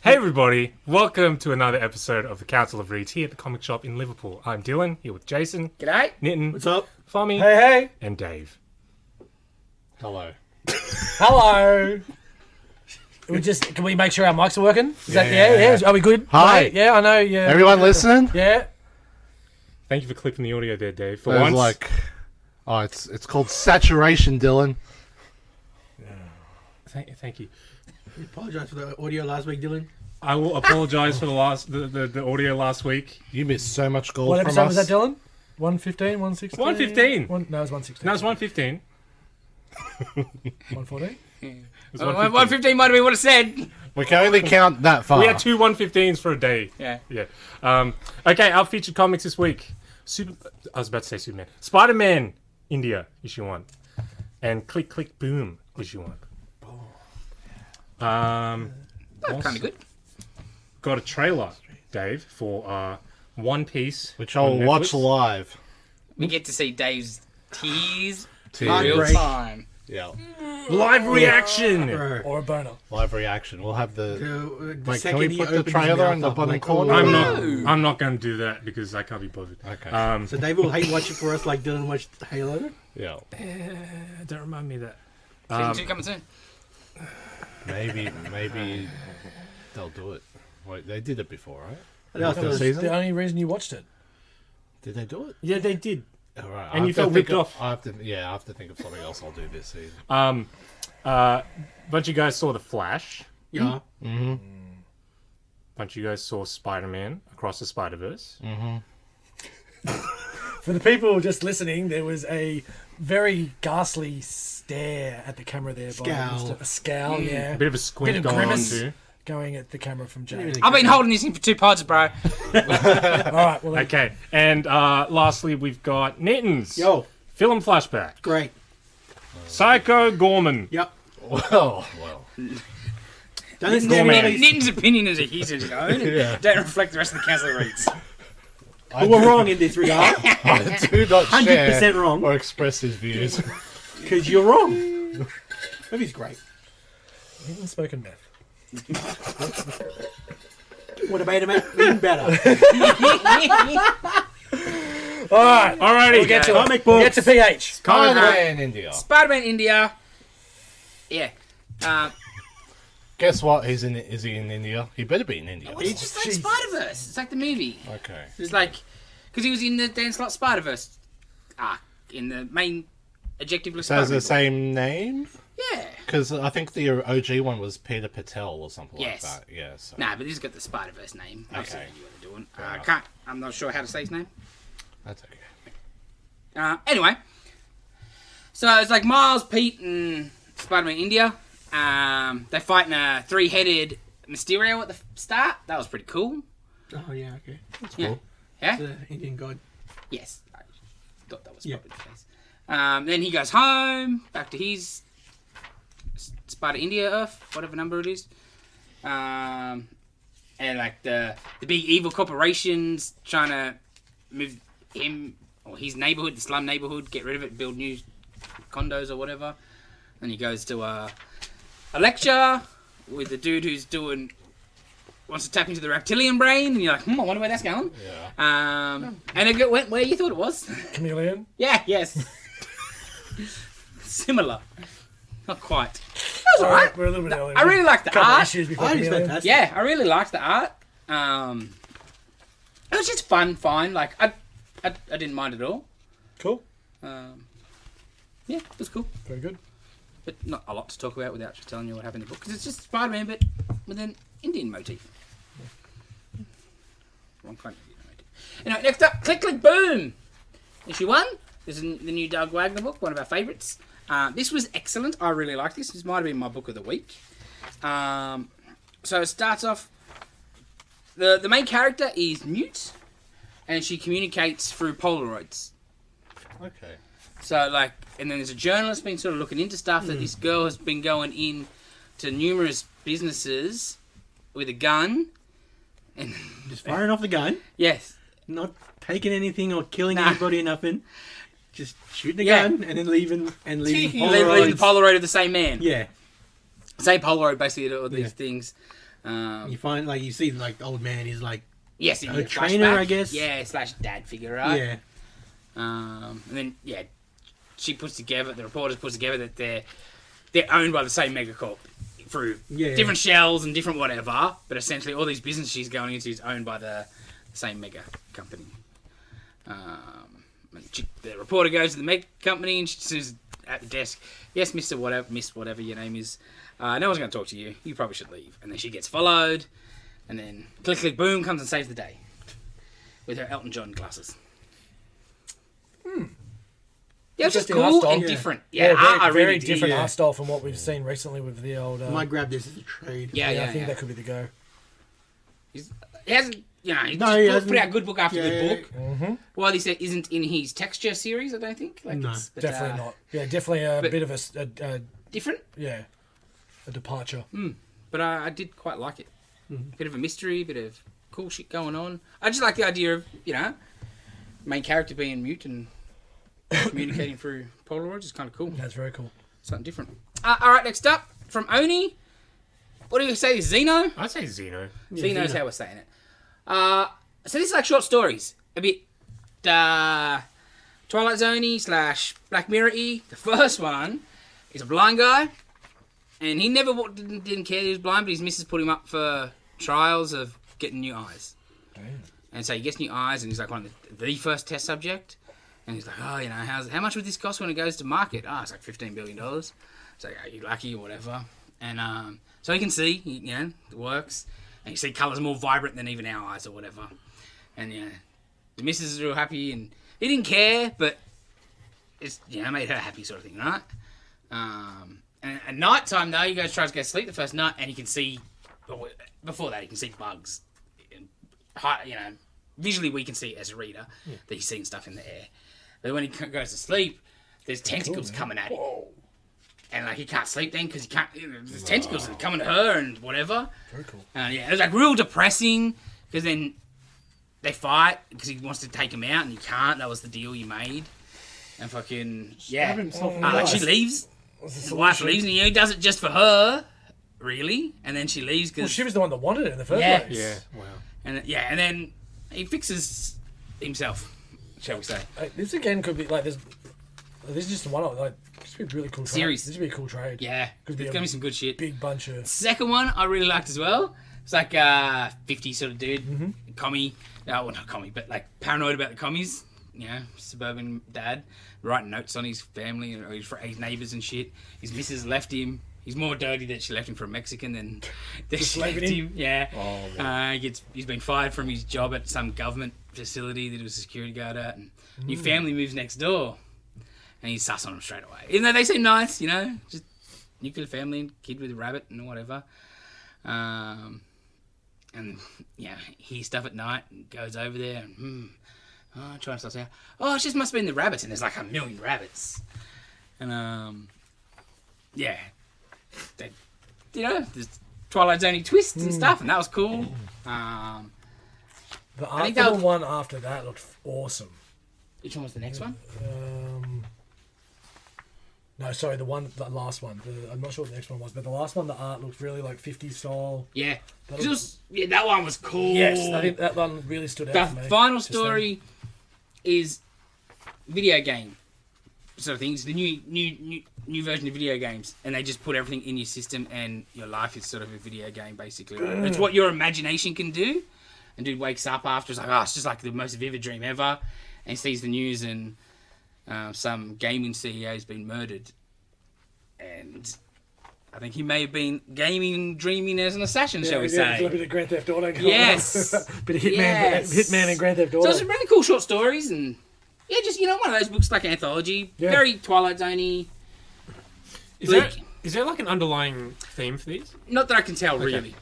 Hey everybody, welcome to another episode of the Council of Reeds here at the comic shop in Liverpool. I'm Dylan, here with Jason. G'day. Nitin. What's up? Fommy. Hey. And Dave. Hello. Hello. Can we make sure our mics are working? Is that Yeah. Are we good? Hi. Mate? Yeah, I know. Yeah. Everyone listening? Yeah. Thank you for clipping the audio there, Dave. For There's once. it's called saturation, Dylan. Thank you. I apologise for the audio last week, Dylan. I will apologise for the audio last week. You missed so much gold What from episode us. was that, Dylan? 115, 116? 115. No, it was 116. No, it's 115. 114? It was 115. 115 might have been what it said. We can only count that far. We had two 115s for a day. Yeah. Okay, our featured comics this week. I was about to say Superman. Spider-Man India, issue 1. And Klik, Klik, Boom, issue 1. That's kind of good. Got a trailer, Dave, for One Piece. Which I'll on watch Netflix. live. We get to see Dave's tease Tears. real Great. time. Yeah. Live reaction! Or a boner. Live reaction. We'll have the... The Wait, can second we he put the opens his trailer mouth in the up, bottom like, corner? oh. I'm not going to do that because I can't be bothered. Okay. So Dave will hate watch it for us like Dylan watched Halo? Yeah. Don't remind me of that. Season 2 coming soon. Maybe they'll do it. Wait, they did it before, right? That was season? the only reason you watched it. Did they do it? Yeah, they did. All right. And you felt ripped off. I have to think of something else I'll do this season. Bunch of you guys saw The Flash. Yeah. Mm-hmm. Bunch of you guys saw Spider-Man Across the Spider-Verse. For the people just listening, there was a very ghastly stare at the camera there. Scowl. A scowl, yeah. A bit of a squint Bit of going on grimace. too. Going at the camera from Jay. I've been holding this in for 2 pods, bro. All right, well, then, Okay, and lastly we've got Nitin's Yo, Film Flashback. great. Psycho Goreman. Yep. Well. Don't listen to Goreman. me. Nitten's opinion is a his and his own. Yeah. Don't reflect the rest of the council of reads. But we're wrong in this regard. I do not 100% share wrong. or express his views. Because you're wrong. Movie's great. Even spoken meth. What about him? Even better. All right. Alrighty, We'll get to guys. comic books. Get to PH. Spider-Man India. Spider-Man India. Yeah. Guess what? Is he in India? He better be in India. It's just like Jeez. Spider-Verse. It's like the movie. Okay. It's like... Because he was in the Dan Slott Spider-Verse arc. In the main objective list. So has the same name? Yeah. Because I think the OG one was Peter Patel or something Yes. like that. Yeah. So. Nah, but this has got the Spider-Verse name. I've seen Okay. what you're doing. Yeah. I'm not sure how to say his name. That's okay. Anyway. So it's like Miles, Pete, and Spider-Man India. They're fighting a 3-headed Mysterio at the start. That was pretty cool. Oh, yeah, okay. That's Yeah. cool. Yeah? The Indian god. Yes. I thought that was Yeah. probably the case. Then he goes home, back to his Spider India Earth, whatever number it is. And like the big evil corporations trying to move him or his neighborhood, the slum neighborhood, get rid of it, build new condos or whatever. Then he goes to a lecture with the dude who's wants to tap into the reptilian brain, and you're like, I wonder where that's going. Yeah. And it went where you thought it was. Chameleon. Yeah, yes. Similar. Not quite. That was alright. We're a little bit early. I really liked the Couple art. issues before Art is Chameleon. fantastic. Yeah, I really liked the art. It was just fine. Like, I didn't mind at all. Cool. Yeah, it was cool. Very good. But not a lot to talk about without actually telling you what happened in the book. Because it's just Spider-Man, but with an Indian motif. Wrong kind of Indian motif. Anyway, next up, Klik, Klik, Boom! Issue 1. This is the new Doug Wagner book, one of our favourites. This was excellent. I really liked this. This might have been my book of the week. So it starts off... The main character is mute, and she communicates through Polaroids. Okay. So, like, and then there's a journalist been sort of looking into stuff that this girl has been going in to numerous businesses with a gun. And Just firing off the gun, yes. not taking anything or killing Nah. anybody or nothing. Just shooting a Yeah. gun and then leaving Leaving the Polaroids. Polaroid of the same man. Yeah. Same Polaroid, basically, all these Yeah. things. You find like you see like the old man is like Yes, in a the trainer, flashback. I guess. Yeah, / dad figure, right? yeah. And then she puts together, the reporters put together that they're owned by the same megacorp through different shells and different whatever, but essentially all these businesses she's going into is owned by the same mega company. The reporter goes to the mega company and she says at the desk, "Yes, Miss whatever your name is, no one's going to talk to you. You probably should leave." And then she gets followed, and then Klik Klik Boom comes and saves the day with her Elton John glasses. Yeah, it's just Interesting cool art style. and Yeah. different. Yeah, very, I really very did. different Yeah. art style from what we've seen recently with the old. Might grab this as a trade. Yeah, I think that could be the go. He hasn't, you know, he No, just he put hasn't. out good book after Yeah, good yeah, book. Mm-hmm. Well, this isn't in his texture series, I don't think. Like No. it's, but, Definitely not. Yeah, definitely a but- bit of a different. a departure. But I did quite like it. Mm-hmm. Bit of a mystery, bit of cool shit going on. I just like the idea of, you know, main character being mute and communicating through Polaroids is kind of cool. That's very cool. Something different. All right, next up from Oni. What do you say? Xeno? I'd say Xeno. Xeno's how we're saying it. So this is like short stories. A bit Twilight Zone-y / Black Mirror-y. The first one is a blind guy. And he never didn't care he was blind, but his missus put him up for trials of getting new eyes. Damn. And so he gets new eyes, and he's like one of the first test subject. And he's like, oh, you know, how much would this cost when it goes to market? Oh, it's like $15 billion. It's like, are you lucky or whatever? And so he can see, you know, it works. And you see colours more vibrant than even our eyes or whatever. And, you know, the missus is real happy, and he didn't care, but it's, you know, made her happy sort of thing, right? And at night time, though, he tries to go to sleep the first night, and he can see, before that, he can see bugs. You know, visually we can see it as a reader that he's seeing stuff in the air. But when he goes to sleep, there's tentacles coming at him. And, like, he can't sleep then because he can't, you know, there's tentacles that are coming to her and whatever. Very cool. Yeah, it was, like, real depressing because then they fight because he wants to take him out and he can't. That was the deal you made. And fucking, yeah. Like, she leaves. The wife leaves, and he does it just for her, really. And then she leaves because... Well, she was the one that wanted it in the first Yeah. place. Yeah, wow. And then he fixes himself, shall we say. This again could be like this is just one of like this would be a really cool trade. Series. This would be a cool trade. Yeah, Could there's be going to a be some good shit. Big bunch of Second one I really liked as well. It's like 50 sort of dude, commie. Well, not commie, but like paranoid about the commies. You know, suburban dad, writing notes on his family or his neighbours and shit. His missus left him. He's more dirty that she left him for a Mexican than she left him. Yeah. Oh, He's been fired from his job at some government facility that he was a security guard at. And new family moves next door. And he's sus on him straight away. Even though they seem nice, you know, just nuclear family and kid with a rabbit and whatever. And, yeah, hears stuff at night and goes over there and, trying to stuff out. Oh, it just must have been the rabbits. And there's like 1 million rabbits. And, yeah. They, you know, there's Twilight Zone twists and stuff, and that was cool. the one after that looked awesome. Which one was the next one? No, sorry, the last one. I'm not sure what the next one was, but the last one, the art looked really like 50s style. Yeah. That That one was cool. Yes, I think that one really stood out for me. The final Just story is video game sort of things. The new version of video games, and they just put everything in your system, and your life is sort of a video game basically. Right? It's what your imagination can do. And dude wakes up after, it's like, oh, it's just like the most vivid dream ever, and he sees the news, and some gaming CEO has been murdered, and I think he may have been gaming, dreaming as an assassin, shall we say? A bit of Grand Theft Auto going Yes. on. Bit of Hitman, Yes. Hitman and Grand Theft Auto. So some really cool short stories, and yeah, just, you know, one of those books like anthology, Yeah. very Twilight Zone-y. Is there like an underlying theme for these? Not that I can tell, really.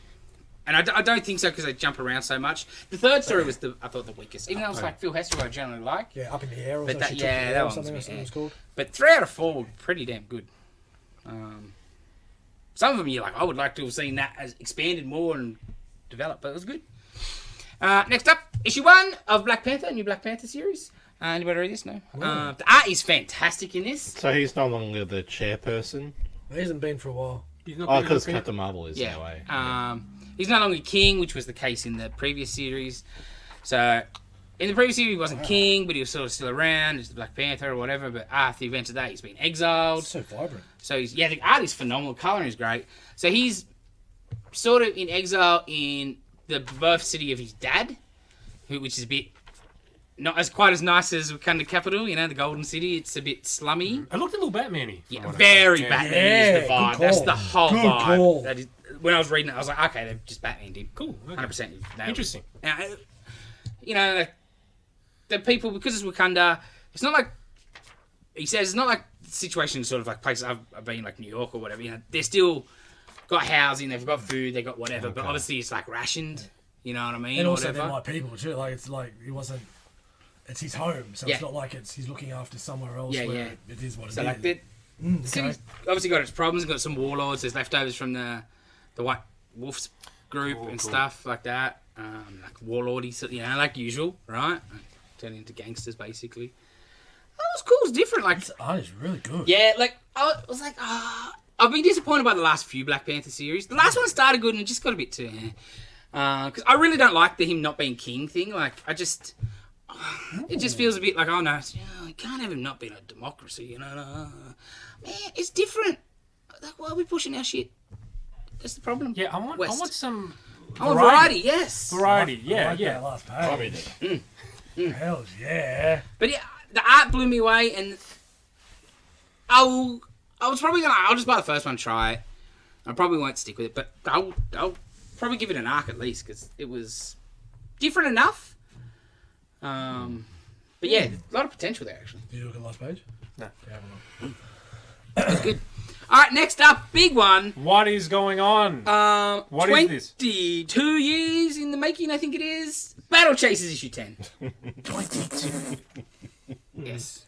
And I don't think so because they jump around so much. The third story was I thought the weakest, even though it was like Phil Hester, who I generally like. Yeah, Up in the Air or But something. that one's something a bit, it was called. But 3 out of 4 were pretty damn good. Some of them you're like, I would like to have seen that as expanded more and developed, but it was good. Next up, issue 1 of Black Panther, new Black Panther series. Anybody read this? No. The art is fantastic in this. So he's no longer the chairperson? He hasn't been for a while. Oh, because Captain Marvel is Yeah. that way. He's no longer king, which was the case in the previous series. So, in the previous series, he wasn't king, but he was sort of still around. He's the Black Panther or whatever. But after the events of that, he's been exiled. So vibrant. So, the art is phenomenal. Colouring is great. So, he's sort of in exile in the birth city of his dad, which is a bit not as quite as nice as Wakanda capital, the Golden City. It's a bit slummy. I looked a little Batman-y. Yeah, very Batman is the good vibe. call. That's the whole Good vibe. call. That is, when I was reading it, I was like, okay, they've just Batman did. Cool. Okay. 100% nailed it. Interesting. Now, the people, because it's Wakanda, it's not like, he says, it's not like situations sort of like places I've been, like New York or whatever, they're still got housing, they've got food, they've got whatever, but obviously it's like rationed, you know what I mean? And or also whatever. they're my people too. Like it's like he wasn't. It's his home, so Yeah. it's not like he's looking after somewhere else. Yeah, where yeah. It is what it So is. like the city's obviously got its problems, got some warlords, there's leftovers from the White Wolves group and stuff like that. Like warlordy, like usual, right? Turning into gangsters basically. That was cool, it's different. Like This art is really good. yeah, like I was like, I've been disappointed by the last few Black Panther series. The last one started good and it just got a bit too because I really don't like the him not being king thing. Like it just feels a bit like, oh no, you can't have him not being a democracy, Man, it's different. Like, why are we pushing our shit? That's the problem. Yeah, I want some variety. Yes. variety. Yeah, I like yeah. that last page. Hell yeah. But yeah, the art blew me away, and I'll just buy the first one, try it. I probably won't stick with it, but I'll probably give it an arc at least because it was different enough. But yeah, a lot of potential there actually. Did you look at the last page? No. Yeah, have a look. It's good. All right, next up, big one. What is going on? What is this? 22 years in the making, I think it is. Battle Chasers issue 10. 22. Yes.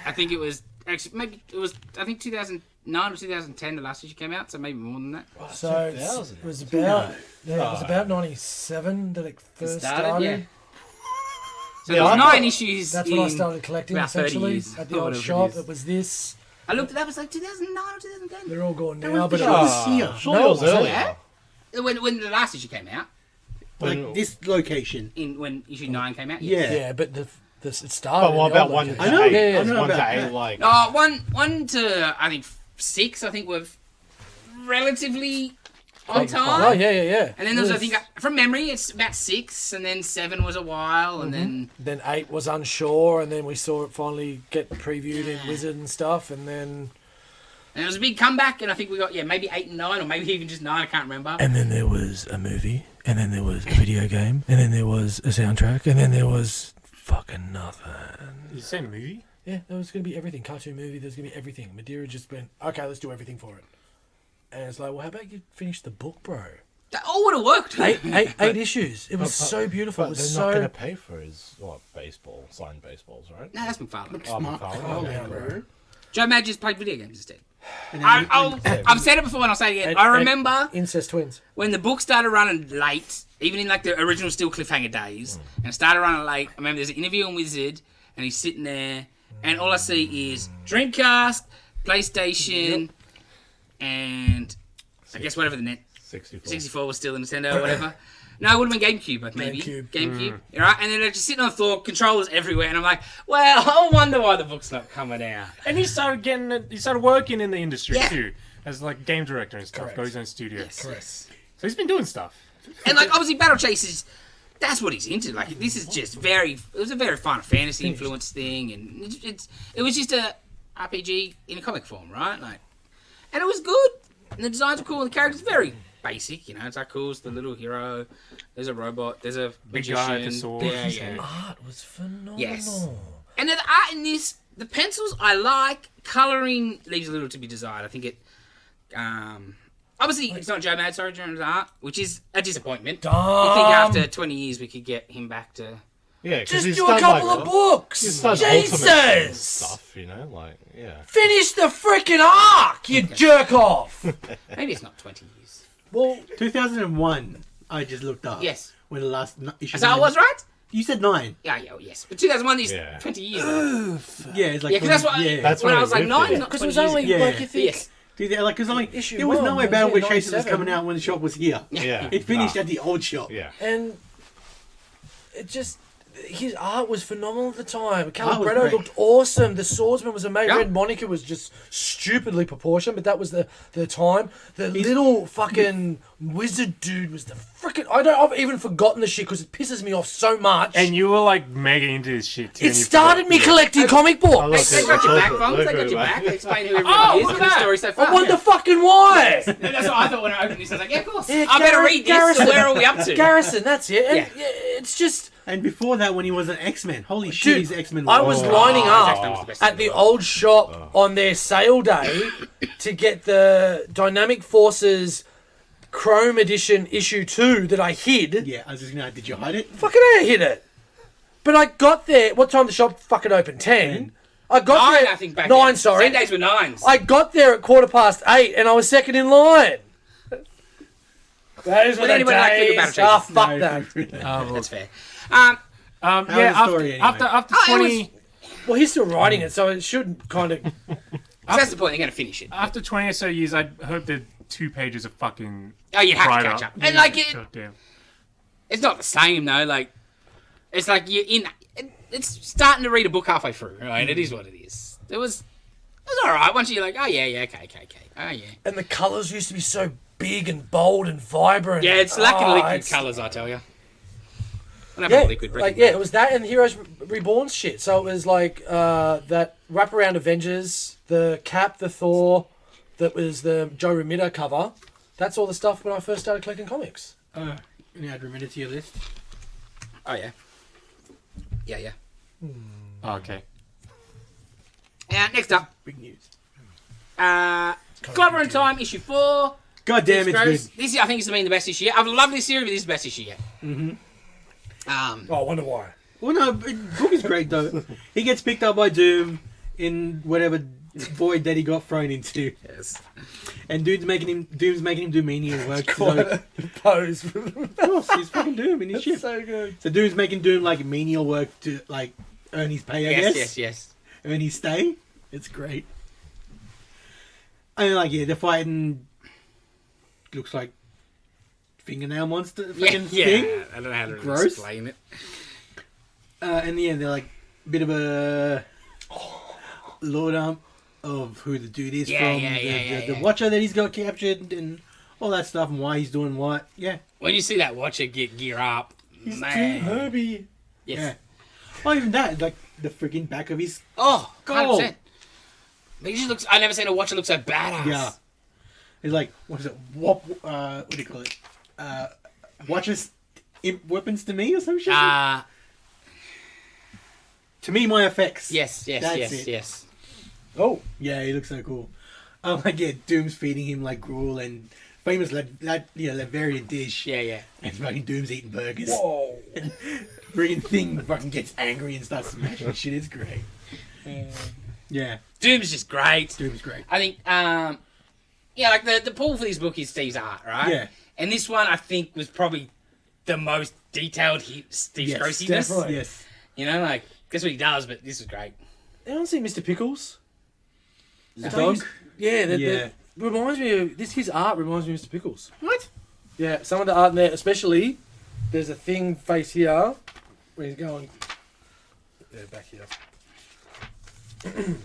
I think it was actually maybe it was 2009 or 2010 the last issue came out, so maybe more than that. So it was about 97 that it first started. Yeah. So there was 9 issues. That's when I started collecting about 30 essentially years, at the or old whatever it shop. is. It was this. I looked at that, it was like 2009 or 2010. They're all gone That now, was but the it show was this year. Surely it was No, it earlier. When the last issue came out, Like this location. when issue 9 came out. Yeah. yeah, but it started. But what in the about old 1 location. to I know, 8? I know 1 to about 8, that. like... One to I think 6. I think were relatively on Oh time. yeah. And then there was, I think, from memory, it's about 6, and then 7 was a while, and then Then 8 was unsure, and then we saw it finally get previewed in Wizard and stuff, and then it was a big comeback, and I think we got maybe 8 and 9, or maybe even just 9. I can't remember. and then there was a movie, and then there was a video game, and then there was a soundtrack, and then there was fucking nothing. You say movie? Yeah, there was going to be everything. Cartoon movie, there's going to be everything. Madeira just went, okay, let's do everything for it. And it's like, well, how about you finish the book, bro? That all would have worked. Eight issues. It was so beautiful. But It was they're so... not going to pay for his, baseball, signed baseballs, right? No, that's McFarlane. Oh, Smart. McFarlane. Oh, Okay. yeah, bro. Joe Madge played video games instead. And then I've said it before and I'll say it again. I remember Incest twins. when the book started running late, even in like the original still cliffhanger days, and it started running late. I remember there's an interview on Wizard, and he's sitting there, and all I see is Dreamcast, PlayStation, and I guess whatever the net 64 was still a Nintendo or whatever. No, it would have been GameCube, maybe. GameCube. Right? And then they're just sitting on the floor, controllers everywhere, and I'm like, well, I wonder why the book's not coming out. And he started working in the industry Yeah. too, as like game director and stuff. Correct. Got his own studio. Yes. So he's been doing stuff. And like obviously Battle Chasers, that's what he's into. Like this is just it was a very Final Fantasy influence thing, and it was just a RPG in a comic form, right? Like, and it was good, and the designs were cool, and the characters very basic. It's like cool. It's the little hero. There's a robot. There's a Big magician. guy with a sword. Yeah. Art was phenomenal. Yes. And then the art in this, the pencils I like. Colouring leaves a little to be desired. I think it. Obviously, it's not Joe Mad, sorry, during the art, which is a disappointment. You think after 20 years we could get him back to... Yeah, 'cause Just he's do a done, couple like, of books. He's done Ultimate Jesus! stuff, yeah. Finish the freaking arc, you jerk off. Maybe it's not 20 years. Well, 2001, I just looked up. Yes. When the last issue. So I was right? You said 9. Yeah, yes. But 2001 is Yeah. 20 years. Though. Yeah, it's like. Yeah, because that's what Yeah. That's when when I was he like lived 9 it. is not because 20 it was years only ago. Yeah. like you think Yes. Dude, like, because like, Issue there was one no way was Battle in with Chasers was 97. coming out when the shop was here. Yeah. It finished Nah. at the old shop. Yeah. And it just... His art was phenomenal at the time. was Calibretto great. looked awesome. The swordsman was amazing. Yeah. Red Monica was just stupidly proportioned, but that was the time. The little fucking wizard dude was the freaking... I've even forgotten the shit because it pisses me off so much. And you were like mega into this shit too. It and you started me forgot- collecting comic books. look They at got your back, Look Fonz. They at got your it, back. mate. They explain who everyone Oh, is look and at the that. story so far. I wonder fucking why. That's what I thought when I opened this. I was like, yeah, of course. Yeah, I better read this. So Garrison. where are we up to? Garrison, that's it. And Yeah. it's just... And before that, when he was an X-Men. Holy shit, Dude, he's X-Men. I was Oh. lining Zack up Snyder was the best at in the the world. old shop on their sale day to get the Dynamic Forces Chrome Edition issue 2 that I hid. Yeah, I was just gonna. Did you hide it? Fucking I hid it. But I got there. What time the shop fucking opened? 10. I got Nine, there. I think, back 9, then. sorry. Sundays were 9s. I got there at 8:15 and I was second in line. That is what But anyway, like, think about days. it, Ah, Jason. fuck No, that. That's fair. How Yeah, was the after, story anyway? after Oh, it 20, Well, he's still writing it, so it should kind of... That's the point. They're going to finish it. after 20 or so years, I hope that 2 pages of fucking. Oh, you have to write catch up. And, like, Goddamn. it's not the same, though. Like, it's like you're in... It's starting to read a book halfway through, right? It is what it is. It was alright. Once you're like, oh, yeah, okay. Oh, yeah. And the colours used to be so big and bold and vibrant. Yeah, it's lacking liquid it's- colours, I tell you. I don't Yeah, have a liquid like it was that and Heroes Reborn shit. So it was like that wraparound Avengers, the Cap, the Thor, that was the Joe Romita cover. That's all the stuff when I first started collecting comics. You add Romita to your list. Oh, yeah. Yeah. Oh, okay. Next up, Big news. Clobberin Time, issue 4. God damn, it's Gross. good. This, I think, has been the best issue yet. I've loved this series, but this is the best issue yet. Oh, I wonder why. Well, no, the book is great though. He gets picked up by Doom in whatever void that he got thrown into, Yes. and Doom's making him do menial work. Pose. Of course, he's fucking Doom in his ship. So good. So Doom's making Doom like menial work to like earn his pay, I guess. Yes. Earn his stay. It's great. And like, yeah, the fighting looks like fingernail monster fucking thing. I don't know how to Gross. explain it. And yeah, they're like a bit of a lord of who the dude is from the Watcher that he's got captured and all that stuff and why he's doing what. Yeah. When you see that Watcher get gear up, He's man. too Herbie. Yes. Yeah. Well, even that, like the freaking back of his. Oh, Gold. 100%. But he just looks. I've never seen a Watcher look so badass. Yeah. He's like, what is it? What do you call it? Watcher's weapons to me or some shit? To me, my effects. Yes. That's it. Yes. Oh, yeah, he looks so cool. Like, yeah, Doom's feeding him like gruel and famous Laverian dish. Yeah. And fucking Doom's eating burgers. Whoa. Freaking thing fucking gets angry and starts smashing shit. It's great. Yeah, Doom's just great. Doom's great. I think, like the pull for this book is Steve's art, right? Yeah. And this one, I think, was probably the most detailed Steve's Yes, grossiness. definitely. Yes. You know, like, guess what he does, but this is great. Anyone see Mr. Pickles? The dog? Yeah, Yeah. reminds me of his art reminds me of Mr. Pickles. What? Yeah, some of the art in there, especially there's a thing face here where he's going. Yeah, back here.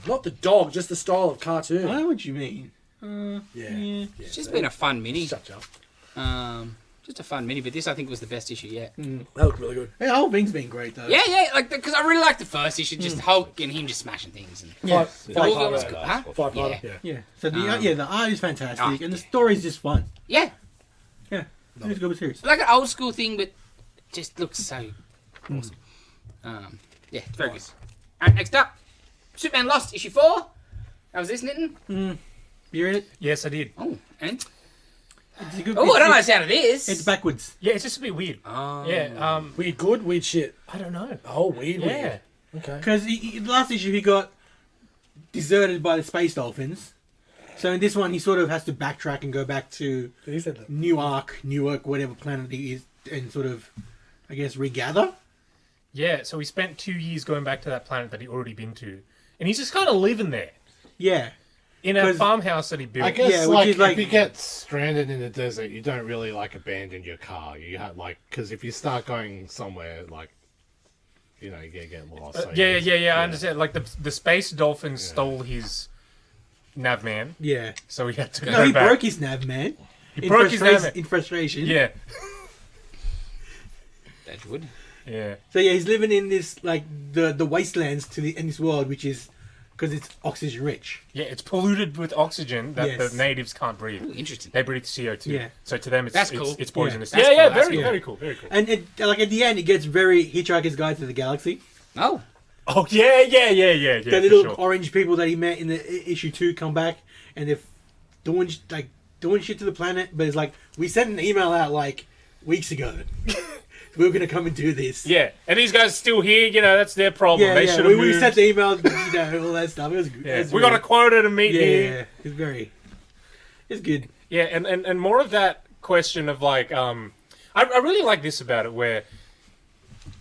Not the dog, just the style of cartoon. I know what you mean. Yeah. It's just been a fun mini. Shut up. Just a fun mini, but this I think was the best issue yet. That looked really good. Hey, the whole thing's been great though. Yeah, like because I really liked the first issue, just Hulk and him just smashing things. And Yeah. the whole Five was part. cool, huh? Five Yeah. part. Yeah. Yeah. So the art is fantastic and the yeah. story's just fun. Yeah, Yeah. It's a good series. like an old school thing, but just looks so awesome. Yeah, it's very good. Alright, next up, Superman Lost issue 4. How was this, Nitin? You read it? Yes, I did. Oh, and It's a good. oh, I don't like the sound of this. It's backwards. Yeah, it's just a bit weird. Oh. Yeah, Weird good, weird shit. I don't know. Oh, weird, Yeah. weird. Okay. Because the last issue he got deserted by the space dolphins. So in this one he sort of has to backtrack and go back to He said that. Newark, whatever planet he is, and sort of, I guess, regather. Yeah, so he spent 2 years going back to that planet that he'd already been to. And he's just kind of living there. Yeah. in a 'Cause farmhouse that he built. I guess Yeah, which like, is like- if you get stranded in the desert, you don't really like abandon your car. You have because if you start going somewhere like, you get lost. So I understand. Like the space dolphin stole his nav man, Yeah. so he had to No, go he back. broke his nav, man. He broke his nav man. In frustration. Yeah, That's good. yeah. So yeah, he's living in this like the wastelands in this world, which is because it's oxygen rich. Yeah, it's polluted with oxygen that Yes. the natives can't breathe. Ooh, interesting. They breathe CO2. Yeah. So to them, it's That's cool. It's poisonous. That's Yeah, cool, yeah, that's very, cool. very cool, very cool. And like at the end, it gets very Hitchhiker's Guide to the Galaxy. Oh, Oh yeah. The For little sure. orange people that he met in the issue 2 come back, and they're doing shit to the planet. But it's like we sent an email out like weeks ago. We were gonna come and do this. Yeah, and these guys still here. You know, that's their problem. Yeah, They yeah. should have We moved. sent the email, all that stuff. It was good. Yeah. We got a quota to meet Yeah, here. it's good. Yeah, and more of that question of like, I really like this about it, where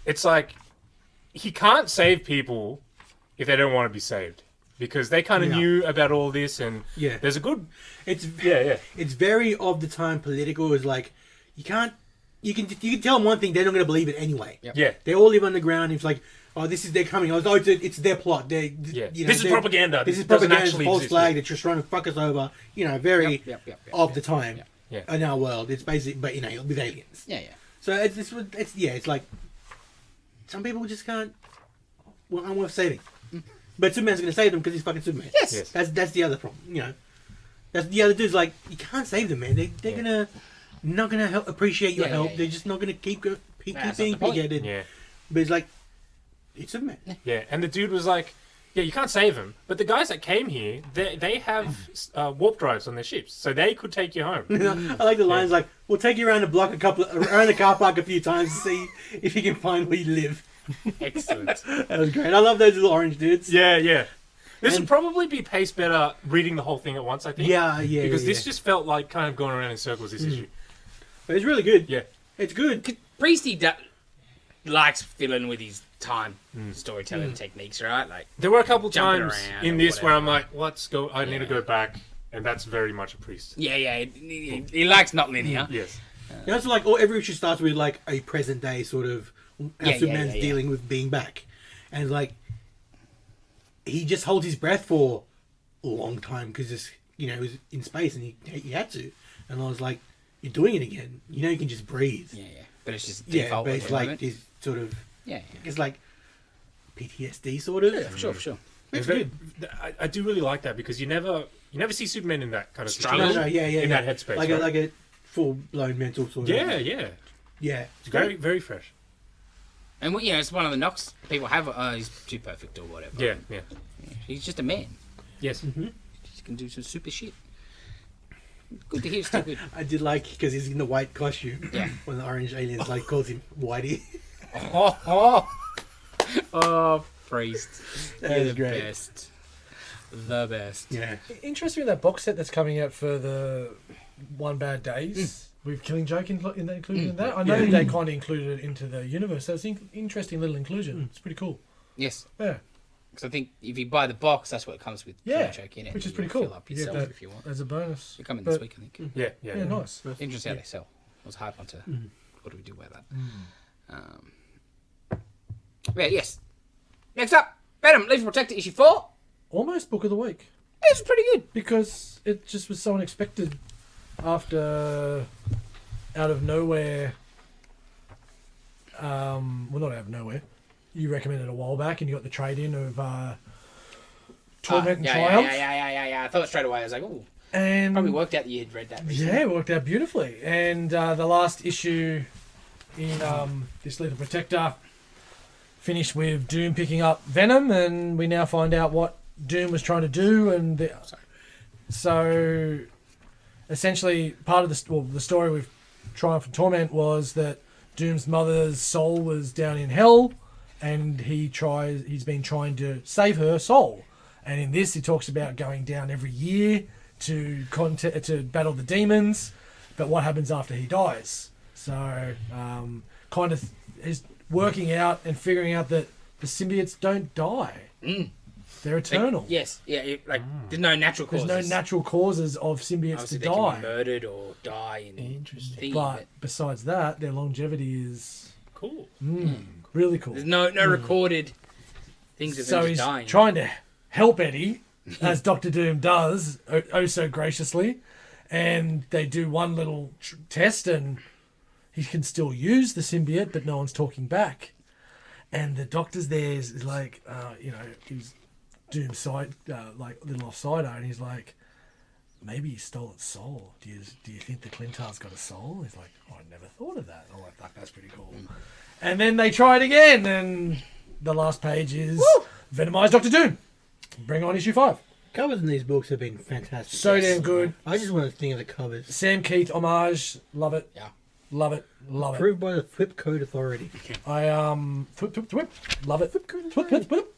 it's like he can't save people if they don't want to be saved, because they kind of Yeah. knew about all this, and Yeah. there's a good, It's yeah. It's very of the time political. It's like you can tell them one thing, they're not going to believe it anyway. Yep. Yeah. They all live underground. It's like, oh, they're coming. Oh, it's their plot. Yeah. You know, This is propaganda. This is doesn't propaganda. It's a actually false exist. flag. They're just trying to fuck us over. You know, very Yep. of the time Yeah. in our world. It's basic, but you know, with aliens. Yeah. So it's like some people just can't. Well, I'm worth saving, but Superman's going to save them because he's fucking Superman. Yes. That's the other problem. You know, that's the other dude's like you can't save them, man. They're gonna not gonna help appreciate your Yeah, help. yeah. They're just not gonna keep That's being not the point. pig-headed. Yeah. But it's like it's Superman. Yeah, and the dude was like, yeah, you can't save them, but the guys that came here, they have warp drives on their ships, so they could take you home. I like the lines like, "We'll take you around the block around the car park a few times to see if you can find where you live." Excellent. That was great. I love those little orange dudes. Yeah. This And- would probably be paced better reading the whole thing at once, I think. Yeah. Because this yeah. just felt like kind of going around in circles, this issue. But it's really good. Yeah. It's good. Priesty likes filling with his time storytelling techniques, right? Like, There were a couple Jumping times around in or this where I'm whatever. like, I need to go back, and that's very much a priest. yeah. He likes not linear. Yes. You know, it's like every issue starts with like a present day sort of how Superman's dealing with being back, and like he just holds his breath for a long time because he was in space and he had to, and I was like, you're doing it again. You know, you can just breathe. Yeah. But it's just Yeah, default but at it's the like moment. this sort of Yeah. it's like PTSD sort of. Yeah, for sure. It's Very- good. I do really like that because you never see Superman in that kind of Struggle. situation. Yeah. In that headspace, like right? a full blown mental sort of. Yeah. Yeah. It's very, very fresh. And it's one of the knocks people have. He's too perfect or whatever. Yeah. He's just a man. Yes. He can do some super shit. Good to hear. Still good. I did like because he's in the white costume. Yeah. When the orange aliens like calls him Whitey. Oh, priest. That You're was the great. best. The best. Yeah. Interesting that box set that's coming out for the One Bad Days with Killing Joke included in that. I know they kind of included it into the universe. So it's an interesting little inclusion. It's pretty cool. Yes. Yeah, Because I think if you buy the box, that's what it comes with. Yeah, Choke in it. which is You pretty can cool. Fill up You get yourself that if you want. as a bonus. They're coming But- this week, I think. Yeah. Yeah, nice. Interesting how they sell. It was a hard one to. What do we do with that? Yeah. Yes. Next up, Venom, Lethal Protector issue 4. Almost book of the week This is pretty good. because it just was so unexpected after out of nowhere. Well, not out of nowhere. You recommended a while back, and you got the trade in of Torment and Triumph. Yeah. I thought straight away. I was like, oh, And probably worked out that you had read that. Recently. yeah, it worked out beautifully. And the last issue in this Lethal Protector finished with Doom picking up Venom, and we now find out what Doom was trying to do. And so, essentially, part of the story with Triumph and Torment was that Doom's mother's soul was down in hell, and he's been trying to save her soul. And in this, he talks about going down every year to battle the demons, but what happens after he dies? So, kind of is working out and figuring out that the symbiotes don't die. They're eternal. Yes, yeah. There's no natural causes. There's no natural causes of symbiotes Obviously, to they can die. be murdered or die in Interesting. But besides that, their longevity is Cool. really cool. there's no recorded things of So them he's just dying. trying to help Eddie, as Doctor Doom does, oh so graciously. And they do one little test, and he can still use the symbiote, but no one's talking back. And the doctor's there is like, he's Doom's side, like little offsider, and he's like, maybe he stole its soul. Do you think the Clintar's got a soul? He's like, oh, I never thought of that. Oh, I thought that's pretty cool. And then they try it again, and the last page is Venomized Doctor Doom. Bring on issue 5. Covers in these books have been fantastic. So damn good. I just want to think of the covers. Sam Keith homage, love it. Yeah. Love it. Love it. Approved by the Flip Code Authority. I love it. Flip.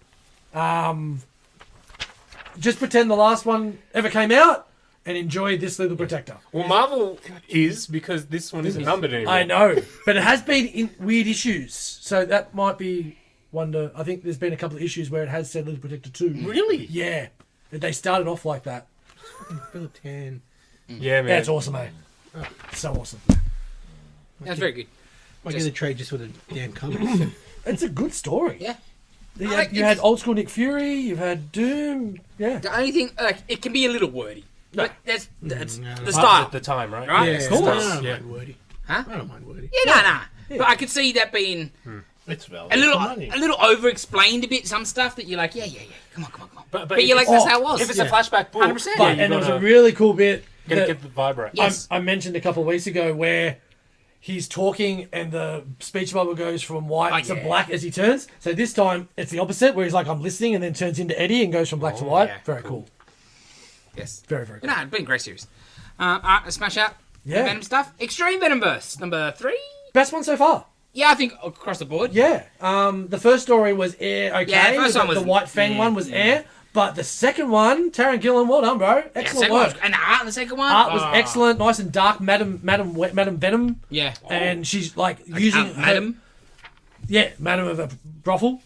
Just pretend the last one ever came out and enjoy this little protector. Well, Marvel is because this one isn't numbered anymore. I know, but it has been in weird issues, so that might be wonder. I think there's been a couple of issues where it has said little protector 2. Really? Yeah, they started off like that. Philip Tan. Yeah, man. That's awesome, mate. So awesome. That's very good. I get a trade just for the damn covers. It's a good story. Yeah. You had old school Nick Fury. You've had Doom. Yeah. The only thing, it can be a little wordy, but that's no. the style, At the time, right? right? Yeah, It's of course. the style. I don't Yeah. mind wordy. Huh? I don't mind wordy. Yeah, no. But I could see that being It's valid. a little, for money. over-explained a bit. Some stuff that you're like, yeah. Come on. But But you're like, if that's it's- how it was. If it's a flashback book, 100%. But you and it was a gotta really cool bit. that get the vibrate. Yes. I mentioned a couple of weeks ago where he's talking and the speech bubble goes from white to yeah. black as he turns. So this time it's the opposite, where he's like, I'm listening, and then turns into Eddie and goes from black to white. yeah, Very cool. Yes. Very, very cool. No, it's been a great series. Alright, smash out Yeah. Venom stuff. Extreme Venomverse, number 3. Best one so far. Yeah, I think across the board. Yeah. The first story was air, okay. Yeah, the first one was- the White Fang one was air. But the second one, Taron Gillen, well done, bro. Yeah, Excellent second one work. was- and the art in the second one. Art was Oh. excellent, nice and dark. Madam Venom. Yeah. And she's like using her- Madam. Yeah, Madam of a brothel.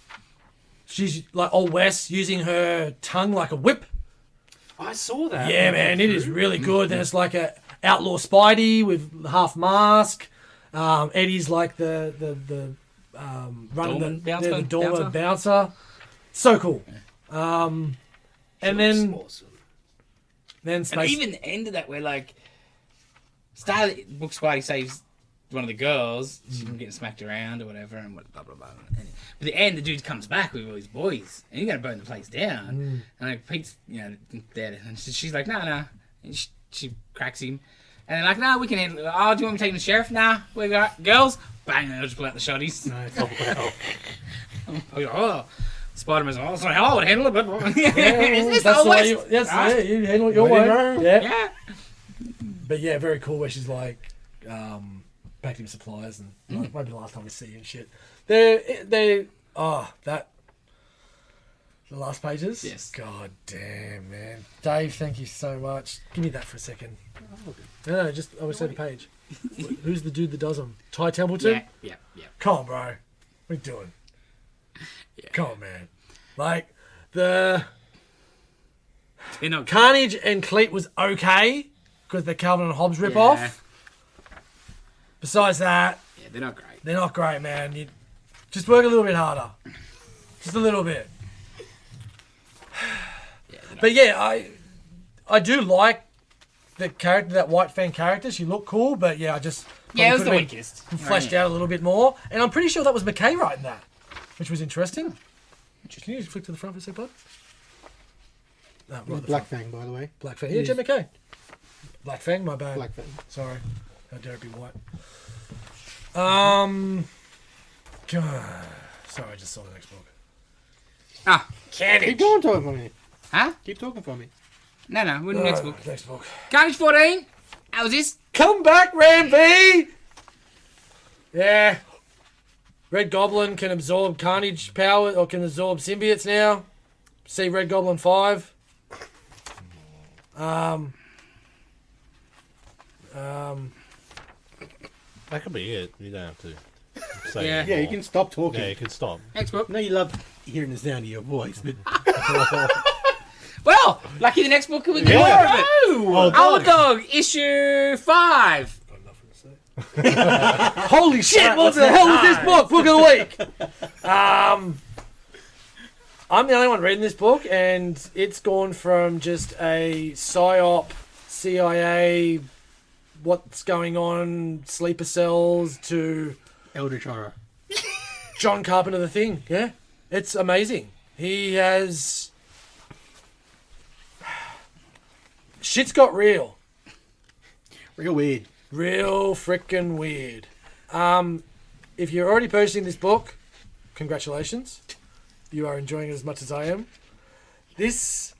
She's like Old West, using her tongue like a whip. I saw that. Yeah, man, it is really good. Then it's like a outlaw Spidey with half mask. Eddie's like the running Doorman the bouncer? Dormer bouncer. So cool. And then And Space. even the end of that, where like, start of the book, Spidey saves one of the girls. She's getting smacked around or whatever, and blah blah blah. And, but at the end, the dude comes back with all his boys, and he's gonna burn the place down. And like Pete's, dead, and she's like, no. And she cracks him, and they're like, no, we can handle it. Oh, do you want me to take the sheriff? Nah, we got girls. Bang! And they'll just pull out the shotties. Oh. Spider-Man's like, oh, sorry, I would handle it, but it's that's the the way West. you, that's Right? you handle it your Way way. to go. Yeah. Yeah. But yeah, very cool where she's like packing supplies and like, maybe the last time we see you and shit. The last pages? Yes. God damn, man. Dave, thank you so much. Give me that for a second. No, just I would say the page. Who's the dude that does them? Ty Templeton? Yeah. Come on, bro. What are you doing? Yeah. Come on, man. Like the You know, Carnage and Klik was okay because the Calvin and Hobbes rip off. Besides that, Yeah, they're not great. they're not great, man. You just work a little bit harder. Just a little bit. Yeah, they're not But yeah, I do like the character, that White Fang character. She looked cool, but yeah, I just Yeah, it was the could've been weakest. fleshed out a little bit more. And I'm pretty sure that was McKay writing that, which was interesting. Can you just flick to the front for a sec, bud? No, right at the Black front. Fang, by the way. Black Fang. Yeah, Jim McKay. Black Fang, my bad. Black Fang. Sorry. How dare it be white. God. Sorry, I just saw the next book. Ah, Keep going talking for me. huh? Keep talking for me. No, we're in the next book. Next book. Carnage 14. How was this? Come back, Ramby! Yeah. Red Goblin can absorb Carnage power, or can absorb symbiotes now. See Red Goblin 5. That could be it. You don't have to say Yeah. it Yeah, you more. can stop talking. Yeah, you can stop. Next book. I know you love hearing the sound of your voice, but Well, lucky the next book we get more of it. Oh, Old Dog, issue 5. Holy shit! What the hell is this book? Book of the week. I'm the only one reading this book, and it's gone from just a psyop, CIA, what's going on, sleeper cells to Eldritch Horror. John Carpenter the Thing. Yeah, it's amazing. He has shit's got real. Real weird. Real frickin' weird. If you're already purchasing this book, congratulations. You are enjoying it as much as I am. This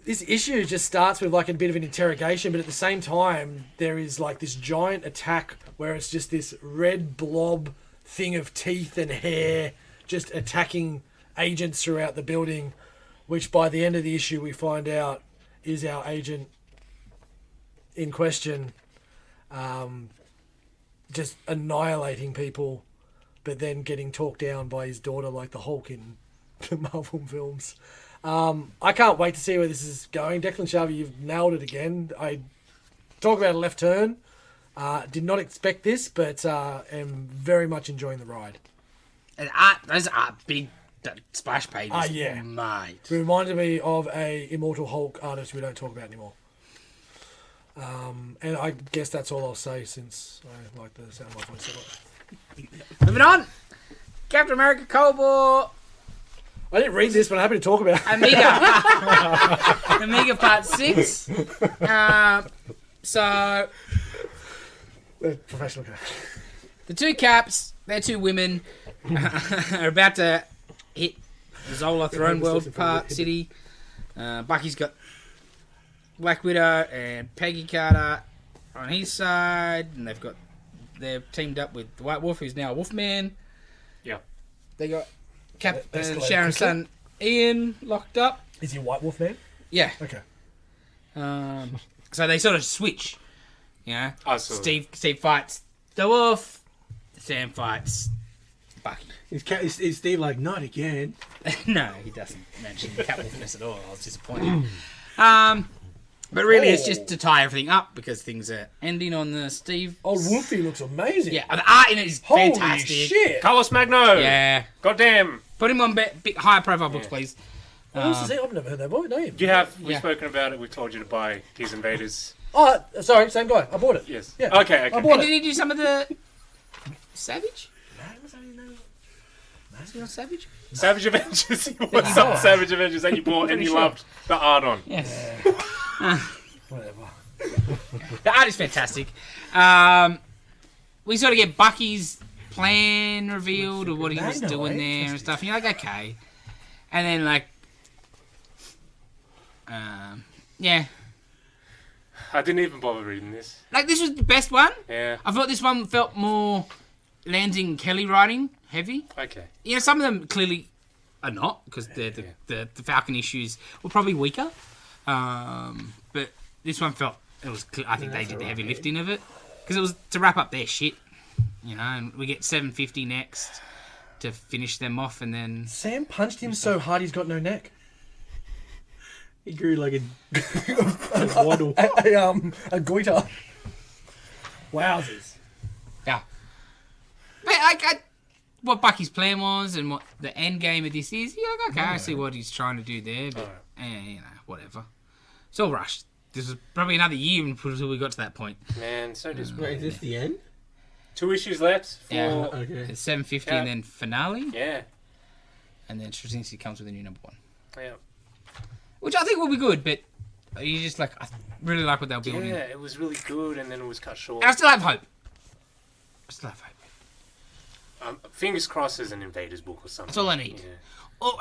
issue just starts with like a bit of an interrogation, but at the same time, there is like this giant attack where it's just this red blob thing of teeth and hair just attacking agents throughout the building, which by the end of the issue we find out is our agent in question, just annihilating people, but then getting talked down by his daughter like the Hulk in the Marvel films. I can't wait to see where this is going. Declan Sharvey, you've nailed it again. I talk about a left turn. Did not expect this, but am very much enjoying the ride. And art, those are big splash pages. Yeah. Mate. It reminded me of a Immortal Hulk artist we don't talk about anymore. And I guess that's all I'll say since I like the sound of my voice a lot. Moving on. Captain America Cobalt. I didn't read this, but I'm happy to talk about it. Amiga. Amiga Part 6. So, Professional guy. the two Caps, they're two women, are about to hit Zola Throne World Part City. Bucky's got Black Widow and Peggy Carter on his side, and they're teamed up with the White Wolf, who's now a Wolfman. Yeah. They got Cap Escalated Sharon's quickly. son Ian locked up. Is he a White Wolf man? Yeah. Okay. So they sort of switch. You know, I saw Steve fights the Wolf. Sam fights Bucky. Is Steve like, not again? No, he doesn't mention Catwolfness at all. I was disappointed. But really, it's just to tie everything up because things are ending on the Steve. Old Wolfie looks amazing. Yeah, the art in it is Holy fantastic. shit. Carlos Magno. Yeah, Goddamn. put him on bit higher profile books, please. What else is he? I've never heard that voice name. We've Yeah. spoken about it. We've told you to buy his Invaders. Oh, sorry, same guy. I bought it. Yes. Yeah. Okay. I bought And it. did he do some of the Savage? Was he on Savage? Savage Avengers. He was some Savage Avengers that you bought and you sure. loved the art on. Yes. Whatever. The art is fantastic. We sort of get Bucky's plan revealed of what he was doing there and stuff. And you're like, okay. And then, like, yeah. I didn't even bother reading this. Like, this was the best one. Yeah. I thought this one felt more Lansing Kelly writing heavy. Okay. You know, some of them clearly are not because the Falcon issues were probably weaker. But this one felt I think they did the heavy lifting of it because it was to wrap up their shit. You know, and we get 750 next to finish them off, and then Sam punched him so hard he's got no neck. He grew like a waddle. A goiter. Wowzers. yeah. But like what Bucky's plan was and what the end game of this is, you're like, okay, I see what he's trying to do there, but you know, whatever. It's all rushed. This was probably another year until we got to that point. Man, so disappointing. Wait, is this the end? 2 issues left for... Yeah. Okay. It's 750 Yeah. and then finale, Yeah. and then Straczynski comes with a new number 1. Yeah. Which I think will be good, but you just like, I really like what they're building. Yeah, it was really good and then it was cut short. And I still have hope. Fingers crossed there's an Invaders book or something. That's all I need. Yeah. Oh,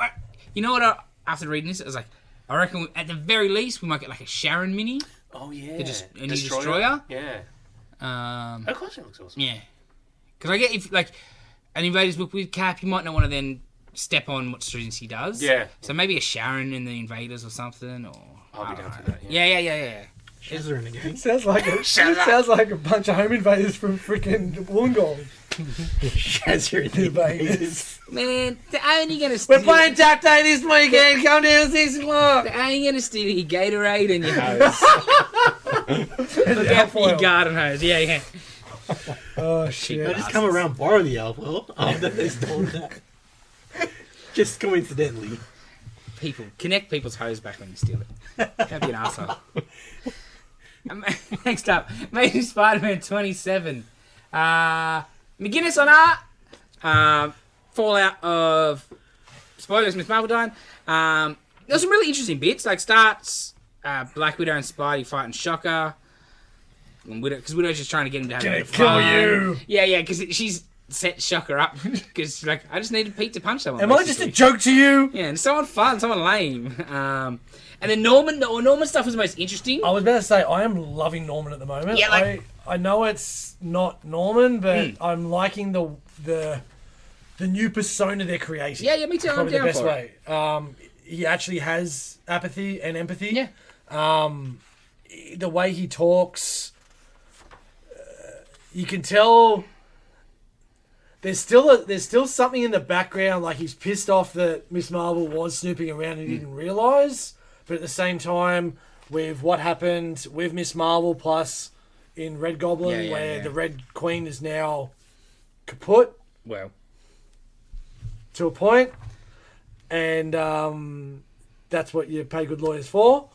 you know what? After reading this, I was like, I reckon at the very least we might get like a Sharon mini. Oh, yeah. A new Destroyer? Yeah. Her costume looks awesome. Yeah. Because I get if like an Invaders book with Cap, you might not want to then step on what Straczynski does. Yeah. So maybe a Sharon in the Invaders or something, or I'll be I down don't for know. that. Yeah. Yeah. Shazza in the game. Sounds like a bunch of home invaders from freaking Wollongong. Shazzer in Vegas. Man, they're only gonna We're steal. playing Tap Day this weekend. Come down 6 o'clock. They're only gonna steal your Gatorade and your hose. Look out for your garden hose. Yeah. Oh shit. I just come around borrow the alcohol after they stole that. Just coincidentally. People connect people's hose back when you steal it. Don't be an asshole. Next up, Amazing Spider-Man 27. McGuinness on art. Fallout of spoilers. Miss Marvel dying. There's some really interesting bits. Like starts Black Widow and Spidey fighting Shocker. Because Widow's just trying to get him to have a bit of Kill fun. you. Yeah. Because she's set Shocker up. Because like I just needed Pete to punch someone. Am I just a joke to you? Yeah, and someone fun, someone lame. And then Norman stuff was the most interesting. I was about to say I am loving Norman at the moment. Yeah, like- I know it's not Norman, but I'm liking the new persona they're creating. Yeah, me too. I'm Probably down the best for it. way. He actually has apathy and empathy. Yeah. The way he talks, you can tell. There's still something in the background, like he's pissed off that Miss Marvel was snooping around and he didn't realise. But at the same time, with what happened with Miss Marvel, plus in Red Goblin, where the Red Queen is now kaput Well, to a point, and that's what you pay good lawyers for.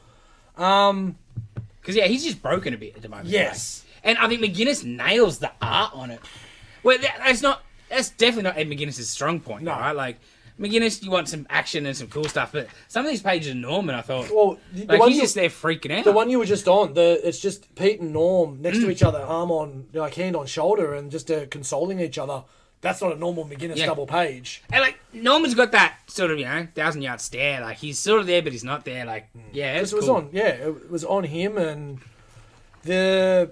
because he's just broken a bit at the moment. Yes. Like. And I think McGuinness nails the art on it. Well, that's definitely not Ed McGuinness' strong point, No. right? Like, McGuinness, you want some action and some cool stuff, but some of these pages are Norman, I thought. Well, like, he's just there freaking out. The one you were just on, it's just Pete and Norm next to each other, arm on, like hand on shoulder, and just consoling each other. That's not a normal McGuinness double page. And, like, Norman's got that sort of, 1,000-yard stare. Like, he's sort of there, but he's not there. Like, it's It was cool. on, it was on him, and the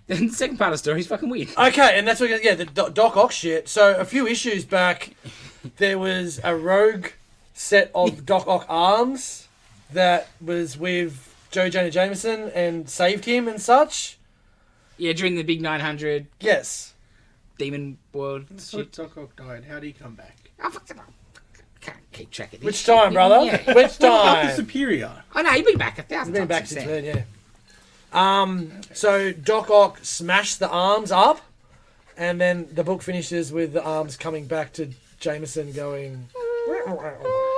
The second part of the story is fucking weird. okay, and that's what the Doc Ock shit. So a few issues back, there was a rogue set of Doc Ock arms that was with Joe Jonah Jameson and saved him and such. Yeah, during the big 900 Yes. Demon World So shit. Doc Ock died. How did he come back? I can't keep track of this. Which shit. time, brother? Yeah. Which After time? Superior. I know, you've been back 1,000 Been times. back since since then. then, yeah. So Doc Ock smashed the arms up, and then the book finishes with the arms coming back to Jameson going.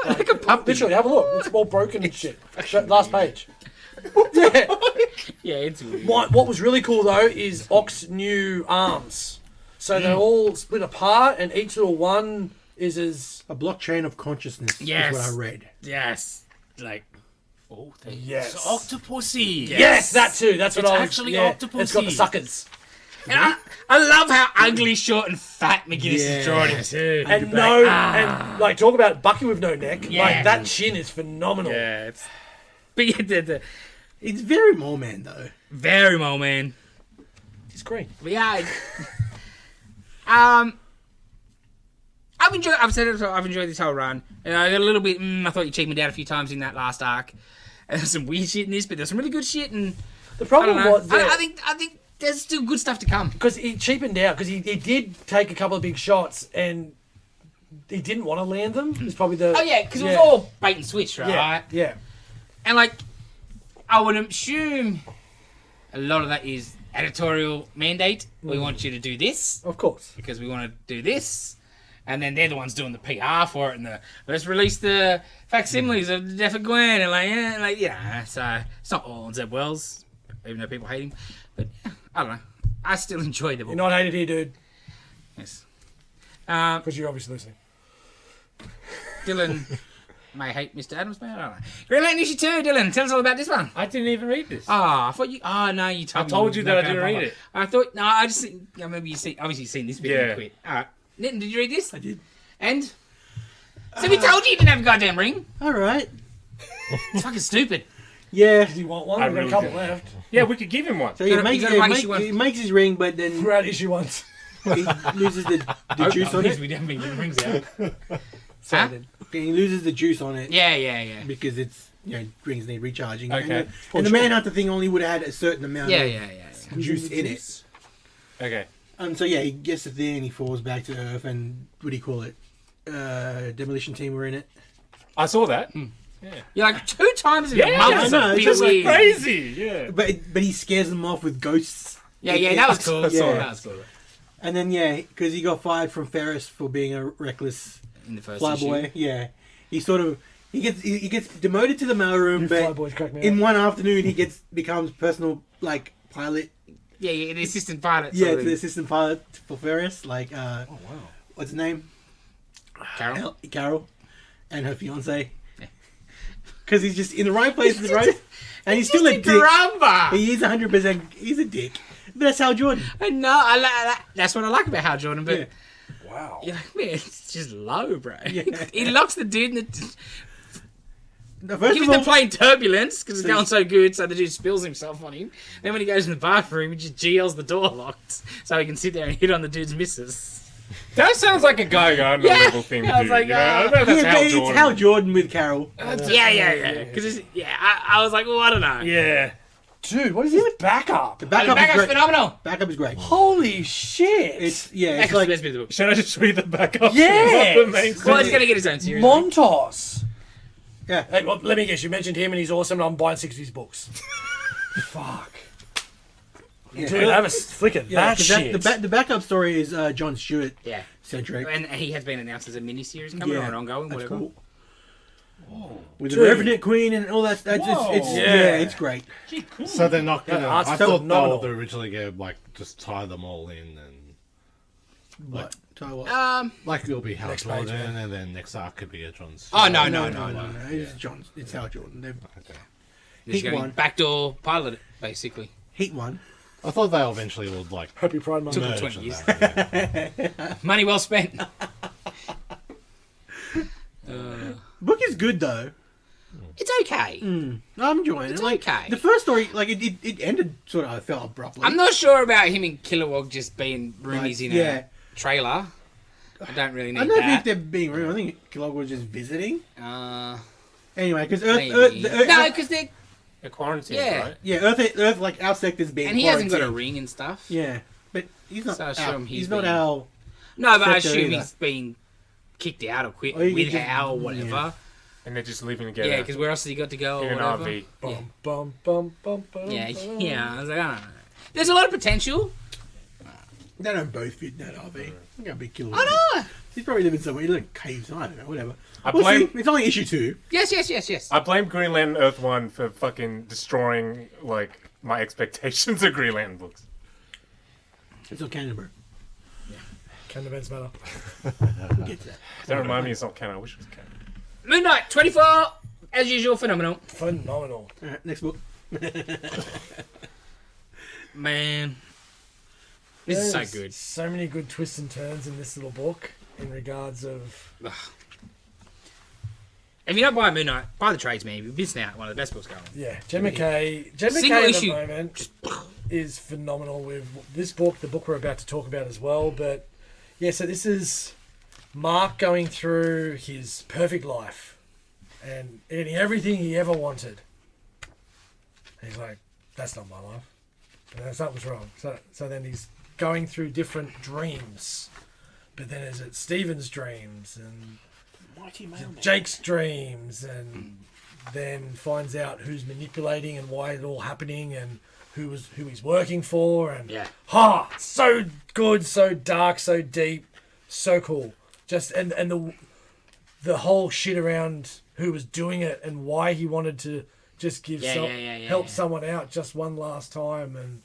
Like a puppy. Literally, have a look. It's all broken and shit. Last page. Yeah. Yeah, it's weird. What was really cool though is Ock's new arms. So they're all split apart, and each little one is as A blockchain of consciousness Yes. is what I read. Yes. Like, oh, thanks. yes. Octopussy. Yes, that too. That's what It's I was. actually yeah, It's got the Octopussy. suckers. And I love how ugly, short, and fat McGuinness is drawing him too. And and like talk about Bucky with no neck. Yeah. Like that chin is phenomenal. Yeah, it's... But yeah, the It's very Mole Man though. very mole man. He's green. But yeah, I've enjoyed this whole run. And I got a little bit. I thought you cheated me out a few times in that last arc. And there's some weird shit in this, but there's some really good shit. And The I problem don't know. was that I think there's still good stuff to come. because he cheapened out because he did take a couple of big shots and he didn't want to land them. It's probably the Oh yeah, because it was all bait and switch, right? yeah. And like, I would assume a lot of that is editorial mandate. We want you to do this Of course. because we want to do this. And then they're the ones doing the PR for it, and let's release the facsimiles of the Death of Gwen, and so it's not all on Zeb Wells, even though people hate him. But I don't know, I still enjoy the book. You're not hated here, dude, Yes. because you're obviously listening. Dylan may hate Mr. Adams, man. I don't know. Green Lantern issue 2, Dylan. Tell us all about this one. I didn't even read this. I thought you. Oh no, you told I me. told you that I didn't read it. I thought no. I just maybe obviously you've seen this bit and you quit. All right, Nitin, did you read this? I did. And so we told you didn't have a goddamn ring. All right. It's fucking stupid. Yeah. Do you want one? I We've got really a couple do. left. Yeah, we could give him one. So You gotta write issue one. he makes his ring, but then We're at issue once. he loses the juice on Because it. we haven't been giving rings out. Sorry, Huh? then. He loses the juice on it Yeah. because it's rings need recharging. Okay. And the Manhunter thing only would have had a certain amount Yeah. of juice in it. Okay. So yeah, he gets the thing and he falls back to Earth, and what do you call it? Demolition Team were in it. I saw that. You're like 2 times in a Yeah, month. I It's know, a it's bit just like weird. Crazy. Yeah. But he scares them off with ghosts. Yeah, that was cool. I saw That that. was cool. And then because he got fired from Ferris for being a reckless In the first flyboy. issue. Yeah, he gets demoted to the mailroom, You but flyboys crack me in up. one afternoon he becomes personal pilot. Yeah, the assistant pilot. Yeah, sort to of the assistant pilot for Ferris. Oh wow. What's his name? Carol. Carol, and her fiance. Because he's just in the right place at the right, and he's still a dick. Drama. He is 100%. He's a dick. But that's Hal Jordan. I know. That's what I like about Hal Jordan. But Yeah. Wow. you're like, man, it's just low, bro. Yeah. He locks the dude in the. First Gives of the all, plane turbulence because it's So going so good, so the dude spills himself on him. Then when he goes in the bathroom, he just GLs the door locked so he can sit there and hit on the dude's missus. That sounds like a Guy Gardner Yeah. level thing to I was do. like, you know? I don't know if that's yeah, Hal it's Jordan. Hal Jordan with Carol. Yeah. Because I was like, well, I don't know. Yeah. Dude, what is his backup? The The backup is backup's great. phenomenal. Backup is great. Holy shit! It's Backup's like the best bit of the book. Should I just read the backup? Yes! Not the main Well, it's story? going to get his own series. Montos. yeah. Hey, well, let me guess. You mentioned him, and he's awesome. And I'm buying 6 of his books. Fuck. Yeah. Dude, have a flick at Yeah, that 'cause shit. the backup story is John Stewart Yeah. centric. And he has been announced as a miniseries coming or an ongoing, that's whatever. cool. With Dude. the Revenant Queen and all that. It's great. So they're not gonna. Yeah, art's I thought they phenomenal. would originally go just tie them all in and What? Tell you what. it'll be Hal Next page, Jordan and then next arc could be a John. Oh, no. No. It's John. It's Hal Jordan. Okay. He's Heat going one. to backdoor pilot it, basically. Heat one. I thought they eventually would Happy Pride Month. Took him merge 20 and years. that, yeah. Money well spent. Book is good though. It's okay. I'm enjoying It's it. Like, okay. the first story, it ended sort of. I felt abruptly. I'm not sure about him and Kilowog just being roomies in yeah. a trailer. I don't really need I don't think that. they're being rude. I think Kellogg was just visiting. Anyway, because Maybe. No, because they're... A quarantine, Yeah. right? yeah, Earth, like our sector's being And he hasn't got a quarantined. ring and stuff. Yeah, but he's not. So I our, assume he's he's not been- our. No, but I Sector assume either. he's been kicked out or quit Or you with could just- Hal or whatever. yeah. And they're just living together. Yeah, because where else has he got to go or in an whatever? RV. Yeah. Bum, bum, bum, bum, Yeah, bum. yeah. I was like, I don't know. There's a lot of potential. They don't both fit in that RV. I'm gonna be killed. I know. He's probably living somewhere. He lives in caves. I don't know. Whatever. I We'll blame- see. It's only issue 2. Yes. I blame Green Lantern Earth 1 for fucking destroying, my expectations of Green Lantern books. It's on Canterbury. Can the events matter? We'll get to that. Don't remind me it's not canon. I wish it was canon. Moon Knight 24, as usual, phenomenal. Phenomenal. All right, next book. Man. This is so There's good. So many good twists and turns in this little book in regards of. If you're not buying Moon Knight, buy the trades, man. You're missing out one of the best books going. Yeah, Jen McKay. Jen Single McKay issue. at the moment is phenomenal with this book, the book we're about to talk about as well. But yeah, so this is Mark going through his perfect life and getting everything he ever wanted. And he's like, that's not my life. And then something's wrong. So then he's going through different dreams. But then is it Stephen's dreams and Jake's dreams, and then finds out who's manipulating and why it's all happening and who he's working for, and so good, so dark, so deep, so cool. Just and the whole shit around who was doing it and why he wanted to just give help someone out just one last time, and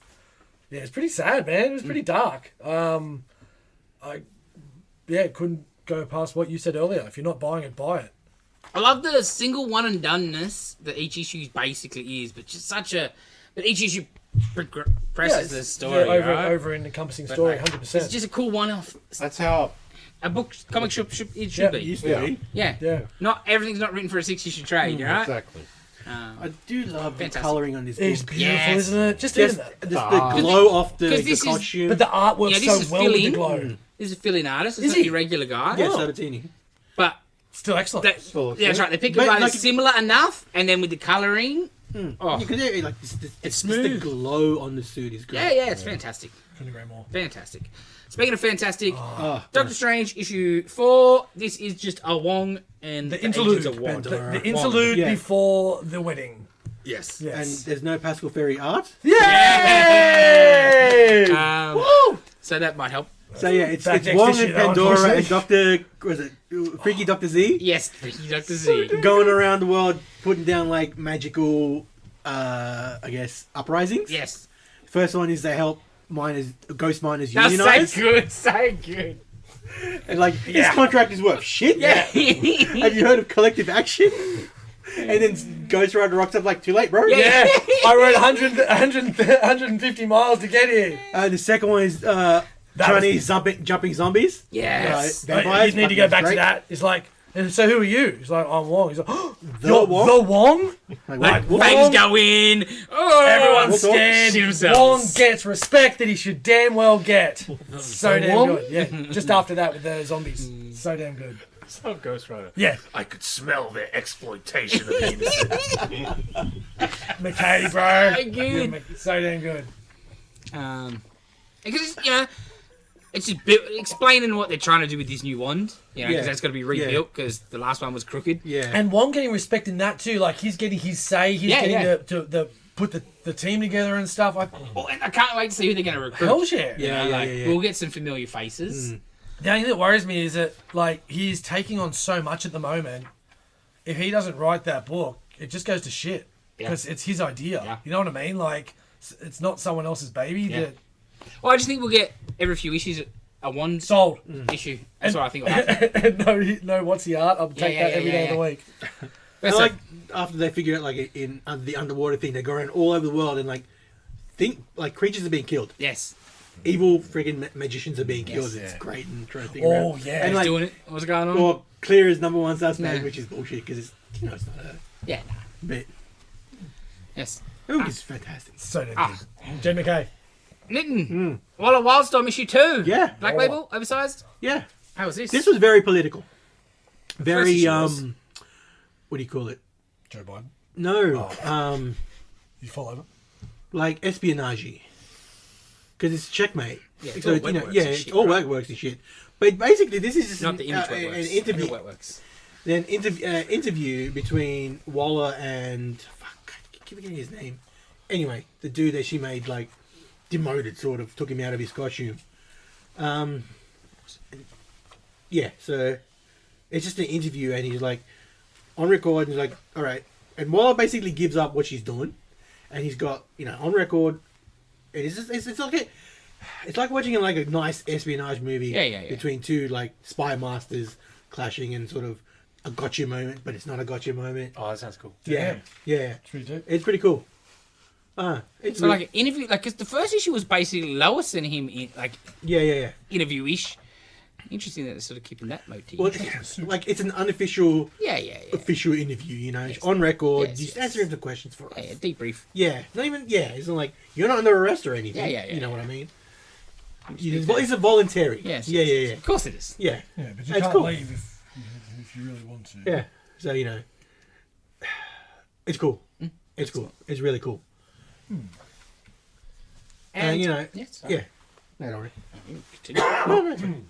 yeah, it's pretty sad, man. It was pretty dark. Couldn't go past what you said earlier. If you're not buying it, buy it. I love the single one and doneness that each issue basically is, but just such a. But each issue presses the story, right? over an encompassing story, 100%. It's just a cool one-off. That's how. A book, comic should Yeah, be. It used to be. Yeah. Yeah. Not everything's not written for a 6-issue trade, right? Exactly. I do love Fantastic. the colouring on this It's book. beautiful, Yes. isn't it? Just Just even that. the glow off the 'cause this is- costume. But the artwork's Yeah, this so is well with the fill-in. glow. This is a fill-in artist. It's Is not he? your regular guy. yeah, Sabatini. But Still excellent. that, Still yeah, that's right. They pick But, a guy that's like- similar enough, and then with the colouring, Oh. You can do like this, It's just smooth. the glow on the suit is great. Yeah, it's fantastic. Couldn't agree more. Fantastic. Speaking of fantastic, Oh, Doctor Strange issue 4. This is just a Wong and The interlude. Agents of Wong. The interlude Yeah. before the wedding. Yes. and Yes. there's no Pascal Ferry art. Yay! Woo! So that might help. So yeah, it's Back next Wong issue, and though, Pandora and unfortunately. Freaky Doctor Z Yes, Doctor Z. going around the world putting down like magical, I guess, uprisings. Yes. First one is they help ghost miners That's unionize. so good, so good. And like this contract is worth shit. Yeah. Have you heard of collective action? And then Ghost Rider rocks up like, too late, bro. Yeah, I rode 150 miles to get here. The second one is Chinese jumping zombies. Yes. Vampires. You need to go back Great. to that. It's like, so who are you? He's like, I'm Wong. He's like, The you're Wong? the Wong? Like, what? Fangs go in. Oh, Everyone's Wong scared. shit themselves. Wong gets respect that he should damn well get. So damn Wong? good. Yeah, just after that with the zombies. So damn good. So Ghost Rider. Yeah, I could smell their exploitation of the innocent. McKay, bro. So good. Yeah, so damn good. Because it's just explaining what they're trying to do with this new wand. Because Yeah. that's got to be rebuilt because the last one was crooked. Yeah. And Wong getting respect in that too. Like he's getting his say. He's Yeah, getting yeah. to put the team together and stuff. Oh, and I can't wait to see who they're going to recruit. Hell yeah. Yeah. We'll get some familiar faces. The only thing that worries me is that like he's taking on so much at the moment. If he doesn't write that book, it just goes to shit because it's his idea. Yeah. You know what I mean? Like it's not someone else's baby. Yeah. That Well, I just think we'll get every few issues a wand sold. issue. That's what I think will happen. And no, what's the art? I'll take yeah, that every day of the week. And That's like after they figure out like in the underwater thing, they go around all over the world and like think like creatures are being killed. yes. Evil friggin' magicians are being killed. Yes. It's great and trying to think Oh around. yeah. And He's like, doing it. What's going on? or clear as number one suspect, Nah. which is bullshit because it's it's not a Yeah. bit. Yes. The book is fantastic. So damn Ah. good. Jen McKay. Knitting. Well, a Wildstorm issue 2. Yeah. Black Label, oversized. Yeah, How was this? this was very political. Very issue was. what do you call it? Joe Biden. No, You fall over. like espionage. Because it's checkmate. Yeah, it's So all it's, wet works yeah, and it's shit, all right? works and shit. But basically, this is just not the image wet an works. interview. The wet works. Then interview between Waller and fuck, I keep forgetting his name. Anyway, the dude that she made like demoted, sort of took him out of his costume. Yeah, so it's just an interview, and he's like on record, and he's like, all right, and Waller basically gives up what she's doing, and he's got on record, and it's just it's like watching like a nice espionage movie Yeah. between two like spy masters clashing and sort of a gotcha moment, but it's not a gotcha moment. Oh, that sounds cool. Yeah, yeah, True too. it's pretty cool. It's So, like, an interview, like, because the first issue was basically Lois and him, yeah. interview-ish. Interesting that they're sort of keeping that motif. Well, it's, like it's an unofficial, yeah. official interview. Yes. On record, Yes, just yes. answering the questions for us. Yeah, debrief. Yeah, not even. Yeah, it's not like you're not under arrest or anything. Yeah. You know what I mean? It's It's a voluntary. Yes. Yeah. Of course it is. Yeah. Yeah, but you It's can't cool. leave if you really want to. Yeah. So it's cool. It's cool. It's really cool. And Yes. yeah. No, don't worry. Continue.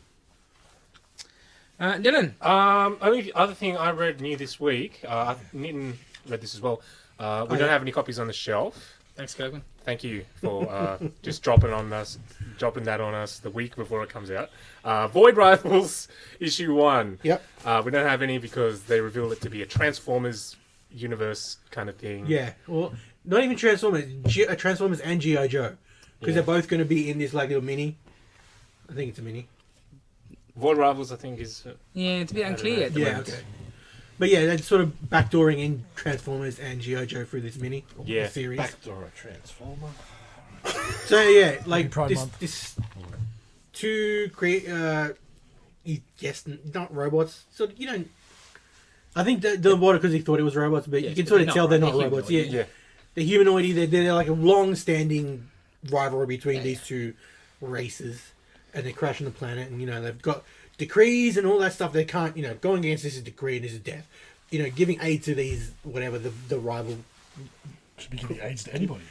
Dylan. Only other thing I read new this week, Nitin read this as well. We don't have any copies on the shelf. Thanks, Goreman. Thank you for just dropping that on us the week before it comes out. Void Rivals issue 1. Yep. We don't have any because they revealed it to be a Transformers universe kind of thing. Yeah. Well, not even Transformers. Transformers and G.I. Joe, because they're both going to be in this like little mini. I think it's a mini. Void Rivals, I think, is. Yeah, it's a bit unclear at the Yeah. moment. Okay. But yeah, that's sort of backdooring in Transformers and G.I. Joe through this mini Yeah. series. Backdoor a transformer. So yeah, like Pride this, Month. this two create. Yes, not robots. So you don't. I think the water because he thought it was robots, but you Yes, can but sort of they're tell not, they're right? not They're robots. humanoid. Yeah, they're humanoid. They're like a long-standing rivalry between Yeah, these two races, and they're crashing the planet. And they've got decrees and all that stuff. They can't, going against this is decree and this is death. Giving aid to these whatever the rival Should be giving AIDS to anybody.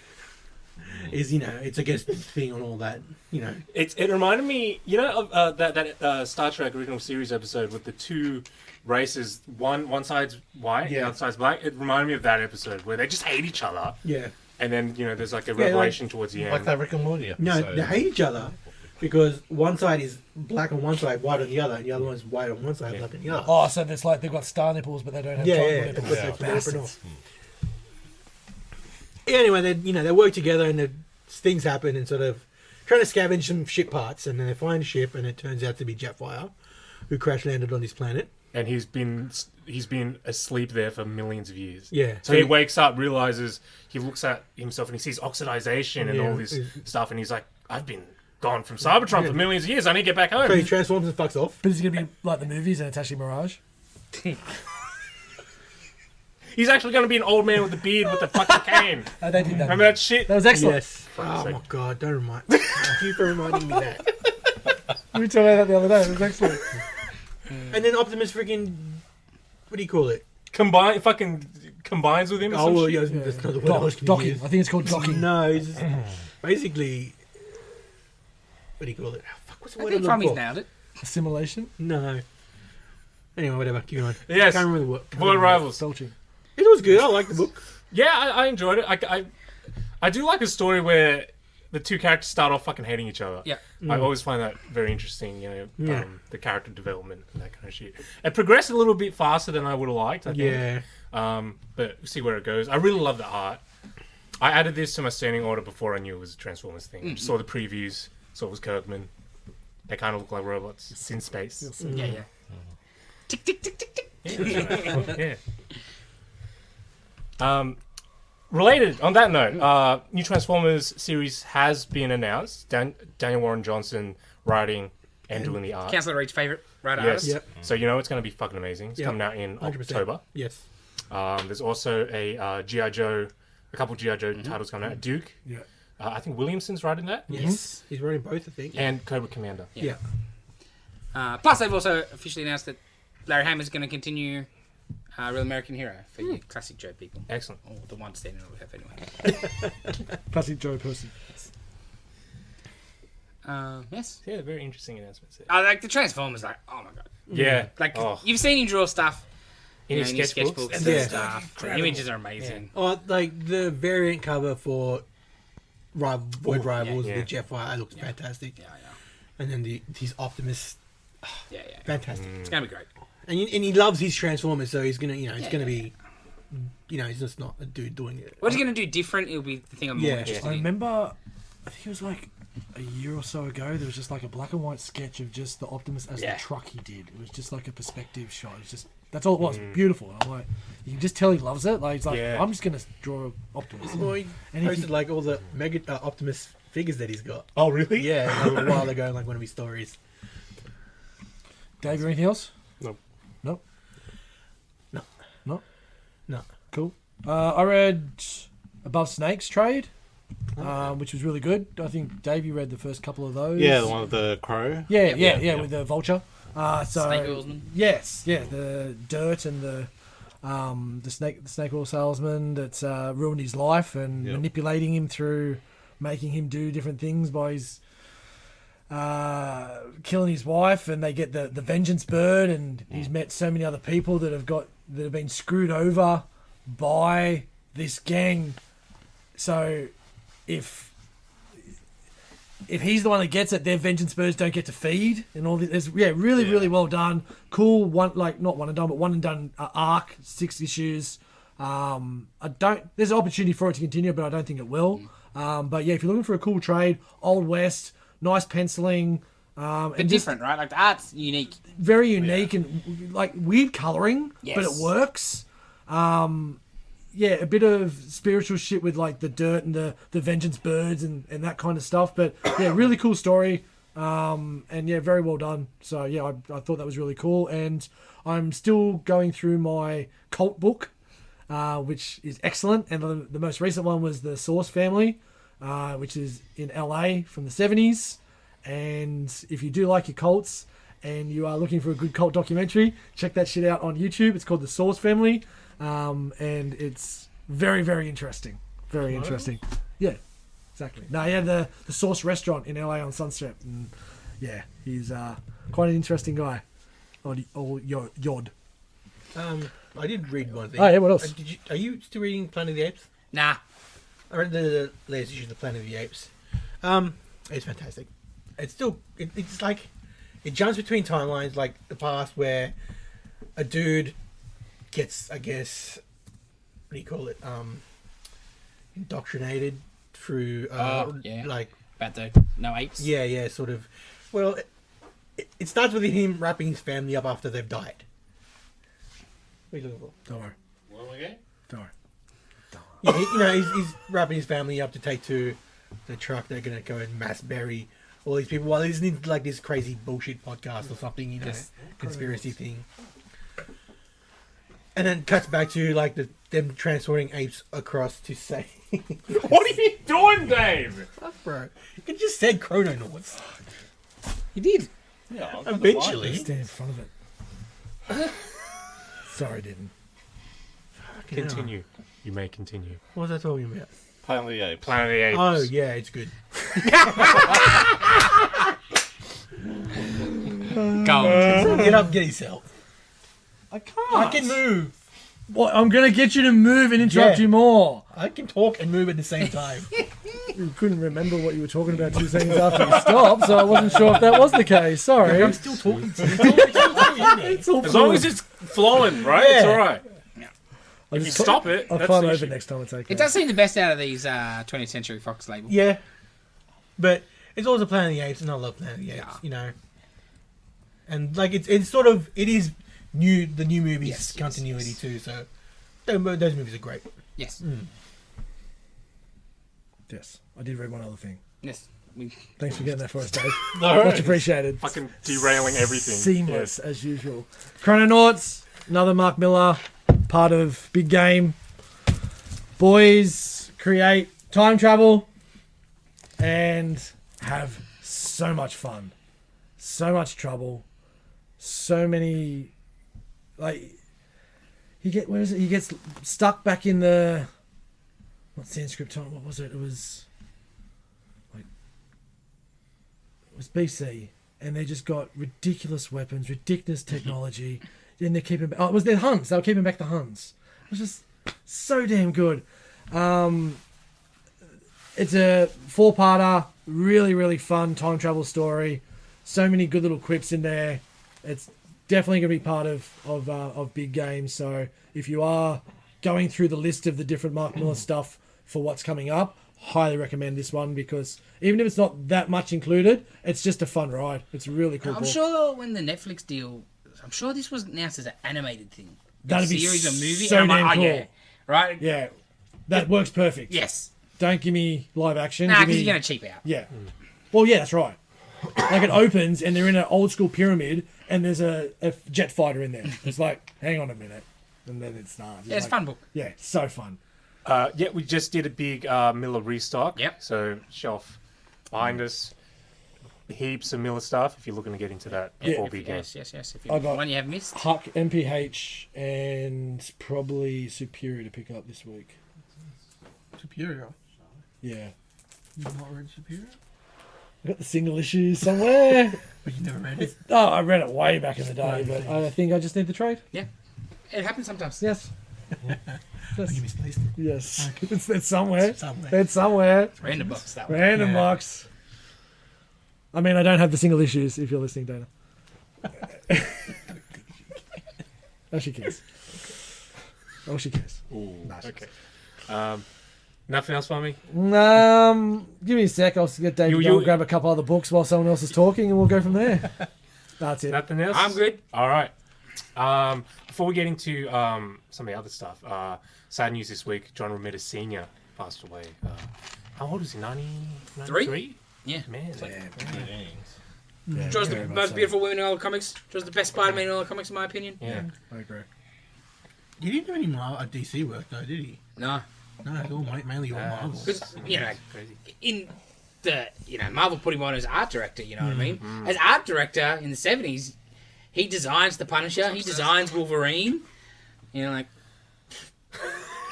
Is it's against the thing on all that. It reminded me, of that Star Trek original series episode with the two races. One side's white, the other side's black. It reminded me of that episode where they just hate each other. Yeah. And then there's like a revelation towards the end. Like that Rick and Morty episode. No, they hate each other because one side is black on one side, white on the other, and the other one's white on one side, black on the other. Oh, so it's like they've got star nipples, but they don't have triangle nipples. Yeah. Bastards. Anyway, they work together and things happen and sort of trying to scavenge some ship parts, and then they find a ship, and it turns out to be Jetfire, who crash landed on this planet. And he's been asleep there for millions of years. Yeah. So he wakes up, realizes, he looks at himself and he sees oxidization and all this stuff, and he's like, I've been gone from Cybertron for millions of years. I need to get back home. So he transforms and fucks off. But is it going to be like the movies and it's actually Mirage? He's actually going to be an old man with a beard with a fucking cane. Oh, they did that. Remember that shit? That was excellent. Yes. Oh my god! Don't remind. Thank you for reminding me that. We talked about that the other day. It was excellent. And then Optimus freaking, what do you call it? Combines with him. Or some shit? Yeah, that's another word I was gonna Docking. use. I think it's called docking. No, it's just basically, what do you call it? Oh, fuck, what's the I word think I'm looking Frommy's for? nailed it. Assimilation. No. Anyway, whatever. Keep going. Yes. Can't remember the word. Void Rivals. Belching. It was good. I liked the book. Yeah, I enjoyed it. I do like a story where the two characters start off fucking hating each other. Yeah. I always find that very interesting, Yeah. the character development and that kind of shit. It progressed a little bit faster than I would have liked, I think. Yeah. But we'll see where it goes. I really love the art. I added this to my standing order before I knew it was a Transformers thing. Saw the previews, saw it was Kirkman. They kind of look like robots. It's in space. Yeah. Tick, tick, tick, tick, tick. Yeah. Related, on that note, new Transformers series has been announced. Daniel Warren Johnson writing and doing the art. Council Reed's favourite writer Yes. artist. Yep. So it's going to be fucking amazing. It's coming out in 100%. October. Yes. There's also a G.I. Joe, a couple G.I. Joe titles coming out. Duke. Yeah. I think Williamson's writing that. Yes. He's writing both, I think. And Cobra Commander. Yeah. Plus, they've also officially announced that Larry Hammond's going to continue Real American Hero for you classic Joe people. Excellent. Or the one standing we have anyway. Classic Joe person. Yes. Yeah, very interesting announcements there. Like the Transformers, like, oh my god. Yeah. Like, you've seen him draw stuff In his sketchbooks. and Yeah. stuff. The images are amazing. Oh, like the variant cover for Void Rivals yeah. with Jeff White looks fantastic. Yeah. And then his Optimus, Yeah. fantastic. It's going to be great. And he loves his Transformers, so he's gonna, it's gonna be, he's just not a dude doing it. What he's going to do different, it'll be the thing I'm more interested I in. remember, I think it was like a year or so ago, there was just like a black and white sketch of just the Optimus as the truck he did. It was just like a perspective shot. It was just, that's all it was. Beautiful. I'm like, you can just tell he loves it. Like, he's like, I'm just going to draw Optimus. Well, he And if posted you- like all the Mega Optimus figures that he's got. Oh, really? Yeah, like, a while ago in like one of his stories. Dave, anything else? Nope. Nope. No. No? No. Cool. I read Above Snakes Trade, which was really good. I think Dave, you read the first couple of those. Yeah, the one with the crow. Yeah, with the vulture. So Snake Oilsman. yes, the dirt and the snake oil salesman that's ruined his life and manipulating him through making him do different things by his killing his wife, and they get the vengeance bird, and he's met so many other people that have been screwed over by this gang. So if he's the one that gets it, their vengeance birds don't get to feed and all this. Really well done. Cool not one and done, but one and done arc, 6 issues. There's an opportunity for it to continue, but I don't think it will. But yeah, if you're looking for a cool trade, Old West, nice penciling, But and different, right? Like the art's unique. very unique and like weird coloring, but it Yes. works. A bit of spiritual shit with like the dirt and the vengeance birds and that kind of stuff. But yeah, really cool story. And yeah, very well done. So yeah, I thought that was really cool. And I'm still going through my cult book, which is excellent. And the most recent one was the Source Family, which is in LA from the 70s. And if you do like your cults and you are looking for a good cult documentary, check that shit out on YouTube. It's called The Source Family. And it's very, very interesting. Very interesting. Yeah, exactly. No, he had the Sauce restaurant in LA on Sunset, and yeah, he's quite an interesting guy. Yod. I did read one thing. Oh yeah, what else? Are you still reading Planet of the Apes? Nah. I read the latest issue of the Planet of the Apes. It's fantastic. It's still it's like it jumps between timelines, like the past where a dude gets, I guess, what do you call it? Indoctrinated through like Panther. No apes. yeah, sort of. Well, it starts with him wrapping his family up after they've died. What are you looking for? Don't worry. Well, okay. Don't worry. Yeah, he's wrapping his family up to take to the truck. They're gonna go and mass bury all these people while he's in like this crazy bullshit podcast or something, conspiracy thing. And then cuts back to like them transporting apes across to say, What are you doing, Dave? bro, you just said Chrononauts. He did. Yeah, Eventually. Stand in front of it. Sorry, didn't. Continue. You may continue. What was I talking about? Planet of the Apes. Planet of the Apes. Oh yeah, it's good. Go on. Get up, get yourself. I can't. I can move. What? I'm gonna get you to move and interrupt Yeah. you more. I can talk and move at the same time. You couldn't remember what you were talking about 2 seconds after you stopped, so I wasn't sure if that was the case. Sorry. I'm still talking to you. It's all in there. It's all As long fluid. as it's flowing, right? It's Yeah. all right. I'll If you just stop it, I'll that's climb the over issue. next time. It's okay. It does seem the best out of these 20th Century Fox labels. Yeah, but it's also Planet of the Apes, and I love Planet of the Apes. You know, and like it's sort of it is new the new movies Yes, continuity yes. too. So those movies are great. Yes. Yes, I did read one other thing. Yes. Thanks for getting that for us, Dave. No, Much appreciated. Fucking derailing everything. Seamless as usual. Chrononauts, another Mark Millar, part of Big Game. Boys create time travel and have so much fun, so much trouble, so many. Like he gets stuck back in the not Sanskrit time. What was it? It was BC, and they just got ridiculous weapons, ridiculous technology. Then they're keeping. Oh, it was their Huns. They were keeping back the Huns. It was just so damn good. It's a 4-parter, really, really fun time travel story. So many good little quips in there. It's definitely going to be part of Big Game. So if you are going through the list of the different Mark Millar stuff for what's coming up, highly recommend this one because even if it's not that much included, it's just a fun ride. It's a really cool. I'm sure when the Netflix deal, I'm sure this was announced as an animated thing. That'd be series or movie. so and I'm damn like, cool. yeah. Right? Yeah, that works perfect. Yes. Don't give me live action. Nah, Give because me- you're going to cheap out. Yeah. Well, yeah, that's right. Like it opens and they're in an old school pyramid and there's a jet fighter in there. It's like, hang on a minute. And then it starts. Yeah, it's a like, fun book. Yeah, so fun. Yeah, we just did a big Miller restock. Yep. So shelf behind us, heaps of Miller stuff. If you're looking to get into that before Big Game. Yes. If I got- one you have missed. Huck, MPH, and probably Superior to pick up this week. Superior. Yeah. You've not read Superior, I got the single issues somewhere. but you never read it. Oh, I read it way back in the day, but I think I just need the trade. Yeah. It happens sometimes. Yes. But you misplaced it. Yes. It's somewhere. Somewhere. It's somewhere. Random box, that one. Random Yeah. box. I mean, I don't have the single issues if you're listening, Dana. Oh, she cares. Oh, she cares. Nah, she Okay. Nothing else for me? Give me a sec. I'll get Dave to go and grab a couple other books while someone else is talking, and we'll go from there. That's it. Nothing else? I'm good. All right. Before we get into some of the other stuff, sad news this week. John Romita Sr. passed away. How old is he? 93? Yeah. Man, Yeah, Draws the very much most so. beautiful women in all the comics. Draws the best Spider-Man in all the comics, in my opinion. yeah. I agree. He didn't do any DC work though, did he? No. No, it's all mainly all Marvel. Because, you know, Crazy. in the, Marvel put him on as art director, you know what I mean? As art director in the 70s, he designs the Punisher, he designs Wolverine. You know, like,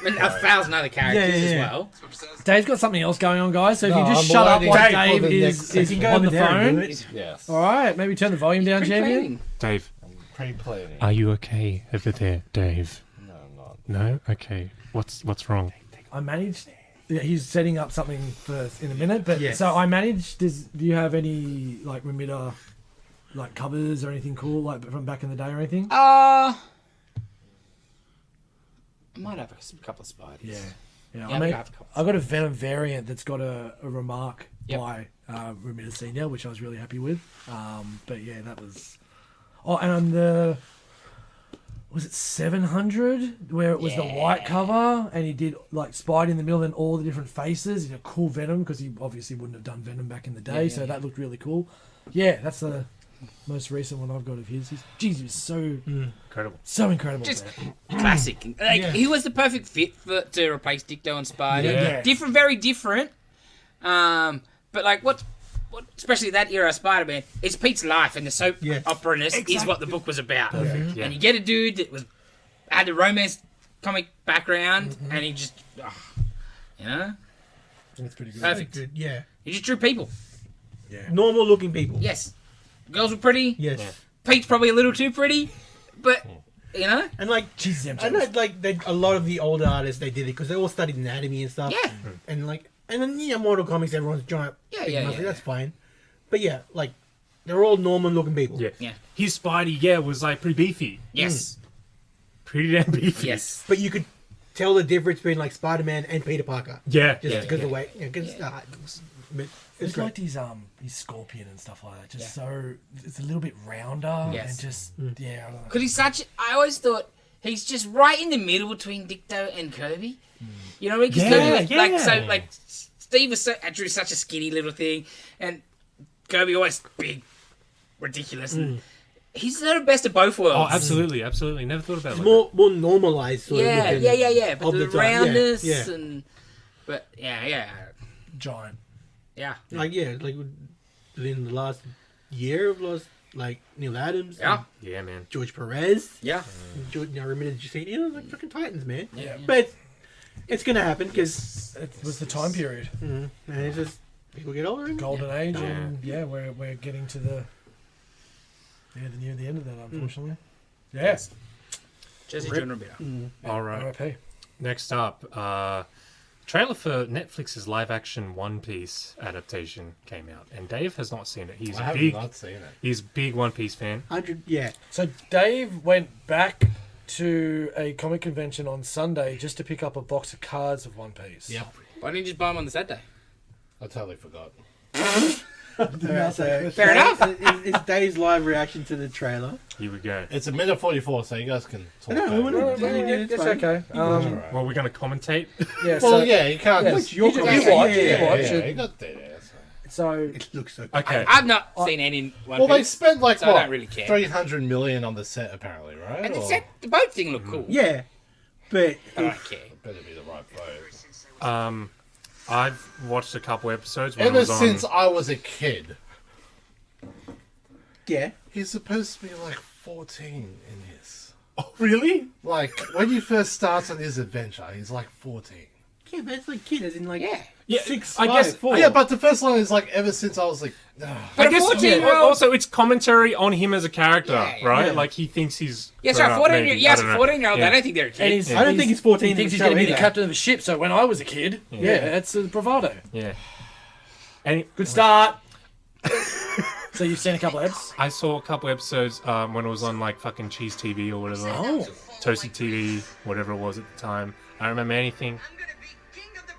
And 1,000 other characters Yeah. as well. Dave's got something else going on, guys. So if No, you just I'm shut up waiting while for Dave the is next- You can go on the over there and do phone. it. Yes. All right, maybe turn the volume down, champion. Pre-planning. Dave, Pre-planning. are you okay over there, Dave? No, I'm not. No? Okay. What's wrong? I managed. Yeah, he's setting up something for in a minute, but Yes. so I managed. Do you have any like Romita, like covers or anything cool like from back in the day or anything? I might have a couple of spiders. Yeah. Yeah, I mean, have a couple. I got a Venom variant that's got a remark Yep. by Romita Sr, which I was really happy with. But yeah, that was. Oh, and on the. Was it 700 where it was the white cover and he did like Spidey in the middle and all the different faces and a cool Venom because he obviously wouldn't have done Venom back in the day, so that looked really cool. Yeah, that's the most recent one I've got of his. Jeez, he was so Incredible. so incredible. Just man. classic. Like Yeah. he was the perfect fit to replace Dicto and Spidey. Yeah. Different, very different. But like what especially that era of Spider-Man, it's Pete's life and the soap Yeah. opera-ness is what the book was about. Yeah. And you get a dude that had a romance comic background, and he just, you know, That's pretty good. perfect. Good, yeah. He just drew people. Normal looking people. Yes, girls were pretty. Yes. Yeah. Pete's probably a little too pretty, but you know, And like, Jesus, I know like a lot of the older artists they did it because they all studied anatomy and stuff. yeah, And like, and then Mortal Comics, everyone's giant. Yeah, big yeah, muscles, yeah, That's fine. But yeah, like they're all normal looking people. Yeah. Yeah. His Spidey, was like pretty beefy. yes, Pretty damn beefy. yes. But you could tell the difference between like Spider-Man and Peter Parker. Yeah. Just Yeah. because of the way. Because it's It's great. like his Scorpion and stuff like that. Just so it's a little bit rounder Yes. and just I don't know. Because he's such. I always thought he's just right in the middle between Dicto and Kirby. You know what I mean? 'Cause Yeah, Kirby was, like yeah. so like Steve was drew such a skinny little thing, and Kirby always big, ridiculous. And he's the best of both worlds. Oh, absolutely, absolutely. Never thought about it. It's Like more normalized. Sort Yeah, of yeah, looking yeah. But of the time. roundness Yeah. and. But yeah. Giant. Like within the last year of like Neil Adams, Yeah. and yeah, man. George Perez, Yeah. George, Romita Sr, like fucking Titans, man. Yeah. But it's gonna happen because It was the time period, and it's just people get older. And, golden age, and we're getting to the near the end of that, unfortunately. Yes. Jesse Jordan Romita. All right. R.I.P. Next up, trailer for Netflix's live-action One Piece adaptation came out, and Dave has not seen it. He's I a have big, not seen it. he's a big One Piece fan. 100, yeah. So Dave went back to a comic convention on Sunday just to pick up a box of cards of One Piece. Yep. Why didn't you just buy him on the Saturday? I totally forgot. Alright, so Fair enough. It's Dave's live reaction to the trailer. Here we go. It's a minute 44, so you guys can talk. No, over we're it. not- It's okay. Alright. Well, we're going to commentate. Yeah, Well, so, yeah, you can't. yes, just- you watch, Yeah, you yeah, watch yeah, it. you got that ass. So It looks so. Okay. I've not seen any One Well, they Piece. spent like So I what, don't really care. 300 million on the set, apparently, right? And Or- the boat thing looked cool. Yeah, but I don't care. better be the right boat. I've watched a couple episodes when it Ever was on. since I was a kid, yeah, he's supposed to be like 14 in this. Oh, really? Like, when he first starts on his adventure, he's like 14. yeah, but it's like kid, as in like Yeah. Yeah, 6, I 5, guess. 4. Yeah, but the first line is like, ever since I was like, But I guess. a 14-year-old. Yeah, also, it's commentary on him as a character, Yeah, right? yeah. Like he thinks he's. Yes, grown sir. up, 14 maybe. year I yes, don't know. 14-year-old. Yeah. I don't think they're a kid. and he's, I don't think he's 14 He in thinks the he's going to show be the either. captain of a ship. So when I was a kid, it's a bravado. Yeah. And Good start. So you've seen a couple of eps? I saw a couple episodes when it was on like fucking Cheese TV or whatever. Oh. Toasty TV, whatever it was at the time. I don't remember anything. I'm gonna be king of the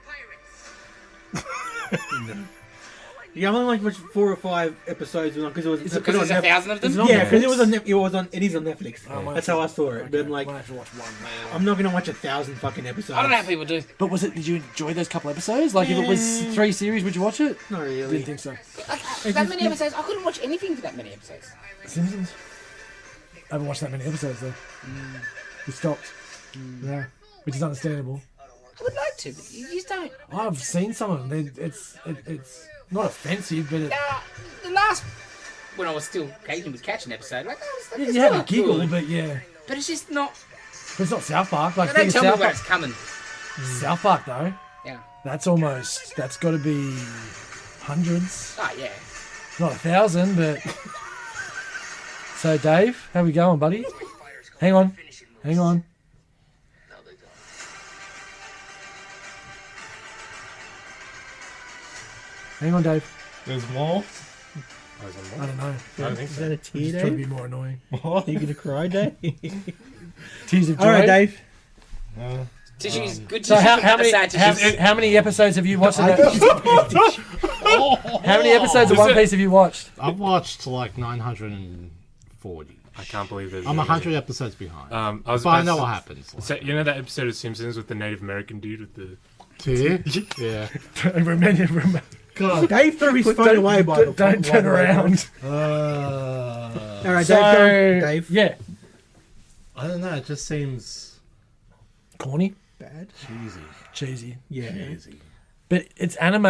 pirates. Yeah, I'm only like watched 4 or 5 episodes because it was. Is it because there's 1,000 of them? Is it on Yeah, because Netflix? it was on. It is on Netflix. I might That's have how I to- saw it. But I'm Okay, like, might have to watch one. I'm not gonna watch 1,000 fucking episodes. I don't know how people do. But was it? Did you enjoy those couple episodes? Like, if it was 3 series, would you watch it? Not really. Didn't think so. That many episodes? I couldn't watch anything for that many episodes. Simpsons. I haven't watched that many episodes though. We stopped. Yeah, which is understandable. I would like to, but you just don't. I've seen some of them. It's not offensive, but it, The last, when I was still occasionally catch an episode, like, it's you have a still giggle, good. but yeah. But it's just not. But it's not South Park. Like, They don't thing tell me South when Park. it's coming. South Park though. Yeah. That's got to be hundreds, Oh, yeah. not 1,000, but. So Dave, how we going, buddy? Hang on. Hang on, Dave. There's more. I don't know. I don't think Is so. that a Just tear, trying to be Dave? more annoying. Are you gonna cry, Dave? Tears of joy. All right, Dave. Tissue's good So tissue. how many sad tissues. how many episodes have you watched? How many episodes of One Piece have you watched? I've watched like 940. I can't believe there's. I'm really 100 episodes behind. I was but I about know to- what happens. So, you know that episode of Simpsons with the Native American dude with the. Tear? Yeah. remember. God. Dave threw his phone away by the Don't turn around. All right, So, Dave. Go. Dave. yeah. I don't know. It just seems Corny, Bad. cheesy. Yeah. easy. But it's anime.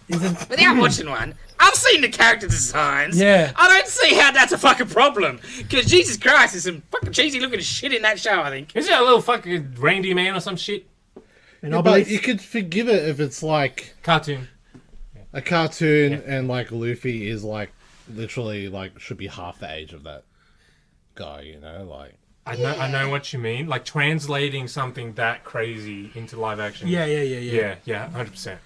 Isn't Without watching one, I've seen the character designs. Yeah. I don't see how that's a fucking problem. Because Jesus Christ, there's some fucking cheesy looking shit in that show, I think. Is that a little fucking reindeer man or some shit? And I But believe you could forgive it if it's like Cartoon. a cartoon and like Luffy is like literally like should be half the age of that guy, you know, like. I know what you mean. Like translating something that crazy into live action. Yeah. Yeah, 100%.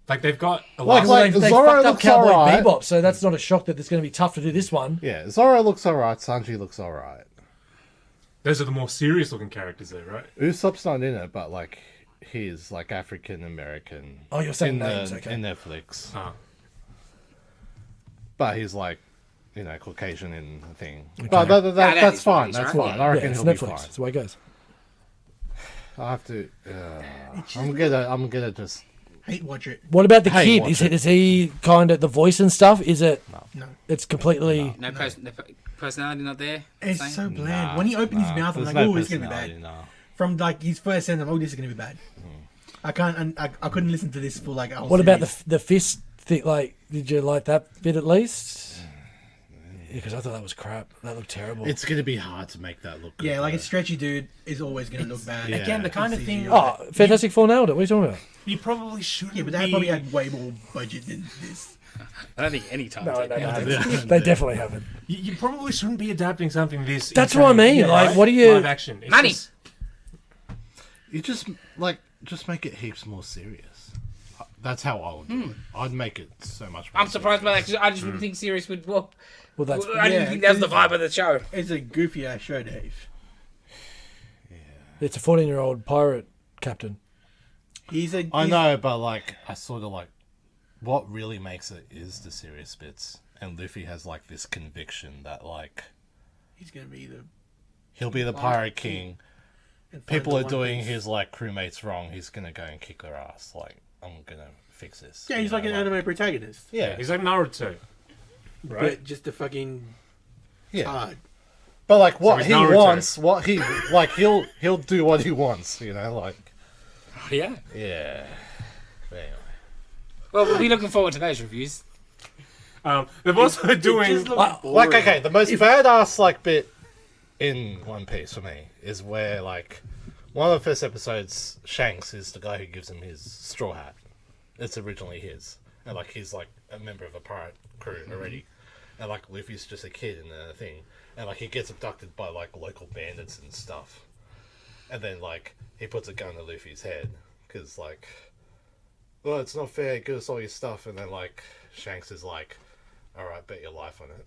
Like they've got a Like- lot. well, they Zoro fucked up looks Cowboy alright. Bebop, so that's not a shock that it's going to be tough to do this one. Yeah, Zoro looks alright, Sanji looks alright. Those are the more serious looking characters, though, right? Usopp's not in it, but like he's like African American. Oh, you're saying in names, the, okay. in Netflix, Huh. but he's like, you know, Caucasian in the thing. Okay. But that that's is fine. fine, That's right? fine. I Yeah, reckon it's he'll Netflix. be fine. That's the way it goes. I have to. I'm gonna just. hate watch it. What about the Hey, kid? watch Is he kind of the voice and stuff? Is it? No. It's completely. No personality not there. It's Same. so bland. When he opened his mouth, I'm There's like, no oh, it's gonna be personality, bad. no. From like his first sentence, oh, this is gonna be bad. I can't. And I couldn't listen to this for like a whole What about series. the fist thing? Like, did you like that bit at least? Because I thought that was crap. That looked terrible. It's gonna be hard to make that look good. Yeah, like a though. stretchy dude is always gonna look bad. Yeah. Again, the kind of CGI. thing. Oh, Fantastic Four nailed it. What are you talking about? You probably shouldn't. Yeah, but they probably had way more budget than this. I don't think any time. They definitely haven't. You probably shouldn't be adapting something this. That's what I insane. mean. Like, what do you- Live action. It's Money. just- You just make it heaps more serious. That's how I would do it. I'd make it so much more I'm surprised by that because I just wouldn't think Sirius would. Well, Well, that's I didn't think that was the vibe of the show. It's a goofy ass show, Dave. it's a 14-year-old pirate captain. He's a. I he's- know, but like, I sort of like, what really makes it is the serious bits, and Luffy has like this conviction that like He's gonna be the. he'll be the pirate king. and find People the are One doing Piece. his like crewmates wrong. He's gonna go and kick their ass. Like, I'm gonna fix this. Yeah, he's You like know, an anime protagonist, Yeah, He's like Naruto. Right? but just a fucking yeah. hard. But like, what he's he Naruto. wants, what he like, he'll do what he wants. You know, like, Yeah. yeah. But anyway. Well, we'll be looking forward to those reviews. They've also doing. Just looks Like, boring. okay, the most badass like bit in One Piece for me is where like one of the first episodes, Shanks is the guy who gives him his straw hat. It's originally his, and like he's like a member of a pirate crew already, and like Luffy's just a kid in the thing, and like he gets abducted by like local bandits and stuff, and then like he puts a gun to Luffy's head because like, well, it's not fair. Give us all your stuff, and then like Shanks is like, all right, bet your life on it.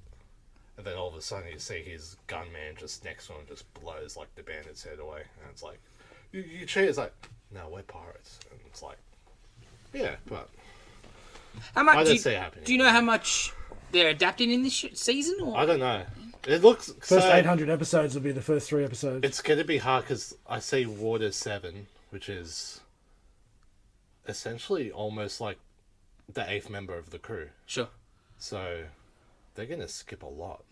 And then all of a sudden you see his gunman just next to him just blows like the bandit's head away. And it's like, you cheat. It's like, no, we're pirates. And it's like, yeah, but How much? I Do don't you, see it happening. do you know how much they're adapting in this season? Or? I don't know. It looks First so, 800 episodes will be the first 3 episodes. It's going to be hard because I see Water 7, which is essentially almost like the 8th member of the crew. Sure. So they're going to skip a lot.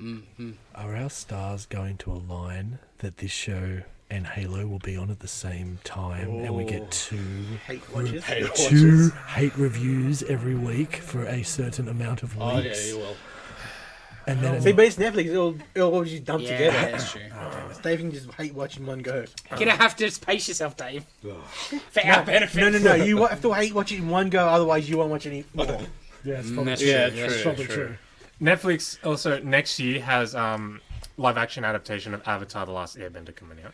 Are our stars going to align that this show and Halo will be on at the same time, and we get Hate watches. Hey, watch two this. hate reviews every week for a certain amount of weeks? Oh, yeah, you will. And then See, but it's Netflix. It'll all just dump Yeah, together. that's true. Dave can just hate watching one go. You're gonna have to pace yourself, Dave. For our benefit. No. You have to hate watch it in one go. Otherwise, you won't watch any more. yeah, it's probably That's true. Yeah, true. true. It's probably true. Netflix also next year has live action adaptation of Avatar: The Last Airbender coming out.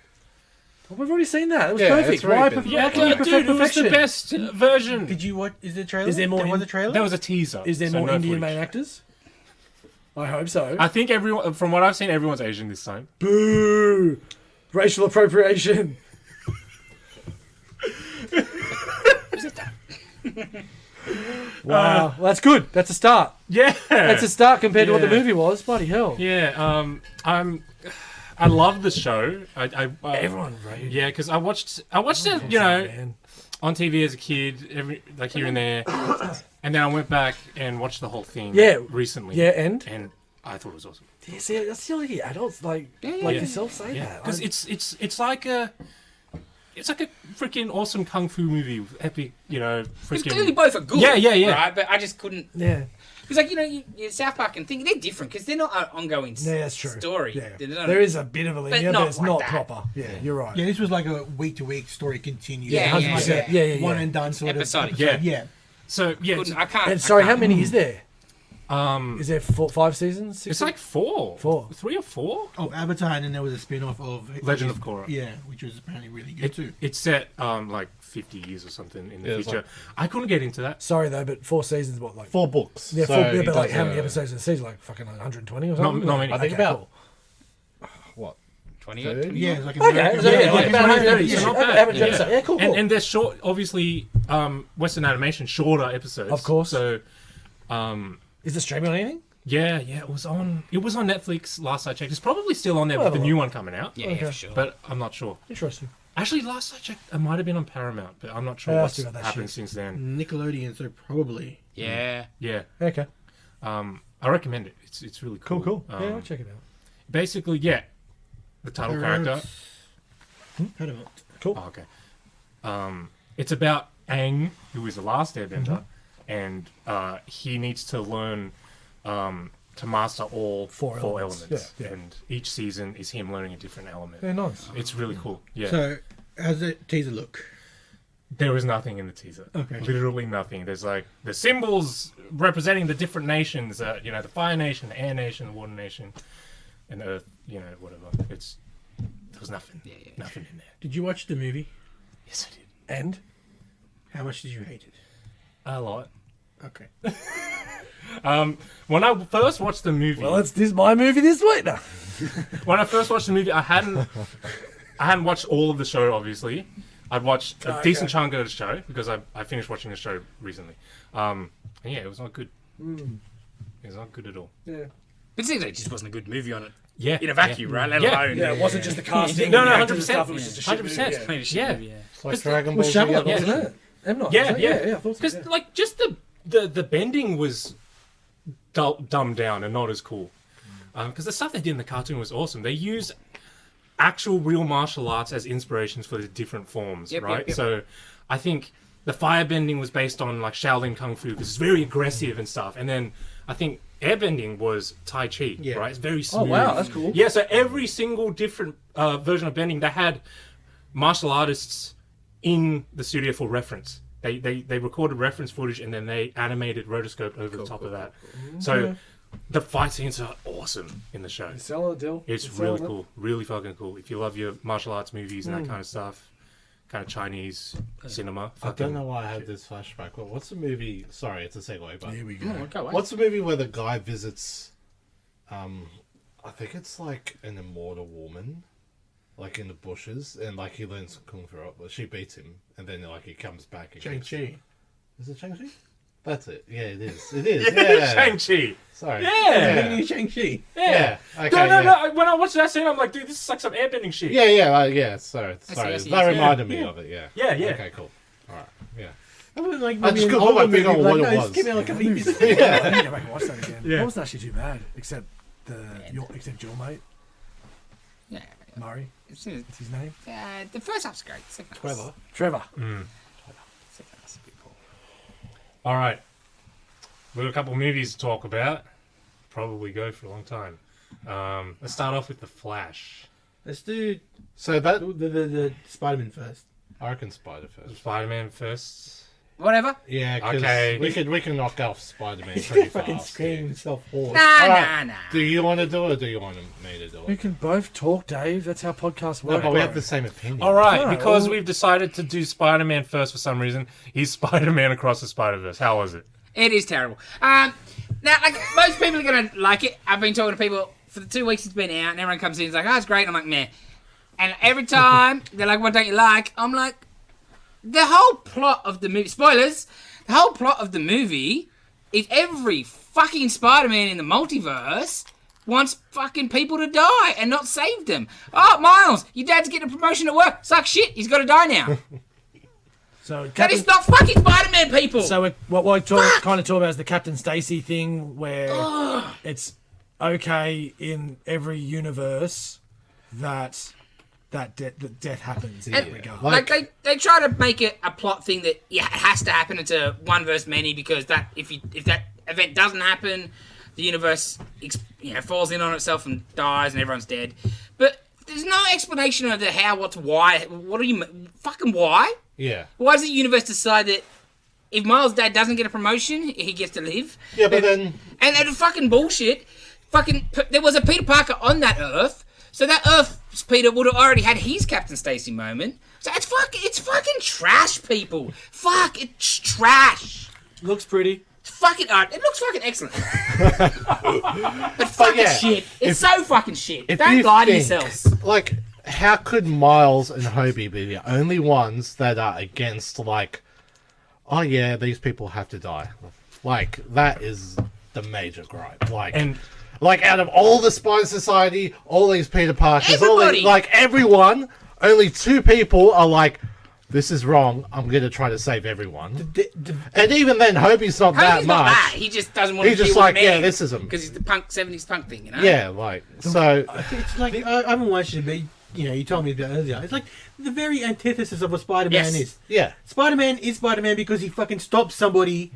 Well, we've already seen that. It was Yeah, perfect. it's already Why, been- why can you prefer dude, it was the perfection? best version. Did you watch? Is there a trailer? Is there more There was in- a trailer. There was a teaser. Is there so more no Indian footage. main actors? I hope so. I think everyone, from what I've seen, everyone's Asian this time. Boo! Racial appropriation. Wow, well, that's good. That's a start. Yeah, That's a start compared to what the Yeah. movie was. Bloody hell. yeah. I love the show. Everyone rated. Yeah, because I watched it, Man. on TV as a kid, like here and there, and then I went back and watched the whole thing. Yeah. recently. Yeah, and I thought it was awesome. yeah, see, that's the only adults like Yeah. yourself say Yeah, that. because it's like a freaking awesome kung fu movie, with epic, Because freaking. clearly both are good. Yeah. Right, but I just couldn't. Yeah, Because, like, you South Park and thing, they're different because they're not an ongoing yeah, that's true. story. Yeah. They don't- There is a bit of a linear, not but it's like not that. proper. Yeah, you're right. Yeah, this was like a week-to-week story continued. Yeah, It wasn't yeah, like yeah. a Yeah. one and done sort Episodic. of. Yeah. Yeah. So yeah, couldn't- I can't. And sorry, I how can't. many is there? it's Is there 5 seasons? 6 it's like 4, 3 or 4. Oh, Avatar, and then there was a spin-off of Legend of Korra. Yeah, which was apparently really good too. It's set like 50 years or something in the Yeah, it's future. like- I couldn't get into that. Sorry though, but 4 seasons, what, like 4 books. yeah, So 4, yeah, he but like does how many a- episodes in a season? Like fucking 120 or Not something? many. I think Okay, about cool. what 20 Yeah, it's like Okay, American- so yeah, yeah, like yeah, about 130. yeah, Yeah, not okay, bad. average Yeah. episode. Yeah, cool, cool. And they're short, obviously. Western animation, shorter episodes, Of course. So, Is the streaming on anything? yeah, it was on. It was on Netflix last I checked. It's probably still on there with the new one coming out. Yeah, Okay. for sure. But I'm not sure. Interesting. Actually, last I checked, it might have been on Paramount, but I'm not sure Yeah, I what's still got that happened shit. since then. Nickelodeon, so probably. yeah. Yeah, Okay. I recommend it. It's really cool. Cool. Yeah, I'll check it out. Basically, yeah, the title character. Paramount. Cool. Oh, okay. It's about Aang, who is the last Airbender, and he needs to learn to master all Four four elements. elements. Yeah. And each season is him learning a different element. Yeah, nice. It's really cool. Yeah. So, how's the teaser look? There was nothing in the teaser. Okay. Literally nothing. There's like the symbols representing the different nations. The Fire Nation, the Air Nation, the Water Nation, and the Earth. Whatever. There was nothing. Yeah. Nothing in there. Did you watch the movie? Yes, I did. And How much did you hate it? A lot. Okay. When I first watched the movie, well, it's this my movie this week. No. when I first watched the movie, I hadn't watched all of the show. Obviously, I'd watched a decent chunk of the show because I finished watching the show recently. And yeah, it was not good. It was not good at all. Yeah. But it just wasn't a good movie on it. Yeah, In a vacuum, right? Let Yeah. alone. Yeah, it wasn't just the casting. No, and no, the actors and 100%. stuff, it was just a shit 100%. movie, Maybe shit Yeah. movie, yeah. It's like Dragon Ball With Z. Shyamalan, other wasn't than- it? M. Night, Yeah, wasn't it? yeah. I thought so. Because Yeah. like just the bending was dumbed down and not as cool. Because the stuff they did in the cartoon was awesome. They used actual real martial arts as inspirations for the different forms, Yep, right? yep, yep. So I think the firebending was based on like Shaolin Kung Fu because it's very aggressive and stuff. And then I think airbending was Tai Chi, Yeah. right? It's very smooth. Oh wow, that's cool. Yeah, so every single different version of bending, they had martial artists in the studio for reference. They recorded reference footage and then they animated rotoscoped over the top of that. So the fight scenes are awesome in the show. Selling it, Dill. It's really cool, really fucking cool. If you love your martial arts movies and that kind of stuff, kind of Chinese cinema. I don't know why I had this flashback. But what's the movie? Sorry, it's a segue, but Here we go. Come on, go away. what's the movie where the guy visits? I think it's like an immortal woman, like in the bushes, and like he learns kung fu. But she beats him, and then like he comes back again. Shang-Chi. Is it Shang-Chi? That's it. Yeah, it is. It is. Yeah. Shang-Chi. Sorry. Yeah. Shang-Chi. Yeah. Okay, No, yeah. no. When I watched that scene, I'm like, dude, this is like some airbending shit. Yeah, yeah. Sorry. I see, That yeah. reminded me of it. Yeah. Yeah, yeah. Okay, cool. All right. Yeah. I was like, I just maybe an couldn't put my older finger movie, on like, what no, it just was. came out like a couple years ago. I need to go back and watch that again. Yeah. It wasn't actually too bad, except your mate Yeah. Murray. It's, What's his name? the first half's great. Second half's- Trevor. Second half's a bit poor. All right. We've got a couple of movies to talk about. probably go for a long time. Let's start off with the Flash. Let's do So that the Spider-Man first. I reckon Spider first. Spider-Man first. Whatever. Yeah, because Okay. we can knock off Spider-Man pretty Fucking fast. screaming himself hoarse. Nah. Do you want to do it, or do you want me to do We it? can both talk, Dave. That's how podcasts No, work. but we have the same opinion. All right, No, because well- we've decided to do Spider-Man first for some reason. He's Spider-Man across the Spider-Verse. How was it? It is terrible. Now, like, most people are going to like it. I've been talking to people for the 2 weeks it's been out, and everyone comes in and is like, oh, it's great. I'm like, meh. And every time they're like, what don't you like? I'm like, the whole plot of the movie, spoilers, the whole plot of the movie is every fucking Spider-Man in the multiverse wants fucking people to die and not save them. Oh, Miles, your dad's getting a promotion at work. Sucks shit. He's got to die now. So, That is not fucking Spider-Man, people. So what we kind of talk about is the Captain Stacy thing, where it's okay in every universe that death happens in every regard. Like they try to make it a plot thing that it has to happen. It's a one versus many because that if that event doesn't happen, the universe falls in on itself and dies and everyone's dead. But there's no explanation of the how, what's, why. What do you fucking why? Yeah. Why does the universe decide that if Miles' dad doesn't get a promotion, he gets to live? Yeah, but then And fucking bullshit. There was a Peter Parker on that Earth, so that Earth's Peter would have already had his Captain Stacy moment. So it's fucking trash, people. Fuck, it's trash. Looks pretty. Fucking art. It looks fucking excellent. But fucking yeah, shit. It's so fucking shit. if Don't you lie to think, yourselves. Like, how could Miles and Hobie be the only ones that are against, like, oh yeah, these people have to die? Like, that is the major gripe. Like, out of all the Spider Society, all these Peter Parkers, Everybody! everyone, only 2 people are like, this is wrong, I'm going to try to save everyone. And even then, Hobie's not that Hobie's much. not that. He just doesn't want He's to just deal like, with a man. yeah, this is him. Because he's the 70s punk thing, you know? Yeah, like, so... It's like I haven't watched it, but you told me about it earlier. It's like the very antithesis of what Spider-Man Yes. is. Yeah. Spider-Man is Spider-Man because he fucking stops somebody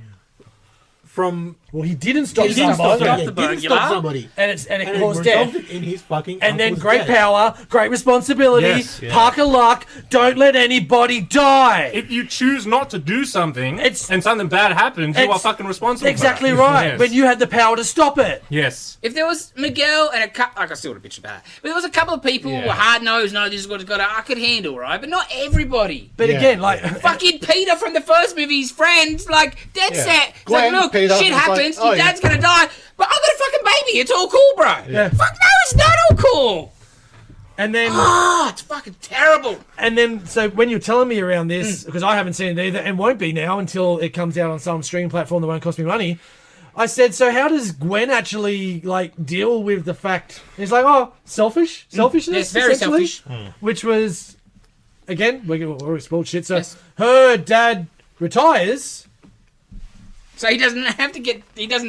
from. Well, he didn't stop He didn't somebody, stop yeah, the didn't burglar. stop somebody. and it And caused it death. resulted in his fucking And then uncle's great death. power, great responsibility. Yes, yeah. Parker luck. Don't let anybody die. If you choose not to do something and something bad happens, you are It's- fucking responsible. Exactly for it. right. Yes. When you had the power to stop it. Yes. If there was Miguel and a couple, like I still would have bitched about it, but there was a couple of people who were hard nosed, no, this is what it's got. I could handle, right? But not everybody. But Yeah. again, like Fucking Peter from the first movie, his friends, like dead Yeah. set. It's Gwen, like, look, Peter, shit it's like, happens. oh, Your yeah. dad's gonna die, but I've got a fucking baby. It's all cool, bro. Yeah. Fuck no, it's not all cool. and then It's fucking terrible. so when you're telling me around this, because I haven't seen it either, and won't be now until it comes out on some streaming platform that won't cost me money. I said, so how does Gwen actually like deal with the fact? He's like, oh, selfishness, Yes, very essentially, selfish. which was, again, we're spoiled shit. So Yes. her dad retires. So he doesn't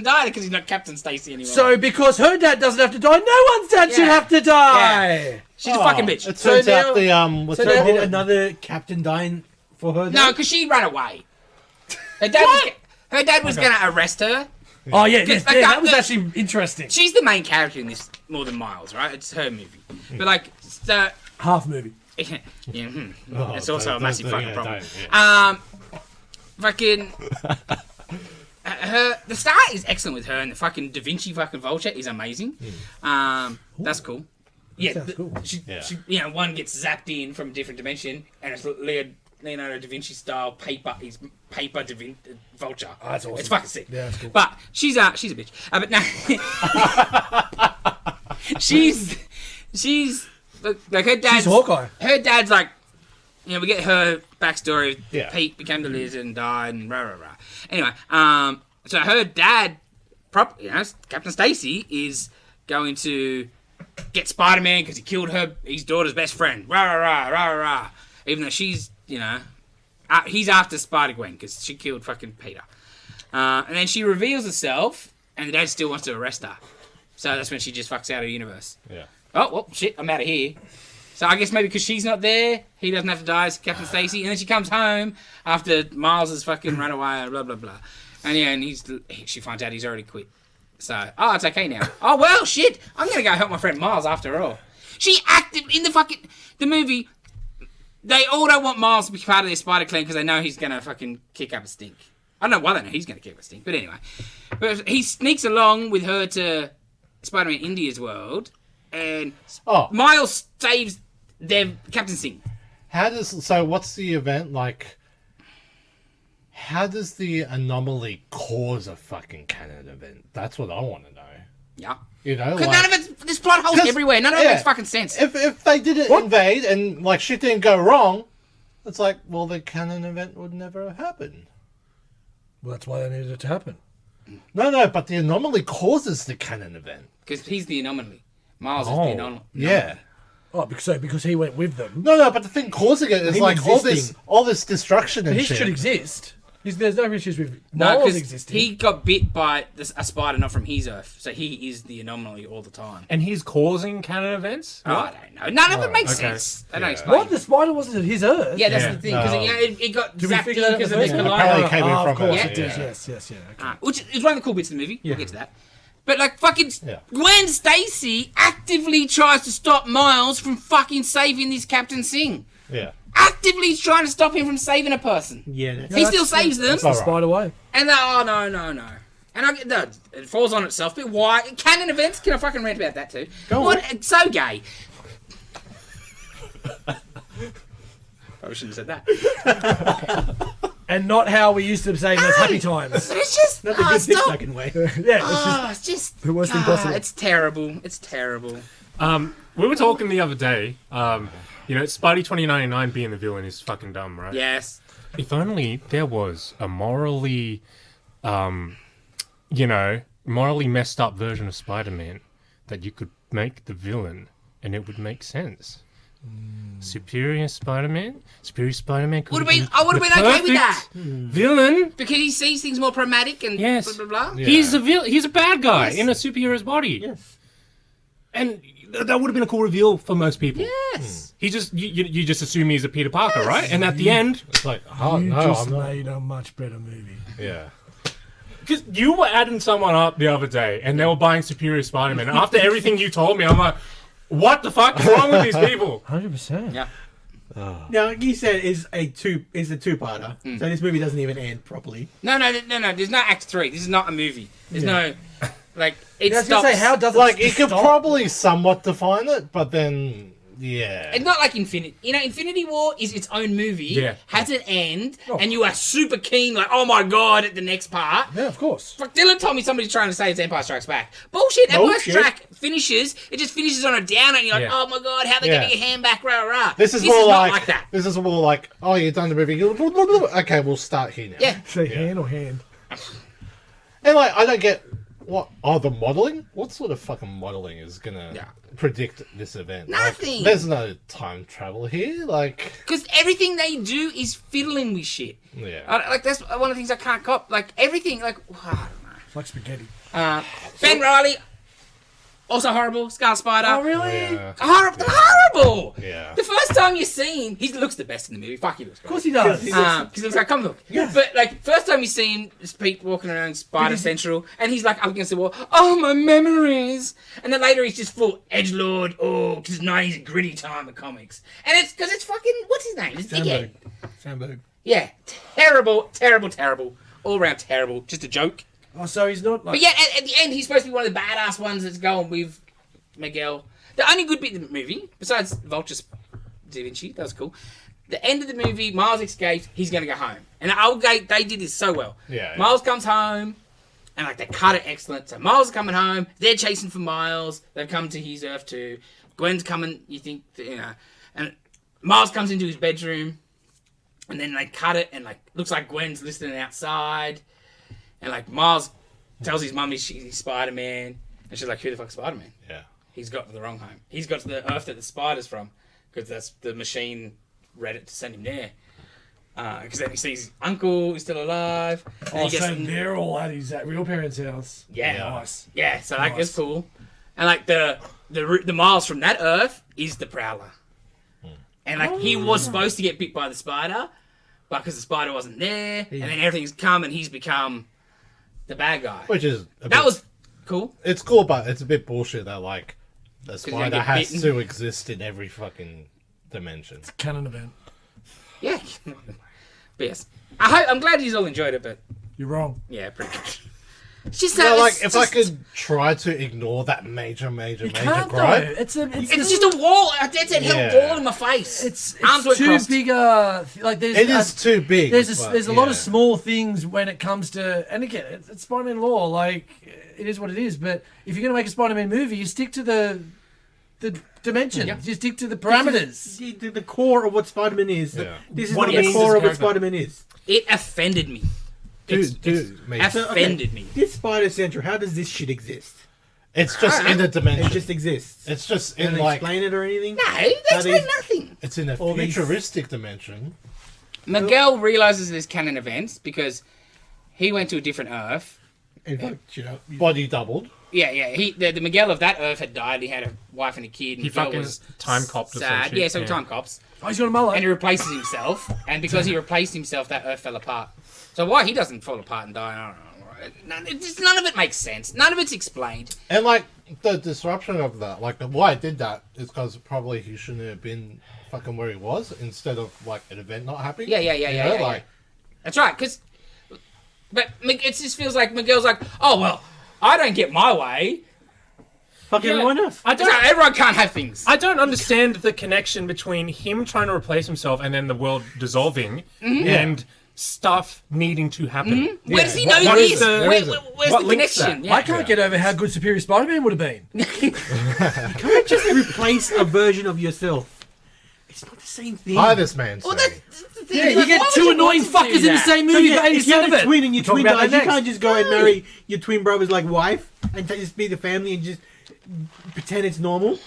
die because he's not Captain Stacy anymore. So because her dad doesn't have to die, no one's dad should Yeah. have to die. she's a fucking bitch. It turns So out the what's So it they called? did another captain dying for her. No, then? because she ran away. Her dad was going to arrest her. Oh yeah, yes, Like, yeah, that was the- actually interesting. She's the main character in this more than Miles, right? It's her movie. But like, so Half movie. yeah, Oh, it's also a don't- massive don't- fucking yeah, problem. don't, yeah. Fucking. The start is excellent with her, and the fucking Da Vinci fucking vulture is amazing. That's cool. Yeah, sounds cool. Yeah. one gets zapped in from a different dimension, and it's Leonardo da Vinci style paper. He's paper vulture. Oh, that's awesome. It's fucking sick. Yeah, that's cool. But she's a bitch. But no, she's like her dad's. She's Hawkeye. Her dad's like, we get her backstory. Yeah. Pete became the lizard and died, and rah rah rah. Anyway, so her dad, Captain Stacy, is going to get Spider-Man because he killed his daughter's best friend. Rah rah rah rah rah. Even though she's, he's after Spider-Gwen because she killed fucking Peter. And then she reveals herself, and the dad still wants to arrest her. So that's when she just fucks out of the universe. Yeah. Oh, well, shit, I'm out of here. So I guess maybe because she's not there, he doesn't have to die as Captain Stacy. And then she comes home after Miles has fucking run away and blah, blah, blah. And yeah, and she finds out he's already quit. So, it's okay now. Oh, well, shit. I'm going to go help my friend Miles after all. She acted in the movie. They all don't want Miles to be part of their spider clan because they know he's going to fucking kick up a stink. I don't know why they know he's going to kick up a stink, but anyway. But he sneaks along with her to Spider-Man India's world, and Miles saves their Captain Singh. What's the event like? How does the anomaly cause a fucking canon event? That's what I want to know. Yeah. You know, because none of there's plot holes everywhere. None of it makes fucking sense. If they didn't invade and like shit didn't go wrong, it's like, well, the canon event would never happen. Well, that's why they needed it to happen. No, but the anomaly causes the canon event. Because he's the anomaly. Miles is the anomaly. Yeah. Oh, because he went with them. No, but the thing causing it is Him like existing. all this destruction and He shit. should exist. There's no issues with No, Miles because existing. he got bit by a spider not from his Earth, so he is the anomaly all the time. And he's causing canon events? Oh, I don't know. None of it makes okay. sense. They don't explain. What? The spider wasn't at his Earth? Yeah, that's Yeah. the thing. Because it got Did we zapped figure that out because of in the the first collider. Apparently came in of from course her, it did. yeah. Yes. Okay. Which is one of the cool bits of the movie. We'll get to that. But like fucking Gwen Stacy actively tries to stop Miles from fucking saving this Captain Singh. Yeah. Actively trying to stop him from saving a person. Yeah. He still saves them. That's the spider way. And they're, no. And I get it falls on itself. But why? Canon events? Can I fucking rant about that too? It's so gay. Probably shouldn't have said that. And not how we used to say those happy times. It's just Not the good thing stop. fucking way. Yeah, It's just the worst thing possible. It's terrible. It's terrible. We were talking the other day, Spidey 2099 being the villain is fucking dumb, right? Yes. If only there was a morally messed up version of Spider-Man that you could make the villain and it would make sense. Superior Spider-Man could Would have been. I would have been okay with that villain. because he sees things more pragmatic and Yes. blah blah blah. Yeah. He's a bad guy Yes. in a superhero's body. Yes. And that would have been a cool reveal for most people. Yes. He just you just assume he's a Peter Parker, right? And at the end, It's like, You just made a much better movie. Yeah. because you were adding someone up the other day, and they were buying Superior Spider-Man. And after everything you told me, I'm like, what the fuck is wrong with these people? 100%. Yeah. Now, like you said, is a two-parter. So this movie doesn't even end properly. No. There's no Act 3. This is not a movie. There's no like it I was stops. gonna say, how does it Like, it could stop? probably somewhat define it, but then, yeah. It's not like Infinity. Infinity War is its own movie. Yeah. Has an end, and you are super keen, like, oh my god, at the next part. Yeah, of course. Fuck, Dylan told me somebody's trying to say it's Empire Strikes Back. Bullshit. Empire Bullshit. Strikes finishes. It just finishes on a downer, and you're like, Yeah. oh my god, how they Yeah. getting your hand back, rah. This is not more like that. This is more like, oh, you've done the movie. Okay, we'll start here now. Yeah. Say hand or hand. And like, I don't get the modeling? What sort of fucking modeling is gonna predict this event? Nothing. Like, there's no time travel here. Like, Because everything they do is fiddling with shit. yeah. Like, that's one of the things I can't cop. Like, everything, like, I don't know. It's like spaghetti. Ben Reilly, also horrible. Scar Spider. Oh, really? Yeah. Horrible. Yeah. The first time you see him, he looks the best in the movie. Fuck, he looks great. Of course he does. Because he looks like a comic book. But, like, first time you see him, it's Pete walking around Spider Central, and he's, like, up against the wall. Oh, my memories. And then later he's just full edgelord. Oh, because now he's a gritty time of comics. And it's because it's fucking, what's his name? It's Dickhead. Sandberg. Yeah. Terrible. All around terrible. Just a joke. Oh, so he's not like... But yeah, at the end, he's supposed to be one of the badass ones that's going with Miguel. The only good bit of the movie, besides Vulture's Da Vinci, that was cool. The end of the movie, Miles escapes, he's going to go home. And they did this so well. Yeah. Miles comes home, and like they cut it excellent. So Miles is coming home, they're chasing for Miles, they've come to his Earth too. Gwen's coming, you think, and Miles comes into his bedroom, and then they cut it, and like looks like Gwen's listening outside. And like Miles tells his mum he's Spider-Man, and she's like, "Who the fuck's Spider-Man? Yeah. He's got to the wrong home. He's got to the Earth that the spider's from, because that's the machine read it to send him there. Because then he sees his uncle is still alive. And Oh, he gets so they're all at his real parents' house. yeah, Nice. yeah. So like Nice. it's cool. And like the Miles from that Earth is the Prowler, and like he was supposed to get bit by the spider, but because the spider wasn't there, and then everything's come and he's become the bad guy. Which is That was Cool. It's cool, but it's a bit bullshit that like the you're spider gonna has get bitten. to exist in every fucking dimension. Canon event. Yeah. But yes. I'm glad you all enjoyed it, but You're wrong. yeah, pretty much. It's just Yeah, that like it's if just, I could try to ignore that major You can't though. gripe. It's It's just a wall. That's a Yeah. wall in my face. It's Arms were too crossed. big. Like there's It is too big. There's but, a lot of yeah. small things when it comes to, and again, it's Spider-Man law. Like it is what it is. But if you're gonna make a Spider-Man movie, you stick to the dimension. Yeah. You stick to the parameters. The core of what Spider-Man is. Yeah. This is What not it the means core as a of what character. Spider-Man is. It offended me. Mate, Offended me. This Spider Central, how does this shit exist? it's just in a dimension. It just exists. It's just Can in they like explain it or anything? No, How that's these- nothing. it's in a all these- futuristic dimension. Miguel realizes there's canon events because he went to a different Earth. In fact, shit up. Body doubled. Yeah. The Miguel of that Earth had died. He had a wife and a kid. And He Miguel fucking was time copped or some sad. shit, Yeah, so yeah. time cops. Oh, he's got a mullet. And he replaces himself. And because he replaced himself, that Earth fell apart. So why he doesn't fall apart and die, I don't know. None of it makes sense. None of it's explained. And like the disruption of that, like why I did that is because probably he shouldn't have been fucking where he was instead of like an event not happening. Yeah. You know, Yeah. like That's right, because... But it just feels like Miguel's like, oh, well, I don't get my way. Fuck everyone else. I It's like, don't. everyone can't have things. I don't understand the connection between him trying to replace himself and then the world dissolving and stuff needing to happen. Where does he What- know what this? is it? Where is it? Where's What the links connection? that? Yeah. I can't get over how good Superior Spider-Man would have been. Can't just replace a version of yourself. It's not the same thing. hi, this man. Well, saying. that's the thing. Yeah, Like, you why get would two you annoying want to do fuckers in the that? same So movie yeah, for if you 80% have of a it. twin and your We'll twin talk about dies, that you can't next. just go and marry your twin brother's like wife and just be the family and just pretend it's normal.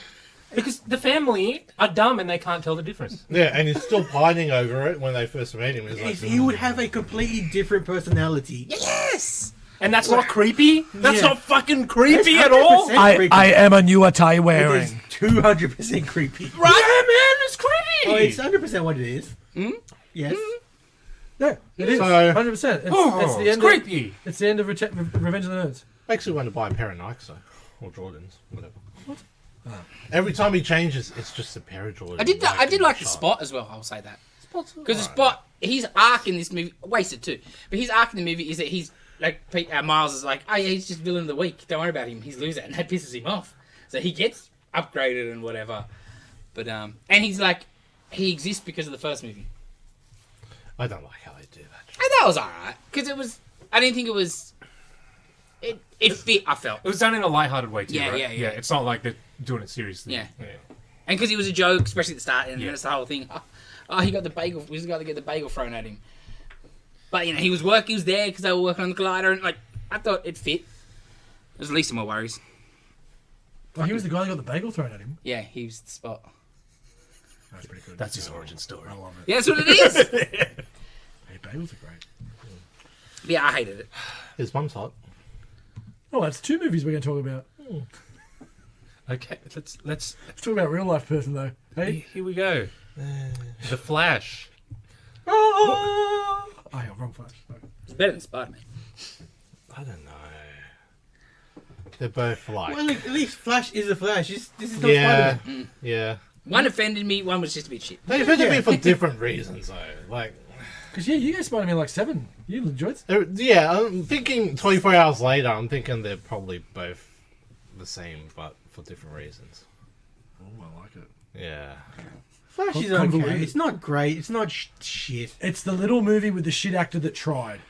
Because the family are dumb and they can't tell the difference. Yeah, and he's still pining over it when they first met him. He's like, He would have a completely different personality. Yes. And that's not creepy? That's Yeah. not fucking creepy That's at all? 100% creepy. I am a new attire It is wearing. 200% creepy. Right? Yeah, man, it's creepy! Oh, it's 100% what it is. Yes. Yeah, it is. So- 100%. It's, Oh, it's the it's end of, creepy. it's the end of Revenge of the Nerds. makes me want to buy a pair of Nikes though, or Jordans, whatever. What? Every time he changes, it's just a pair of Jordans. I did like the shot. Spot as well, I'll say that. Because the Spot, his arc in this movie, wasted too, but his arc in the movie is that he's, like, Miles is like, oh yeah, he's just villain of the week, don't worry about him, he's loser, and that pisses him off. So he gets upgraded and whatever. But, and he's like, he exists because of the first movie. I don't like how they do that. And that was alright, because it was, I didn't think it was, it fit, I felt. It was done in a lighthearted way too, Yeah, right? yeah. It's not like they're doing it seriously. Yeah. And because it was a joke, especially at the start, and Yeah. that's the whole thing. Oh, he got the bagel. We just got to get the bagel thrown at him. But you know, he was there because they were working on the glider, and like I thought it fit. There's at least some more worries. Oh, he was the guy that got the bagel thrown at him. Yeah, he was the Spot. That's pretty good. That's his origin story. I love it. Yeah, that's what it is. Hey, bagels are great. Yeah, I hated it. His mum's hot. Oh, that's two movies we're going to talk about. Okay, let's Let's talk about a real life person though. Hey. here we go. The Flash. Oh yeah, wrong Flash. Sorry. It's better than Spider-Man. I don't know. They're both like, Well, at least Flash is a Flash. This is not yeah, Spider-Man. yeah. One offended me. One was just a bit shit. They offended me for different reasons though. Like, Because yeah, you guys Spider-Man like 7. You enjoyed it. yeah, I'm thinking 24 hours later, I'm thinking they're probably both the same, but for different reasons. Oh, I like it. Yeah. Flash is Convoluted. okay. It's not great. It's not shit. It's the little movie with the shit actor that tried.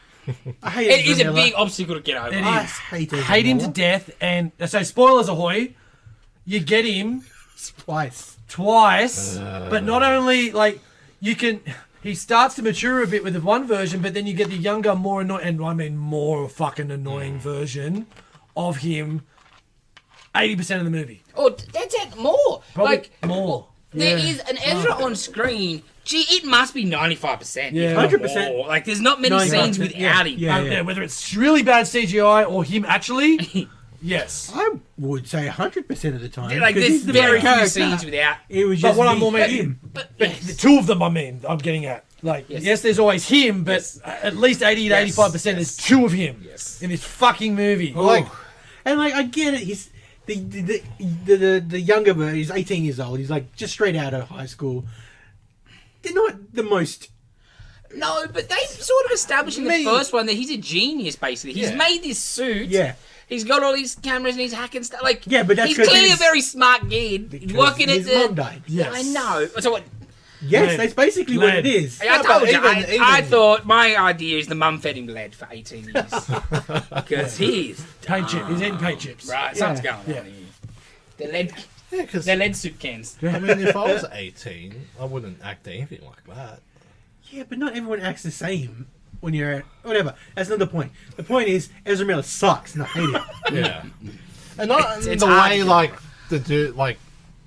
I hate It is a Vanilla. big obstacle to get over. It I is. hate it. Hate him to death, and so spoilers ahoy, you get him Twice. twice, but not only like you can. He starts to mature a bit with the one version, but then you get the younger, more annoying, and I mean more fucking annoying version of him. 80% of the movie, Oh, that's it. More. probably Like more. there Yeah. is an Ezra on screen. Gee, it must be 95%. Yeah. if not 100%. more. Like, there's not many 95%, scenes without him. yeah. Whether it's really bad CGI or him actually, yes. I would say 100% of the time. Like, 'cause there's he's the very main few character. scenes without. It was But just what I'm me more and making- him. But The yes. two of them, I'm getting at. Like, Yes. yes, there's always him, but Yes. at least 80 to Yes. 85% Yes. is two of him Yes. in this fucking movie. Like, And like I get it, he's the younger version. He's 18 years old. He's like just straight out of high school. They're not the most. No, but they sort of established in the first one that he's a genius. Basically, he's made this suit. Yeah. He's got all these cameras and he's hacking stuff. Like, Yeah, but that's he's 'cause clearly a he's- very smart kid. He's working at his the. mom died. Yes. I know. So what? Yes, Lead. that's basically what it is. I No, told but you. I even- thought my idea is the mum fed him lead for 18 years because he's Paint chip. He's eating paint chips. right. Something's going on here. Yeah, because They're lead soup cans. I mean, if I was 18, I wouldn't act anything like that. Yeah, but not everyone acts the same when you're whatever. That's not the point. The point is Ezra Miller sucks, and I hate it. Yeah, and not It's the hard way to- like the dude like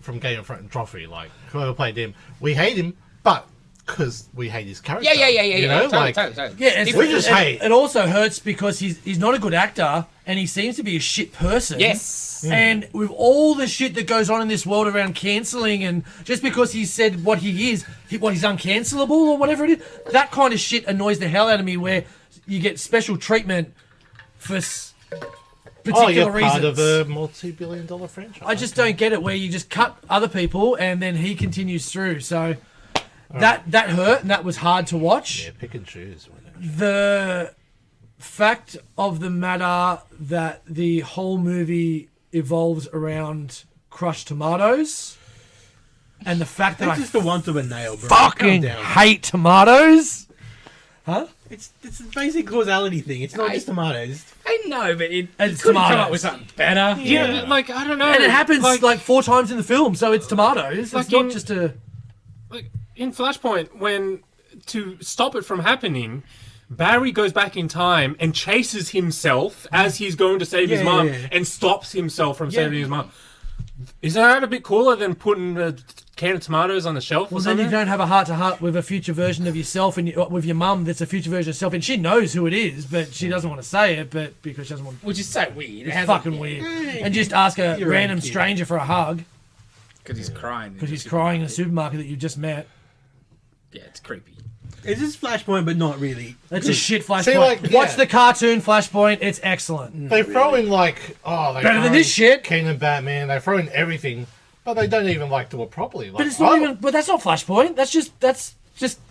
from Game of Thrones Joffrey, like whoever played him, we hate him, but because we hate his character. Yeah. You know, Totally, like totally. Yeah, it's, We just hate. it also hurts because he's not a good actor and he seems to be a shit person. Yes. And with all the shit that goes on in this world around cancelling, and just because he said what he is, he's uncancelable or whatever it is, that kind of shit annoys the hell out of me. Where you get special treatment for particular you're reasons. part of a multi-billion-dollar franchise. I just don't get it. Where you just cut other people and then he continues through. So that hurt and that was hard to watch. Yeah, pick and choose. The fact of the matter that the whole movie evolves around crushed tomatoes, and the fact that That's I just the want of a nail, bro. Calm fucking down. hate tomatoes. Huh? It's a basic causality thing. It's not just tomatoes. I know, but it It's couldn't come tomatoes. up with something better. Yeah, like I don't know. And it happens like 4 times in the film, so it's tomatoes. Like It's not in- just a. like in Flashpoint, when to stop it from happening, Barry goes back in time and chases himself as he's going to save his Yeah, mum yeah, yeah. and stops himself from saving his mum. Is that a bit cooler than putting a can of tomatoes on the shelf or Well, then something? you don't have a heart-to-heart with a future version of yourself and with your mum that's a future version of herself, and she knows who it is, but she doesn't want to say it, but because she doesn't want. Which is so weird. It's fucking weird. And just ask a You're random right, kid. stranger for a hug Because he's crying. because he's crying in a supermarket that you just met. Yeah, it's creepy. It's just Flashpoint, but not really. That's a shit Flashpoint. See, like, Watch yeah. the cartoon Flashpoint. It's excellent. They throw in like, they Better than throw this in shit. King and Batman. They throw in everything, but they don't even like do it properly. Like, But it's not even. But that's not Flashpoint. That's just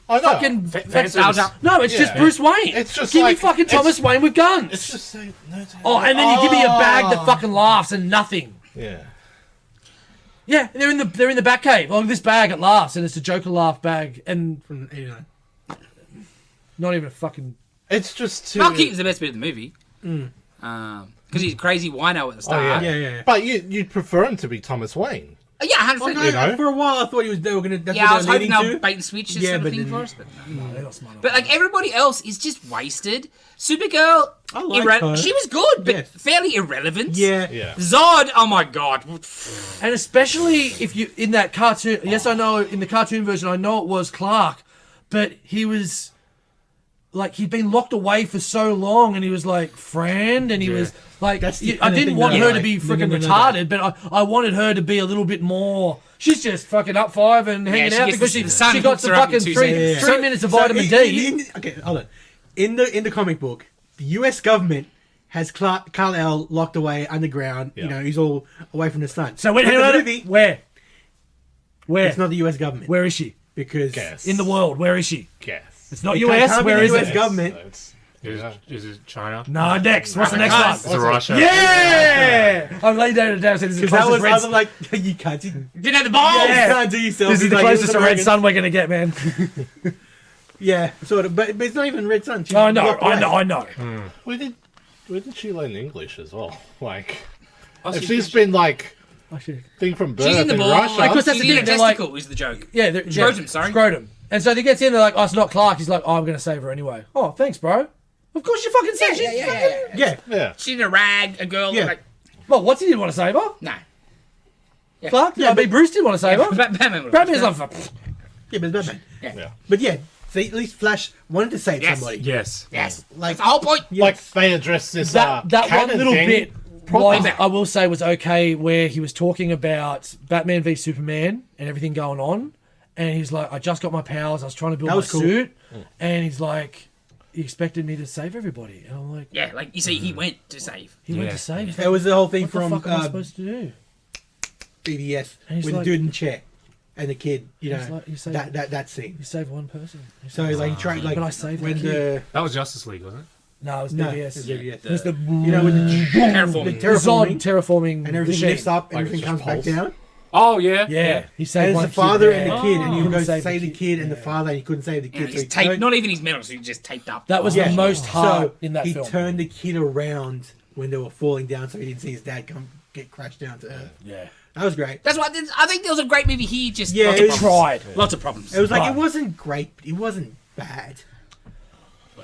I know. fucking. Fan service. No, it's just Yeah. Bruce Wayne. It's just give like- me fucking it's- Thomas Wayne with guns. It's just so. No, Oh, and then you give me a bag that fucking laughs and nothing. Yeah. Yeah, they're in the Batcave. Oh, this bag it laughs, and it's a Joker laugh bag, and From 89. not even a fucking. It's just too. Mark Keaton's the best bit of the movie. Because he's a crazy wino at the Oh, start. Yeah. But you'd prefer him to be Thomas Wayne. Yeah, 100%. Okay, You know? for a while, I thought they were gonna. That's Yeah, I what was they were hoping leading they'll to. bait and switch this Yeah, sort of but thing then- for us. But, no. They're not smart enough. But like everybody else is just wasted. Supergirl, I like her. she was good, but Yes. fairly irrelevant. Yeah. Yeah. Zod, oh my god. And especially if you in that cartoon. Yes, I know in the cartoon version, I know it was Clark, but he was like he'd been locked away for so long, and he was like friend, and he was like. That's the I kind of didn't thing want that I her to like. be freaking No. retarded, but I wanted her to be a little bit more. She's just fucking up 5 and hanging she out gets because the she sun got hooks some her up in fucking 2 three seconds. Yeah. minutes of vitamin D. Okay, hold on. In the comic book, the U.S. government has Kal-El locked away underground. Yeah. You know, he's all away from the sun. So when In hang the on, movie, where it's not the U.S. government where is she because Guess. in the world? Where is she? Guess. It's not It US. can't be Where the is US it? government. Is it China? No, next. What's the next one? Is it Russia? Yeah! I'm laying down it down. This is the Because that closest was red. either like you can't. Didn't have the balls. Yeah. You can't do yourself. This is He's the like, closest to "You're red American." sun we're gonna get, man. Yeah, sort of. But it's not even red sun. She's I know, blocked I away. know, I know. Where did she learn English as well? Like, Oh, if she's been like Oh, shit. thing from birth She's in the in ball. Russia. Because that's She's the in thing, a they're like- testicle is the joke. Yeah, Scrotum, sorry. Scrotum. And so he gets in, they're like, oh, it's not Clark. He's like, oh, I'm gonna save her anyway. Oh, thanks, bro. Of course you fucking say she's fucking... Yeah, yeah. She's in a rag, a girl. Yeah. Like, Well, what's he didn't want to save her? no. Clark? Yeah, but Bruce didn't want to save her. Batman. Batman's like, "Pfft." yeah, but it's Batman. Yeah. But yeah, see, at least Flash wanted to save Yes. somebody. Yes. Yes. Like That's the whole point. Like they address this that one canon little thing bit properly. was, I will say, was okay, where he was talking about Batman v Superman and everything going on, and he's like, I just got my powers, I was trying to build That my was cool. suit, and he's like, he expected me to save everybody. And I'm like, Yeah, like you see, he went to save. he went to save. He's That like, was the whole thing what the from fuck am I supposed to do? BBS And he's with like- the dude in the chair and the kid. You He's know like, you saved- that scene. You saved one person. So like he tried like But I saved when the kid. the That was Justice League, wasn't it? No, it was no, BBS. it was BBS. It was the You know, with the Terraforming. Zod terraforming terraforming and everything machine. lifts up and Like everything it's comes just back pulse. down. Oh yeah, Yeah, he saved And it's one the kid father there. and the kid, and he Couldn't goes to save save the kid, and the Yeah. father, and he couldn't save the Yeah, kid. he's he taped, turned- not even his medals, he just taped up. That was Yeah. the most hard So in that he film. turned the kid around when they were falling down, so he didn't see his dad come get crashed down to earth. Yeah. That was great. That's why I think there was a great movie here. Just Yeah, lots it of was- problems. Tried. Lots of problems. It was like Right. it wasn't great. It wasn't bad.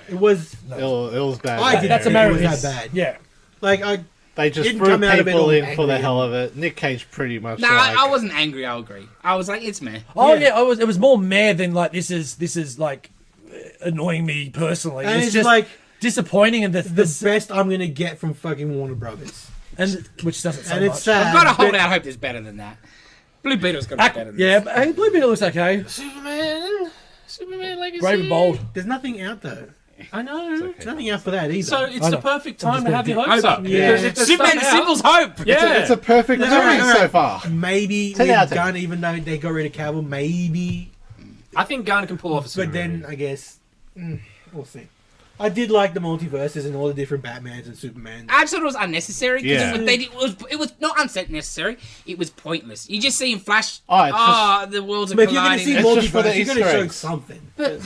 It was. It was bad. I did That's think it was America's. that bad. Yeah. Like I They just didn't threw come out of it people all in for the angry. hell of it. Nick Cage pretty much. No, like, I wasn't angry. I'll agree. I was like, it's meh. Oh Yeah. yeah, it was more mad than like this is like annoying me personally. and it's just like disappointing and the the best I'm gonna get from fucking Warner Brothers. and which doesn't sound And it's much. sad. I've got to hold but- out hope there's better than that. Blue Beetle's got to be better than Yeah, this. but, hey, Blue Beetle looks okay. Superman Legacy. Brave and bold. There's nothing out though. I know. There's nothing out for that either. So it's I the know. perfect I'm time just to have gonna your get hopes up. Yeah. Because if there's Superman stuff out- symbol's hope. Yeah. It's a perfect No, movie no, so no. far. maybe 10 with out of 10. Gunn, even though they got rid of Cavill, maybe. I think Gunn can pull off a But Superman then I guess we'll see. I did like the multiverses and all the different Batmans and Supermans. I just thought it was unnecessary. 'Cause Yeah. it was not unnecessary. It was pointless. You just see him flash. Oh, it's The worlds are But if you're going to colliding. see It's just for the multiverse, you're going to Easter show eggs. something. But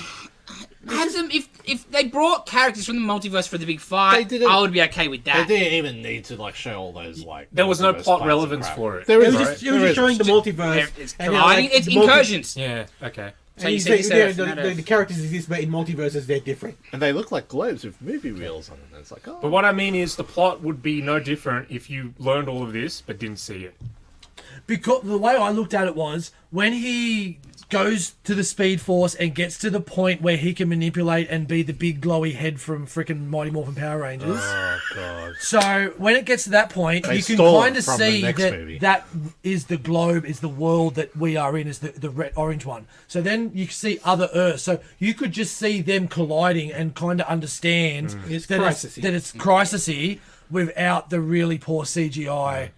have them if they brought characters from the multiverse for the big fight, They didn't- I would be okay with They that. didn't even need to like show all those like. there was no multiverse plot fights relevance and crap. for it. There It is. was right? just, it was There just is. showing the multiverse. It's and then, colliding. like, It's the multi- incursions. Yeah. Okay. So and you you say say, the the characters exist, but in multiverses they're different. And they look like globes with movie reels on them. It's like, oh. But what I mean is the plot would be no different if you learned all of this but didn't see it. Because the way I looked at it was when he goes to the Speed Force and gets to the point where he can manipulate and be the big glowy head from frickin' Mighty Morphin Power Rangers. Oh god. So when it gets to that point, They you can stole it kind of from the see next that movie. that is the globe, is the world that we are in, is the red, orange one. So then you see other Earths. So you could just see them colliding and kind of understand It's that crisisy. it's crisisy without the really poor CGI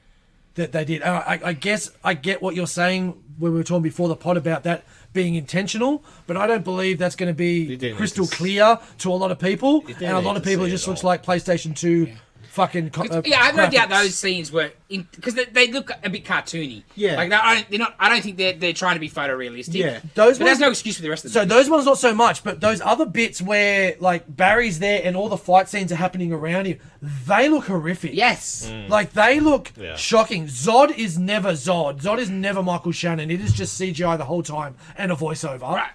that they did. I guess I get what you're saying when we were talking before the pod about that being intentional, but I don't believe that's going to be didn't crystal need to clear to a lot of people. didn't And a lot need of to people, it see just it looks all. like PlayStation 2 fucking Yeah, I have no doubt graphics. those scenes were because they look a bit cartoony. Yeah. like they're not. I don't think they're trying to be photorealistic. Yeah. Those but there's ones, no excuse for the rest of so them. those ones not so much, but those other bits where like Barry's there and all the fight scenes are happening around him, they look horrific. Yes, Like they look Yeah. shocking. Zod is never Zod. Zod is never Michael Shannon. It is just CGI the whole time and a voiceover. right.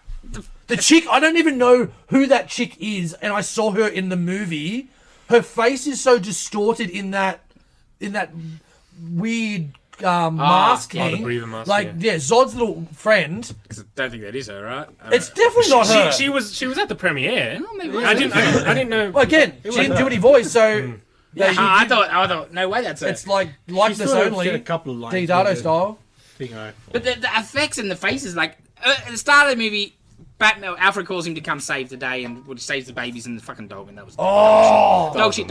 The chick, I don't even know who that chick is, and I saw her in the movie. Her face is so distorted in that weird masking. Oh, the breather mask, like yeah, Zod's little friend. 'Cause I don't think that is her, right? It's definitely not her. She was at the premiere. Oh, maybe I didn't know. Well, again, she didn't do any voice, so Yeah, I thought no way that's her. it's like She likeness sort of only, said a couple of lines. Dado with the style. thing, I- But the effects and the faces, like at the start of the movie, Batman Alfred calls him to come save the day, and he saves the babies and the fucking dog, and that was dog shit.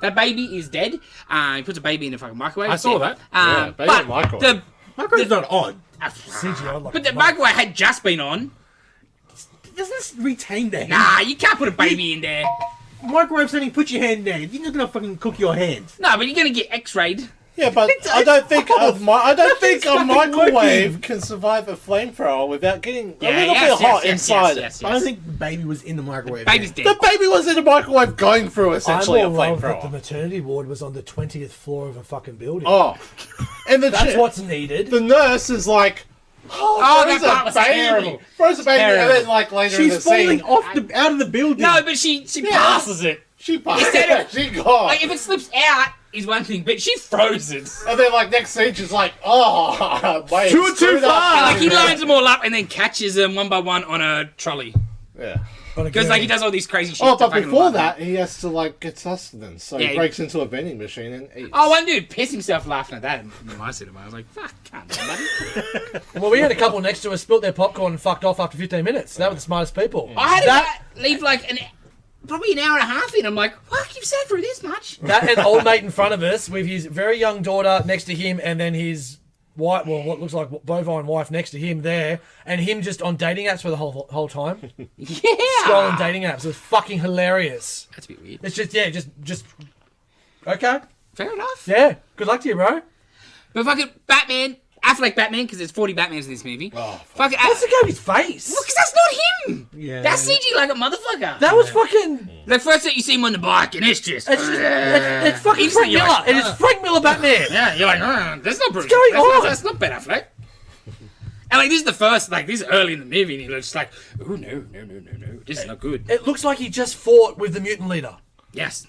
That baby is dead. He puts a baby in the fucking microwave. I saw that. Yeah, baby in but the microwave. Microwave's not on. CGI like but the microwave had just been on. It doesn't retain that. Nah, you can't put a baby in there. Microwave saying put your hand there. You're not gonna fucking cook your hands. No, but you're gonna get X-rayed. Yeah, but I don't think a fucking microwave working. can survive a flamethrower without getting a Yeah, little yes, bit hot yes, inside yes. it. I don't think the baby was in the microwave. Baby's then. dead. The baby was in a microwave going through essentially a I'm more wrong that the flamethrower. maternity ward was on the 20th floor of a fucking building. Oh, and That's what's needed. the nurse is like, Oh, throws that part a was baby, terrible. throws a baby, Terrible. and then like later in the She's falling scene, out of the building. No, but she passes it. she passed. Instead of- She gone. Like if it slips out is one thing, but she froze it. And then like next scene, she's like, oh, wait, Too screwed far. up. Like he lines them all up and then catches them one by one on a trolley. Yeah. Because like he does all these crazy shit. Oh, to but fucking before love that, it. he has to like get sustenance, so Yeah, he breaks into a vending machine and eats. Oh, one dude pissed himself laughing at that in my cinema. I was like, "Fuck, can't do buddy." Well, we had a couple next to us spilt their popcorn and fucked off after 15 minutes. They were the smartest people. I had That- to leave like probably an hour and a half in. I'm like, "Fuck, you've sat through this much." That and old mate in front of us with his very young daughter next to him, and then his what looks like bovine wife next to him there, and him just on dating apps for the whole time. Yeah, Scrolling dating apps. It was fucking hilarious. That's a bit weird. It's just just okay. Fair enough. Yeah. Good luck to you, bro. But fucking Batman, Affleck Batman, because there's 40 Batmans in this movie. Oh, Fucking What's the guy with his face? because that's not him. Yeah. That's CG like a motherfucker. That was fucking. The first time you see him on the bike, and it's just. It's fucking Instantly Frank you're Miller. like, It is Frank Miller Batman. Yeah, you're like, that's not Bruce. going on? That's not Ben Affleck. And like, this is the first, like, this is early in the movie, and he's just like, oh, no. This is not good. It looks like he just fought with the mutant leader. Yes.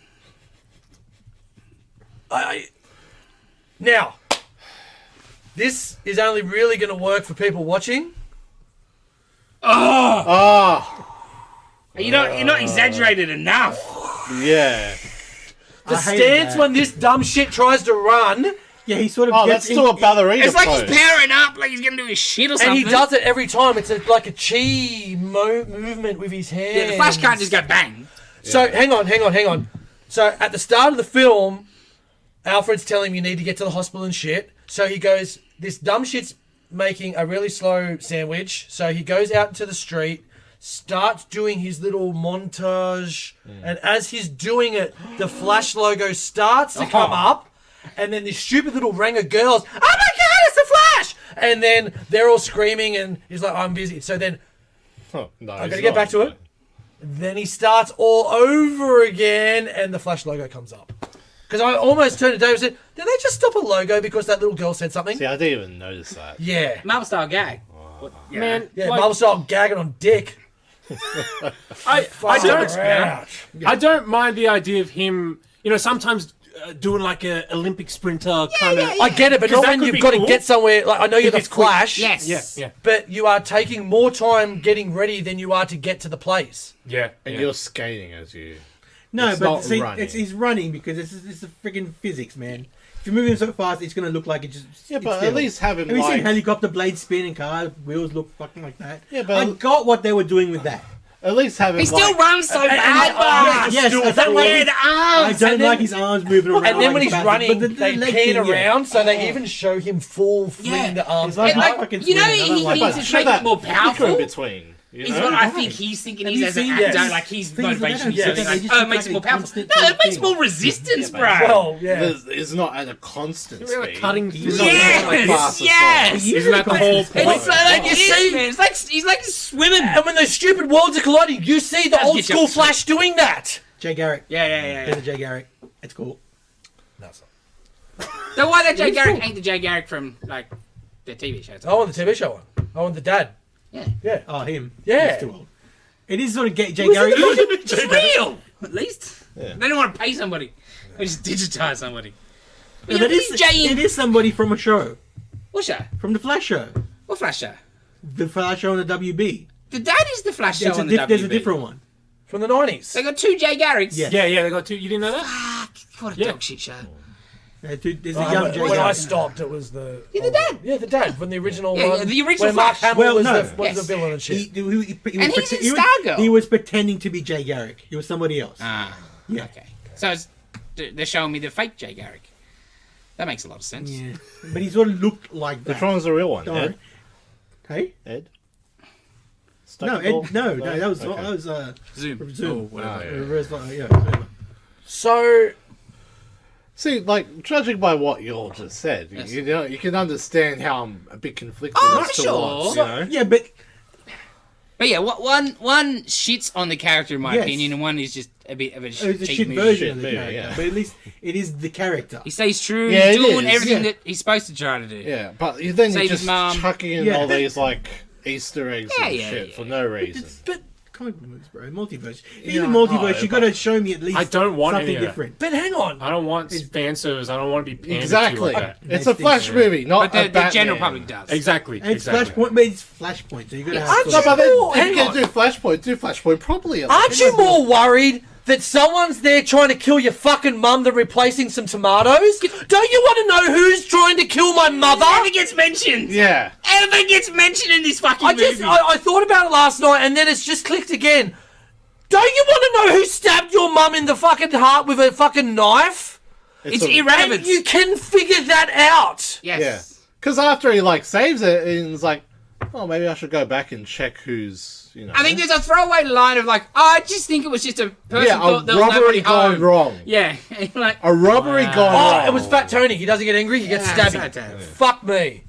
Now, this is only really going to work for people watching. You're not exaggerated enough. yeah. The I hated stance that. when this dumb shit tries to run, Yeah, he sort of Oh, gets that's still a ballerina It's like pose. he's powering up, like he's gonna do his shit or and something. he does it every time. It's like a chi movement with his hands. Yeah, the Flash can't just go bang. So hang on. So at the start of the film, Alfred's telling him you need to get to the hospital and shit. So he goes, this dumb shit's making a really slow sandwich. So he goes out into the street, starts doing his little montage, and as he's doing it, the Flash logo starts to come up, and then this stupid little ring of girls, oh my god, it's the Flash! And then they're all screaming, and he's like, I'm busy. So then Oh, no, I'm gonna get back to it. Then he starts all over again, and the Flash logo comes up. Because I almost turned to Dave and said, did they just stop a logo because that little girl said something? See, I didn't even notice that. Yeah. Marvel style gag. Man, Yeah, like, Marvel style gagging on dick. I Right. don't mind the idea of him, sometimes doing like a Olympic sprinter kind of. I get it, but 'Cause not that when could you've be got to cool. get somewhere. Like I know you're the it's quick. Flash, Yes. Yeah. but you are taking more time getting ready than you are to get to the place. Yeah. And you're skating as you. No, It's but not see, running. he's running because it's the freaking physics, man. If you're moving so fast, it's gonna look like it just. Yeah, it's but still. at least have him Have you like. seen helicopter blades spin and car wheels look fucking like that? Yeah, but- I got what they were doing with that. At least have him He still like. runs so bad, Yes, still I don't forward. like the I arms. don't and then- like his arms moving around. And then like when he's fast, running, but the they leg pan thing, yeah. around, so they even show him full flinging the arms. It's like, And, like, fucking you know, swimming. I don't he like thinks that. it's show making it that more flicker powerful. in between. You Is know? what I think he's thinking Have he's you as an seen actor, this? like his Things like motivation. that, Yeah, yeah, like, they just oh, it look makes like it more a powerful. constant No, it makes thing. more resistance, Yeah, bro. Well, yeah. It's not at a constant Really speed. cutting It's through not like fast as Yes! well. Isn't that the whole It's point? like You you see- see, man. He's like swimming. And when those stupid worlds are colliding, you see the That's old get you school upset. Flash doing that. Jay Garrick. Yeah. There's a Jay Garrick. It's cool. No, it's not. So why that Jay Garrick ain't the Jay Garrick from like the TV shows? I want the TV show one. I want the dad. Yeah. Yeah. Oh, him. Yeah. He's too old. It is sort of Jay Who's Garrick. It's real, at least. Yeah. They don't want to pay somebody. They just digitize somebody. But No, yeah, that is, he's Jay it is somebody from a show. What show? From the Flash show. What Flash show? The Flash show on the WB. The dad is the Flash show There's on the WB. there's a different one. From the 90s. They got two Jay Garricks. Yeah. Yeah, they got two. You didn't know that? Fuck, what a Yeah. dog shit show. There's a young Jay when I Garrick. stopped, it was the... Yeah, the dad. Yeah, the dad, from the original Yeah, one. yeah, the original where Mark Flash. Hamill Well, was, no. was Yes. the villain and shit. He And was he's in he was- Stargirl. He was pretending to be Jay Garrick. He was somebody else. Ah, Yeah. okay. So they're showing me the fake Jay Garrick. That makes a lot of sense. Yeah. But he sort of looked like that. Which one's the real one? Don't Ed? worry. Hey? Ed? No, Stuckable? Ed, no, that was Okay. Zoom. Zoom. Oh, whatever. yeah. Reverse, yeah, whatever. So, See, like, judging by what you all just said, Yes. you can understand how I'm a bit conflicted Oh, as for to sure. what, you know? Yeah, but But yeah, one shits on the character in my Yes. opinion, and one is just a bit of a it was a cheap shit movie. version of the movie, character. yeah. But at least it is the character. He stays true. Yeah, he's it doing is, everything yeah. that he's supposed to try to do. Yeah, but then Save you're his just mum. chucking in Yeah. all these, like, Easter eggs Yeah, and yeah, shit yeah. for no reason. but comic book movies, bro. Multiverse. Even multiverse, you got to show me at least I don't want something any of that. different. But hang on. I don't want fan service. I don't want to be pandered Exactly. to like that. It's a Flash movie, not But a the general Batman. public does. Exactly. And it's exactly. Flashpoint, but it's Flashpoint, so you got to have. Aren't No, you but then more- if hang you on. do Flashpoint properly. Aren't you more worried that someone's there trying to kill your fucking mum than replacing some tomatoes? Don't you want to know who's trying to kill my mother? Never gets mentioned. Yeah. Ever gets mentioned in this fucking movie. I thought about it last night and then it's just clicked again. Don't you want to know who stabbed your mum in the fucking heart with a fucking knife? It's a- irrelevant. And you can figure that out. Yes. Yeah. Because after he like saves it, and he's like, "Oh, maybe I should go back and check who's I think there's a throwaway line of like, I just think it was just a person a thought there was robbery nobody gone home. wrong. Yeah. And like, A robbery gone Oh, wrong. it was Fat Tony. He doesn't get angry, he gets Yeah, stabby. so- Fuck me.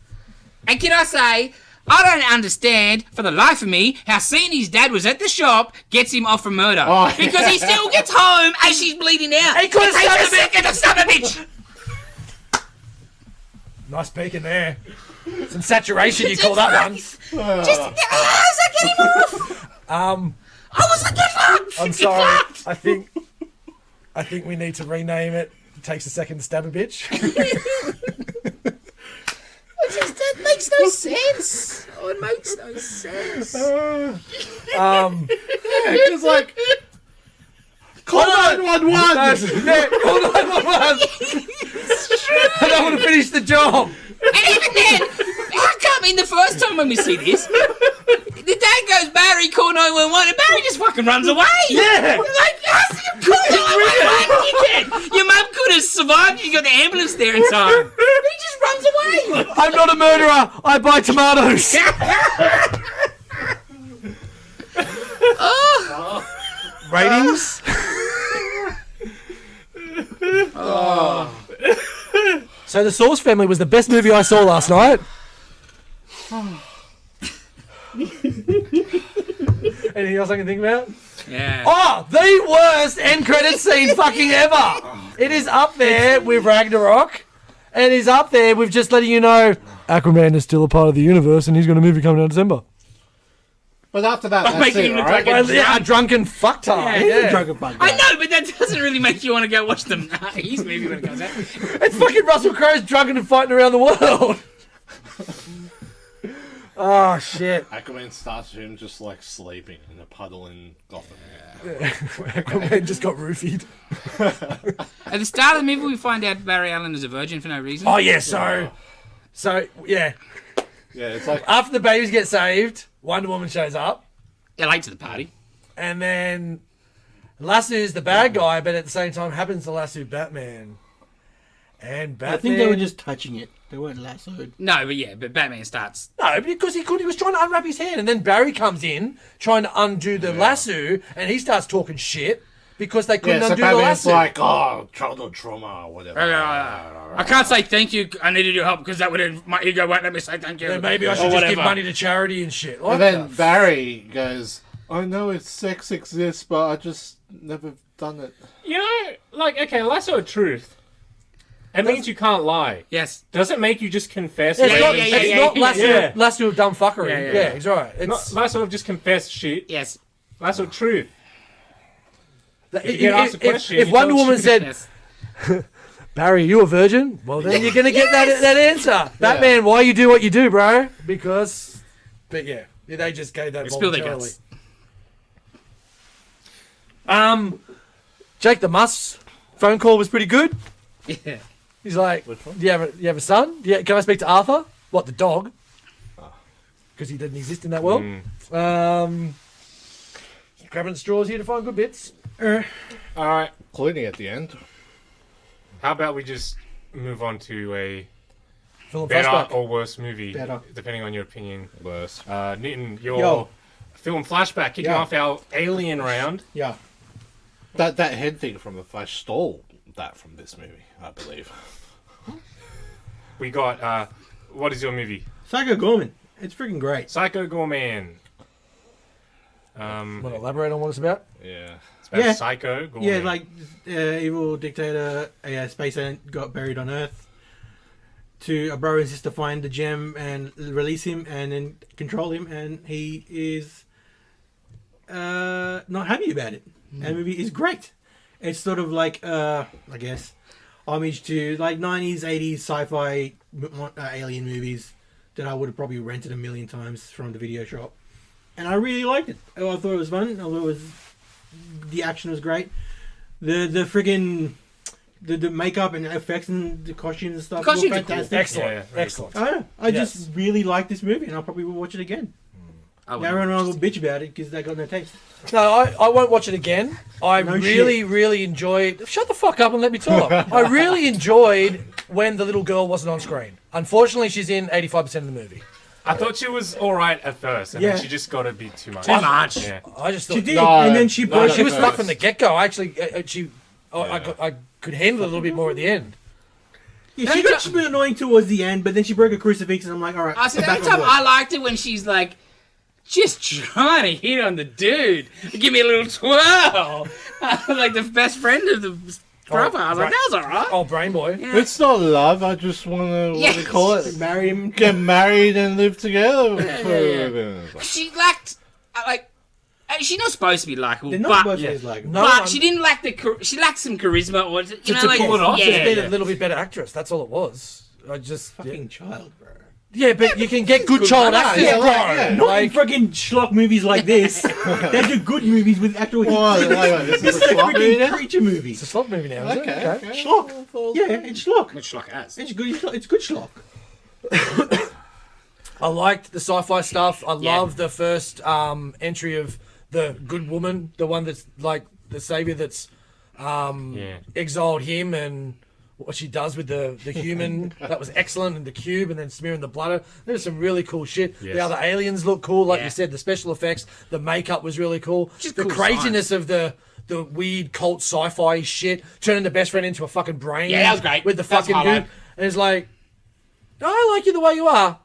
and can I say, I don't understand for the life of me how seeing his dad was at the shop gets him off for murder. Oh, Because he still gets home as she's bleeding out. He could've It takes stabbed a second to stab a bitch. Nice peeking there. Some saturation, you call that one. Just, how's that getting off? I was like, get fucked. I'm sorry. I think we need to rename it. It takes a second to stab a bitch. That makes no sense. Oh, it makes no sense. Because like, call 911. Yeah, call 911. I don't want to finish the job. And even then, how come in the first time when we see this, the dad goes, Barry, call 911, and Barry just fucking runs away. Yeah. Like, how's you call 911, dickhead? Your mum could have survived. You got the ambulance there in time. He just runs away. I'm not a murderer. I buy tomatoes. Ratings? So The Source Family was the best movie I saw last night. Anything else I can think about? Yeah. Oh, the worst end credit scene fucking ever. It is up there with Ragnarok. And he's up there with just letting you know Aquaman is still a part of the universe and he's got a movie coming out in December. But after that, that's making it, him look right? like Well, a drunken fucktard. Yeah. Yeah. Drunken bug. I know, but that doesn't really make you want to go watch his movie when it comes out. It's fucking Russell Crowe's drunken and fighting around the world. Oh, shit. Aquaman starts with him just like sleeping in a puddle in Gotham. Aquaman just got roofied. At the start of the movie, we find out Barry Allen is a virgin for no reason. Oh, yeah, so, yeah. Yeah, it's like After the babies get saved, Wonder Woman shows up. They're late to the party. And then Lasso's the bad guy, but at the same time happens to lasso Batman. And Batman... I think they were just touching it. They weren't lassoed. No, but Batman starts. No, because he was trying to unwrap his hand, and then Barry comes in trying to undo the lasso, and he starts talking shit because they couldn't so undo the Batman's lasso. like, oh, childhood trauma or whatever. I can't say thank you. I needed your help because that would have my ego won't let me say thank you. Then maybe I Or should just give whatever. money to charity and shit. What And then the Barry goes, I know sex exists, but I just never done it. You know, like, okay, lasso of truth. It means you can't lie. Yes. Does it make you just confess? It's Yeah, not, yeah, yeah, it's yeah, not yeah, lasso, yeah. lasso of dumb fuckery. Yeah, Yeah, yeah, yeah. he's right. Not It's, lasso of just confess shit. Yes. Lasso of truth. if, you get asked a question, if you Wonder tell Woman the said, Yes. Barry, you a virgin? Well, then you're going to get that answer. Batman, why you do what you do, bro? Because, but yeah, they just gave that Spill their voluntarily. guts. Jake the Muss phone call was pretty good. Yeah. He's like, do you have a son? Yeah, can I speak to Arthur? What, the dog? Because he didn't exist in that world. Grabbing straws here to find good bits. All right. Clooney at the end. How about we just move on to a Film better flashback. or worse movie, Better. depending on your opinion. Worse. Newton, your Yo. film flashback, kicking Yeah. off our alien round. Yeah. That head thing from the Flash stole that from this movie, I believe. We got, what is your movie? Psycho Gorman. It's freaking great. Psycho Goreman. Want to elaborate on what it's about? Yeah. It's about Yeah. Psycho Goreman. Yeah, like evil dictator, a space alien got buried on Earth. To a brother and sister find the gem and release him and then control him, and he is not happy about it. And the movie is great. It's sort of like, I guess, homage to like 90s, 80s sci-fi alien movies that I would have probably rented a million times from the video shop. And I really liked it. I thought it was fun. I thought the action was great. The friggin' the makeup and effects and the costumes and stuff were fantastic. Excellent. Excellent. I don't know. I just really like this movie, and I probably will watch it again. Now everyone will bitch about it because they got no taste. No, I won't watch it again. I No really enjoyed... Shut the fuck up and let me talk. I really enjoyed when the little girl wasn't on screen. Unfortunately, she's in 85% of the movie. I thought she was all right at first, and then she just got to be too much. Too much. Yeah. I just thought... She did, and then she broke. She was fucked from the get-go. I actually... I could handle it a little bit more at the end. Yeah, she got been annoying towards the end, but then she broke a crucifix, and I'm like, all right. I said, the only time I liked it when she's like, just trying to hit on the dude. Give me a little twirl. Like the best friend of the brother. I was like, that was alright. Oh, Brain Boy. Yeah. It's not love. I just want to what do you call it? Marry him. Get married and live together. She lacked, she's not supposed to be likable, They're not but, supposed to be like. No, but she didn't lack she lacked some charisma or you know, to like pull it off. Yeah, Just be yeah. a little bit better actress. That's all it was. I just... Fucking child, bro. Yeah, but you can get good child actors, yeah, bro. yeah. Not in fucking schlock movies like this. They do good movies with actual. Wait, this is It's a like schlock movie freaking now? creature movie. It's a slot movie now, is it? Okay. Schlock. Yeah, it's schlock. Which like as. It's good. It's good schlock. I liked the sci-fi stuff. I love the first entry of the good woman, the one that's like the savior that's exiled him and what she does with the human. That was excellent. And the cube and then smearing the blood. There was some really cool shit. Yes. The other aliens look cool. Like Yeah. you said, the special effects, the makeup was really cool. Just The cool craziness of the weird cult sci-fi shit, turning the best friend into a fucking brain. Yeah, that was great. With the That's fucking highlight. dude. And it's like, I like you the way you are.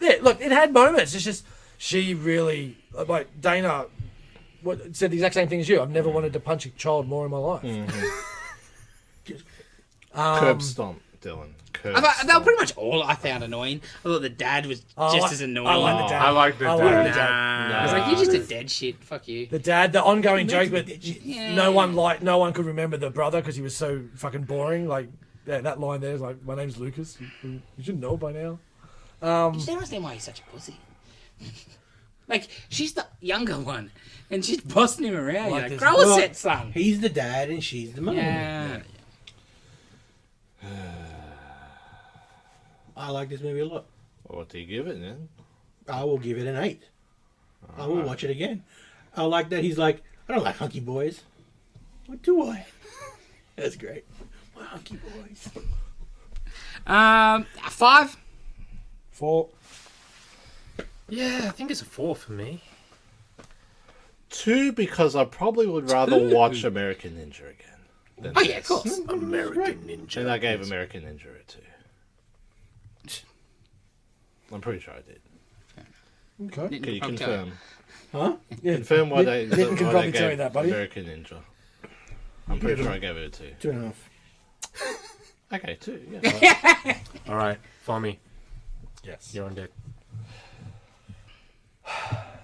Yeah, look, it had moments. It's just she really, like Dana, said the exact same thing as you. I've never wanted to punch a child more in my life. Curb stomp, Dylan. Curb I thought, they were stomp. pretty much all I found annoying. I thought the dad was just as annoying. I like the dad. I like the I dad. like the dad. I was like, you're just a dead shit. Fuck you. The dad, the ongoing joke, but Yeah. no one could remember the brother because he was so fucking boring. Like that line there is like, "My name's Lucas. You should know by now." I just don't understand why he's such a pussy. Like, she's the younger one, and she's bossing him around. Like Like, this- grow a set, son. He's the dad and she's the mum. Yeah. I like this movie a lot. What do you give it then? I will give it an 8. I will watch it again. I like that he's like, I don't like hunky boys. What do I? That's great. My hunky boys. 5. 4. Yeah, I think it's a 4 for me. 2 because I probably would rather watch American Ninja again. Than Oh, yeah, of this. course. American Ninja. And I gave American Ninja a 2. I'm pretty sure I did. Okay. Can you I'll tell confirm? Huh? Yeah. Confirm why they, Nick why can they probably tell gave you that, buddy. American Ninja. I'm pretty sure I gave it a 2. 2.5. Okay, 2. Yeah. All right, Fommy, Yes. you're on deck.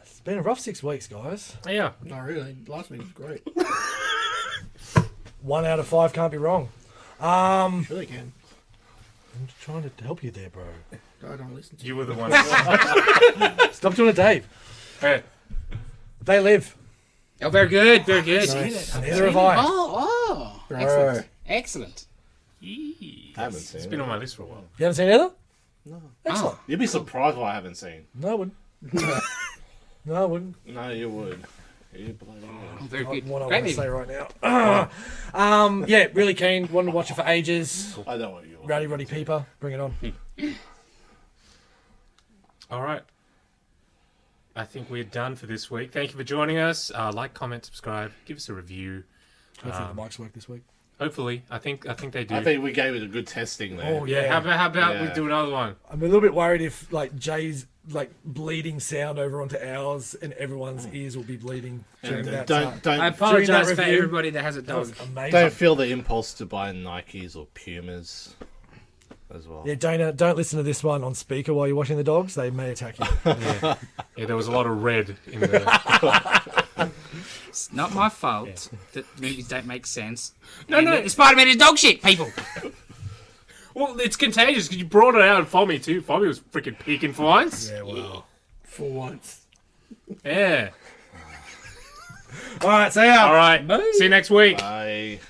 It's been a rough 6 weeks, guys. Yeah. Not really. Last week was great. 1 out of 5 can't be wrong. Sure they can. I'm just trying to help you there, bro. I don't listen to You were the one. Stop doing it, Dave. Hey, They live. Oh, very good. Very good. Neither have I. Oh. Bro. Excellent. Excellent. I haven't seen It's it. been on my list for a while. You haven't seen either? No. Excellent. You'd be surprised what I haven't seen. No, I wouldn't. No, I wouldn't. No, you would. You bloody would. Oh, very good. What I Great want to say movie. right now. Yeah, really keen. Wanted to watch it for ages. I know what you want. Rowdy Roddy Peeper. Bring it on. All right. I think we're done for this week. Thank you for joining us. Like, comment, subscribe, give us a review. Hopefully the mics work this week. Hopefully, I think they do. I think we gave it a good testing there. Oh, yeah. How about we Yeah. do another one? I'm a little bit worried if like Jay's like bleeding sound over onto ours and everyone's ears will be bleeding during And that. don't I During apologize that for review- everybody that has a that was dog. amazing. don't feel the impulse to buy Nikes or Pumas. as well. Yeah, Dana, don't listen to this one on speaker while you're watching the dogs. They may attack you. Yeah, there was a lot of red in there. It's not my fault that movies don't make sense. No, And no. that the Spider-Man is dog shit, people. Well, it's contagious because you brought it out on Fommy too. Fommy was freaking peeking for once. Yeah, well. For once. Yeah. All right, see ya. All right. See you next week. I